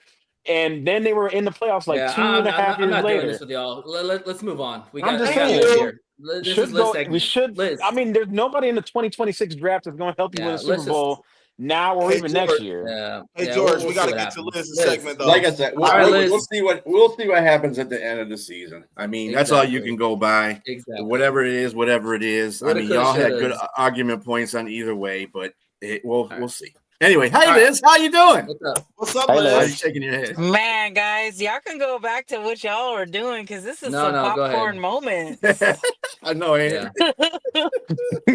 and then they were in the playoffs like 2.5 years later. I'm not doing this with y'all. Let's move on. I'm just saying. We should. I mean, there's nobody in the 2026 draft that's going to help you win a Super Bowl now or even next year. George, we got to get to Liz's segment though. Like I said, we'll see what happens at the end of the season. I mean, that's all you can go by. Exactly. Whatever it is. I mean, y'all had good argument points on either way, but we'll see. Anyway, hey Liz, how you doing? What's up, Liz? Why are you shaking your head? Man, guys, y'all can go back to what y'all are doing because this is some popcorn moment. I know, ain't it?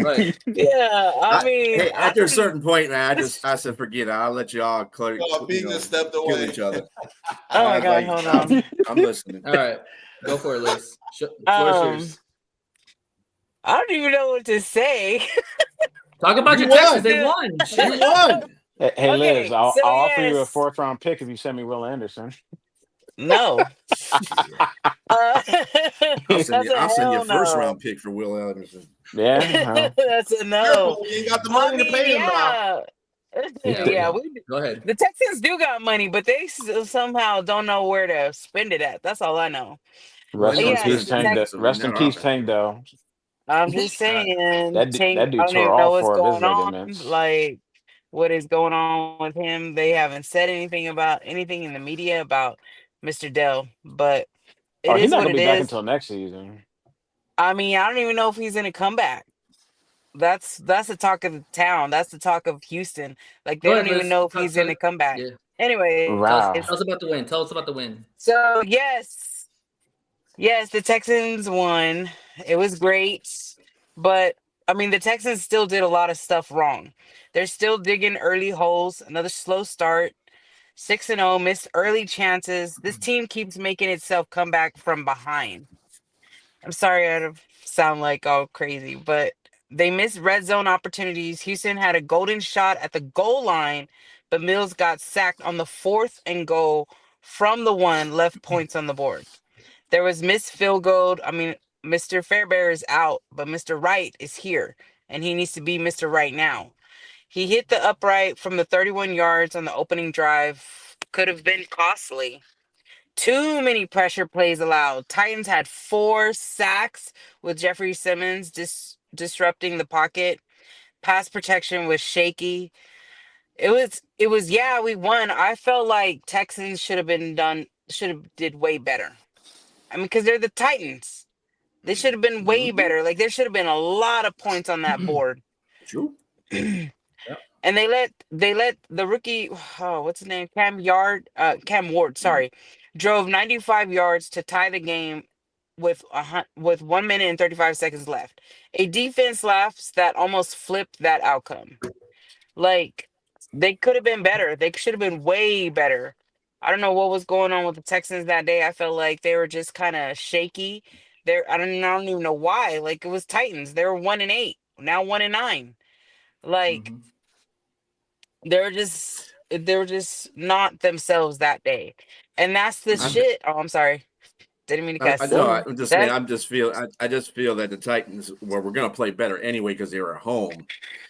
Right. Yeah, I mean, after a certain point, man, I said, forget it. I'll let y'all kill each other. Oh my God, hold on. I'm listening. All right, go for it, Liz. Yours. I don't even know what to say. Talk about your Texans. They won. You won. Hey Liz, I'll offer you a 4th-round pick if you send me Will Anderson. No. I'll send you a 1st-round pick for Will Anderson. Yeah, that's a no. You ain't got the money to pay him now. Yeah, go ahead. The Texans do got money, but they somehow don't know where to spend it at. That's all I know. Rest in peace, Tank. Though. I'm just saying, that Tank, dude I don't even tore know all what's 4 of his going on. ligaments. Like, what is going on with him? They haven't said anything in the media about Mr. Dell, but he's not gonna be back until next season. I mean, I don't even know if he's gonna come back. That's the talk of the town. That's the talk of Houston. Like they don't even know if he's gonna come back. Yeah. Anyway, wow. Tell us about the win. Tell us about the win. So yes, the Texans won. It was great, but I mean, the Texans still did a lot of stuff wrong. They're still digging early holes. Another slow start. 6-0, missed early chances. This team keeps making itself come back from behind. I'm sorry I sound like all crazy, but they missed red zone opportunities. Houston had a golden shot at the goal line, but Mills got sacked on the 4th and goal from the 1, left points on the board. There was missed field goal. I mean, Mr. Fairbear is out, but Mr. Wright is here, and he needs to be Mr. Right now. He hit the upright from the 31 yards on the opening drive. Could have been costly. Too many pressure plays allowed. Titans had 4 sacks with Jeffrey Simmons disrupting the pocket. Pass protection was shaky. It was yeah, we won. I felt like Texans should have did way better. I mean, because they're the Titans. They should have been way better. Like there should have been a lot of points on that board. True. And they let the rookie, oh, what's his name? Cam Ward, sorry, drove 95 yards to tie the game with 1 minute and 35 seconds left. A defense lapse that almost flipped that outcome. Like they could have been better. They should have been way better. I don't know what was going on with the Texans that day. I felt like they were just kind of shaky. I don't even know why. Like it was Titans. They were 1-8, now 1-9. Like they were just not themselves that day. And that's the shit. Oh, I'm sorry. Didn't mean to cuss. I just feel that the Titans we're going to play better anyway because they were at home.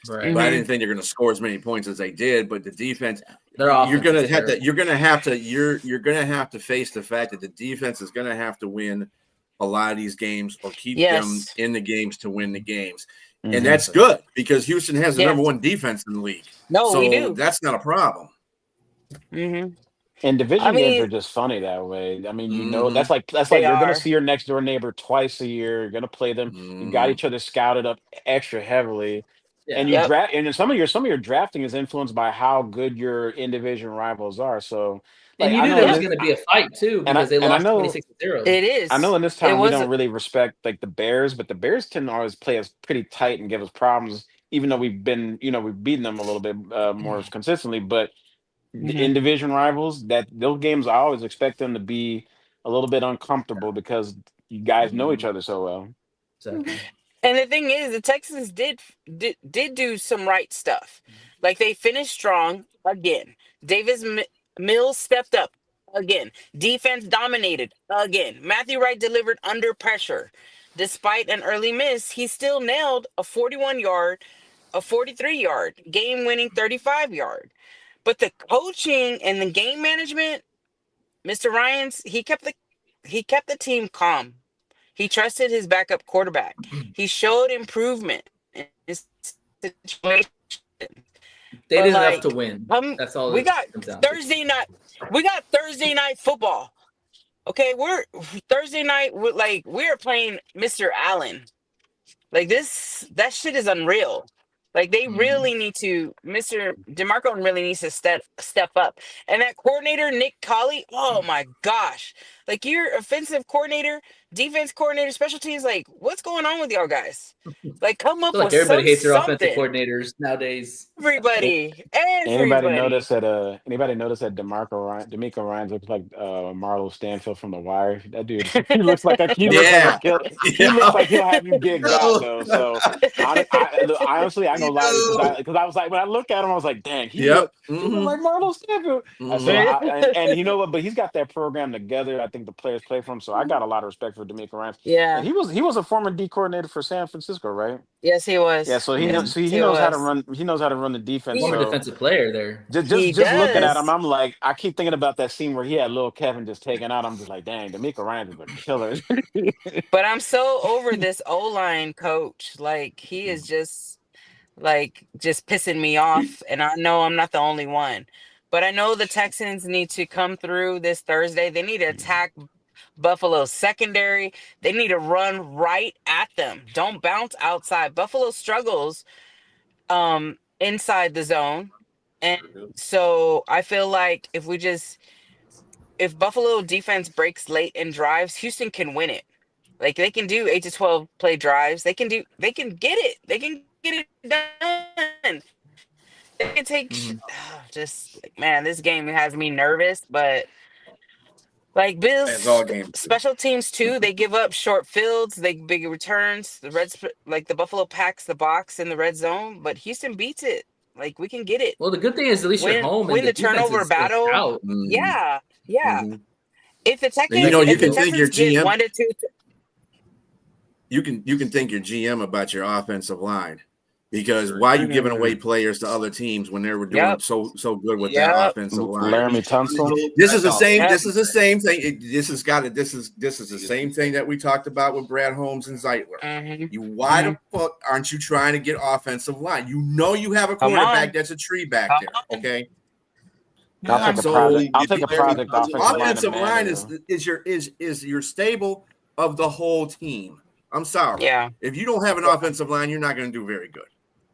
Right. But I didn't think they're going to score as many points as they did. But the defense, Their you're offense going to is have to, terrible. you're going to have to face the fact that the defense is going to have to win a lot of these games or keep them in the games to win the games. And that's good because Houston has the number 1 defense in the league. No, so we do. That's not a problem. And division games are just funny that way. I mean, you know, that's like you're going to see your next door neighbor twice a year. You're going to play them. You got each other scouted up extra heavily. And you draft, and some of your drafting is influenced by how good your in-division rivals are. So, and you knew there was going to be a fight too because they lost 26-0. It is. I know in this time we don't really respect like the Bears, but the Bears tend to always play us pretty tight and give us problems, even though we've beaten them a little bit more consistently. But the in-division rivals, those games, I always expect them to be a little bit uncomfortable because you guys know each other so well. Exactly. And the thing is, the Texans did do some right stuff. Like they finished strong again. Davis Mills stepped up again. Defense dominated again. Matthew Wright delivered under pressure. Despite an early miss, he still nailed a 41-yard, a 43-yard, game-winning 35-yard. But the coaching and the game management, Mr. Ryans, he kept the team calm. He trusted his backup quarterback. He showed improvement in his situation. They did enough to win. That's all. We got Thursday night. We got Thursday night football. Okay, we're Thursday night. We're playing Mr. Allen. Like that shit is unreal. Like they really need to. Mr. DeMarco really needs to step up. And that coordinator Nick Colley. Oh my gosh! Like your offensive coordinator, defense coordinator, special teams. Like what's going on with y'all guys? Like come up with everybody hates their something. offensive coordinators nowadays. Everybody. Anybody notice that DeMarco Ryans looks like Marlo Stanfield from The Wire? That dude, he looks like he looks like he'll have you gigged out though. So honestly, I know lie because I was like when I look at him, I was like, dang, he looks like Marlo Stanfield. And you know what? But he's got that program together. I think the players play for him, so I got a lot of respect for DeMarco Ryans. Yeah, and he was a former D coordinator for San Francisco, right? Yes, he was. Yeah, so he knows how to run. He knows how to run the defense. Former defensive player there. Just looking at him, I'm like, I keep thinking about that scene where he had Lil Kevin just taken out. I'm just like, dang, DeMarco Ryans is a killer. But I'm so over this O-line coach. Like he is just pissing me off, and I know I'm not the only one. But I know the Texans need to come through this Thursday. They need to attack Buffalo's secondary. They need to run right at them. Don't bounce outside. Buffalo struggles inside the zone. And so I feel like if Buffalo defense breaks late in drives, Houston can win it. Like they can do 8 to 12 play drives. They can get it. They can get it done. They can take man, this game has me nervous, but like Bills special teams too, they give up short fields, they big returns. The Buffalo packs the box in the red zone, but Houston beats it. Like we can get it. Well, the good thing is at least you're home. Win the turnover battle. Yeah. If the Texans, you can think your GM 1 to 2. You can think your GM about your offensive line. Because why are you giving away players to other teams when they were doing so good with that offensive line? Laramie Tunsil. This is the same. This is the same thing. This is the same thing that we talked about with Brad Holmes and Zeitler. Why the fuck aren't you trying to get offensive line? You know you have a quarterback that's a tree back there. Okay. I'll take a project offensive line is your stable of the whole team. I'm sorry. Yeah. If you don't have an offensive line, you're not going to do very good.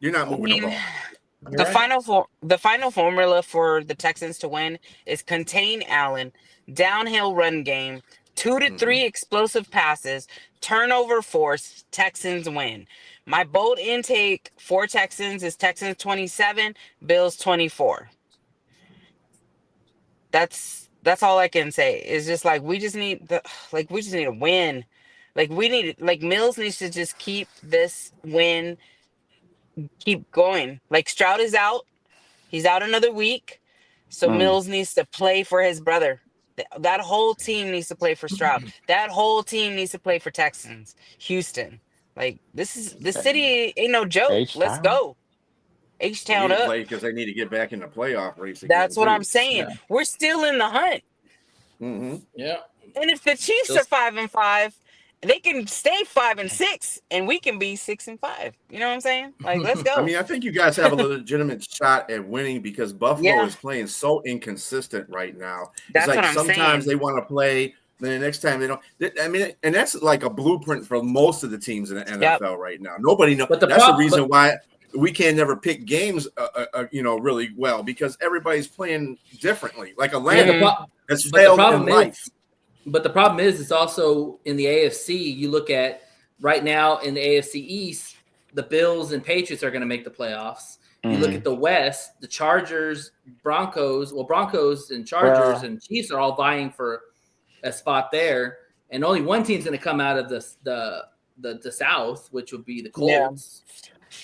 You're not moving the ball. The final formula for the Texans to win is contain Allen, downhill run game, 2 to 3 explosive passes, turnover force, Texans win. My bold intake for Texans is Texans 27, Bills 24. That's all I can say. It's just like we just need a win. Mills needs to just keep this win, keep going. Like Stroud is out. He's out another week. So Mills needs to play for his brother. That whole team needs to play for Stroud. That whole team needs to play for Texans. Houston. Like this city ain't no joke. H-Town. Let's go. H-Town up. Because they need to get back in the playoff race again. That's what I'm saying. Yeah. We're still in the hunt. Yeah. And if the Chiefs are 5-5, they can stay 5-6, and we can be 6-5. You know what I'm saying? Like, let's go. I mean, I think you guys have a legitimate shot at winning because Buffalo is playing so inconsistent right now. That's it's like what I'm sometimes saying. they want to play, then the next time they don't. I mean, and that's like a blueprint for most of the teams in the NFL right now. Nobody knows. That's the reason why we can never pick games, really well because everybody's playing differently. Like Atlanta has failed in life. But the problem is, it's also in the AFC. You look at right now in the AFC East, the Bills and Patriots are going to make the playoffs. You look at the West, the Chargers, Broncos and Chargers and Chiefs are all vying for a spot there. And only one team's going to come out of the South, which would be the Colts.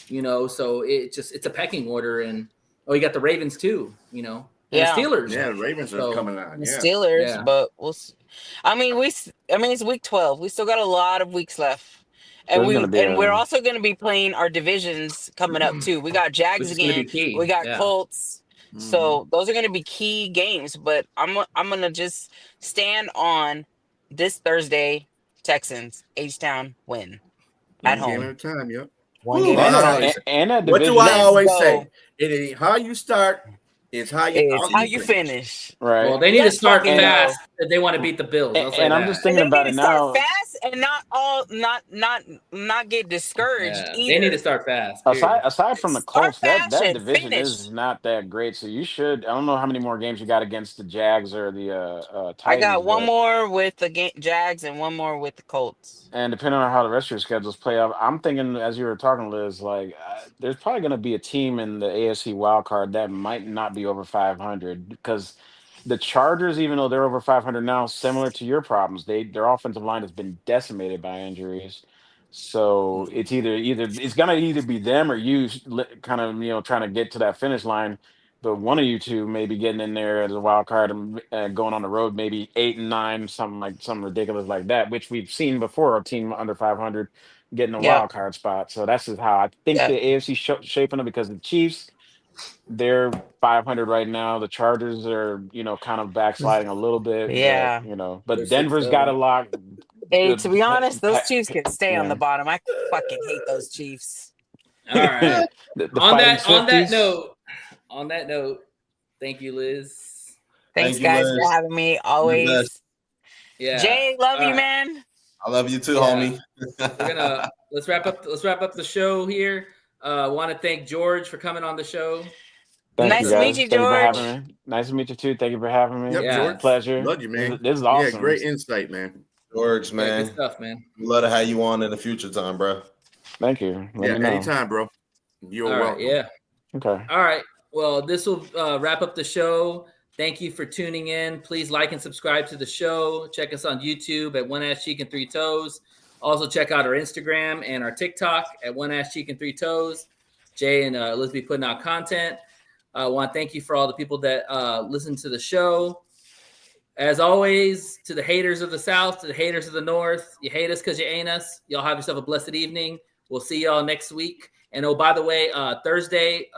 Yeah. So it's a pecking order. And you got the Ravens too, and the Steelers. Yeah, the Ravens are coming on. The Steelers, but we'll see. I mean, it's week 12. We still got a lot of weeks left, and we're also going to be playing our divisions coming up too. We got Jags again. We got Colts. So those are going to be key games. But I'm going to just stand on this Thursday. Texans H-Town win at home. One game at a time. Yep. One game at a time. What do I always say? It ain't how you start. It's how you finish. Right. Well, they need to start fast if they want to beat the Bills. And I'm just thinking about it now. Fast and not get discouraged either. They need to start fast. Aside from the Colts, that division is not that great. So you should. I don't know how many more games you got against the Jags or the Titans. I got one more with the Jags and one more with the Colts. And depending on how the rest of your schedules play out, I'm thinking as you were talking, Liz, like there's probably going to be a team in the AFC wild card that might not be over 500 because the Chargers, even though they're over 500 now, similar to your problems, their offensive line has been decimated by injuries. So it's it's gonna either be them or you, kind of trying to get to that finish line. But one of you two may be getting in there as a wild card and going on the road, maybe 8-9, something ridiculous like that, which we've seen before. A team under 500 getting a wild card spot. So that's just how I think the AFC shaping up because the Chiefs. They're 500 right now. The Chargers are, kind of backsliding a little bit. Yeah. But Denver's got a lot. Hey, to be honest, those Chiefs can stay on the bottom. I fucking hate those Chiefs. All right. On that note, thank you, Liz. Thanks, guys, for having me. Always. Yeah. Jay, love you, man. I love you too, homie. Let's wrap up the show here. Want to thank George for coming on the show. Nice to meet you, George. Nice to meet you too. Thank you for having me. Yep, George. Pleasure. Love you, man. This is awesome. Yeah, great insight, man. George, man. Good stuff, man. We love to have you on in the future time, bro. Thank you. Anytime, bro. You're welcome. Yeah. Okay. All right. Well, this will wrap up the show. Thank you for tuning in. Please like and subscribe to the show. Check us on YouTube at One Ass Cheek and Three Toes. Also, check out our Instagram and our TikTok at One Ass Cheek and Three Toes. Jay and Liz be putting out content. I want to thank you for all the people that listen to the show. As always, to the haters of the South, to the haters of the North, you hate us because you ain't us. Y'all have yourself a blessed evening. We'll see y'all next week. And oh, by the way, Thursday,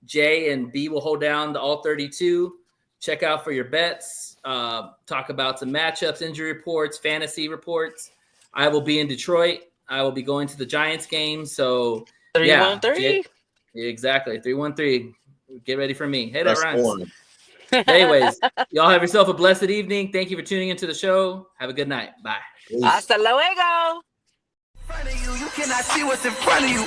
Jay and B will hold down the All 32. Check out for your bets. Talk about some matchups, injury reports, fantasy reports. I will be in Detroit. I will be going to the Giants game. So 313. Exactly. 313. Get ready for me. Hey, that That's rhymes. on. Anyways, y'all have yourself a blessed evening. Thank you for tuning into the show. Have a good night. Bye. Hasta luego. You cannot see what's in front of you.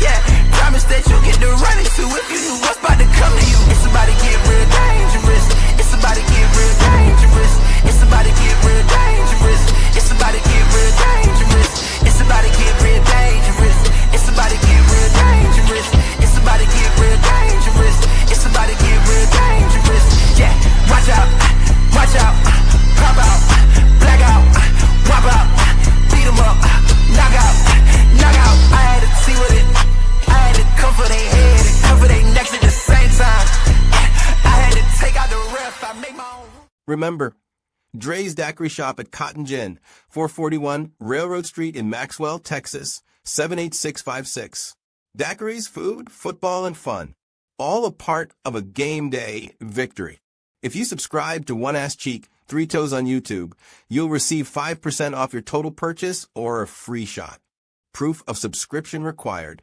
Yeah, promise that you get the running to if you knew what's about to come to you. It's about to get real dangerous. It's about to get real dangerous. It's about to get real dangerous. It's about to get real dangerous. It's about to get real dangerous. It's about to get real dangerous. It's about to get real dangerous. It's about to get real dangerous. Yeah, watch out, pop out, black out, wop out, beat 'em up, knock out. I had to see with it. I had to cover their head and cover their necks at the same time. I had to take out the ref. I make my own. Remember, Dre's Daiquiri Shop at Cotton Gin, 441 Railroad Street in Maxwell, Texas, 78656. Daiquiris, food, football, and fun. All a part of a game day victory. If you subscribe to One Ass Cheek, 3 Toes on YouTube, you'll receive 5% off your total purchase or a free shot. Proof of subscription required.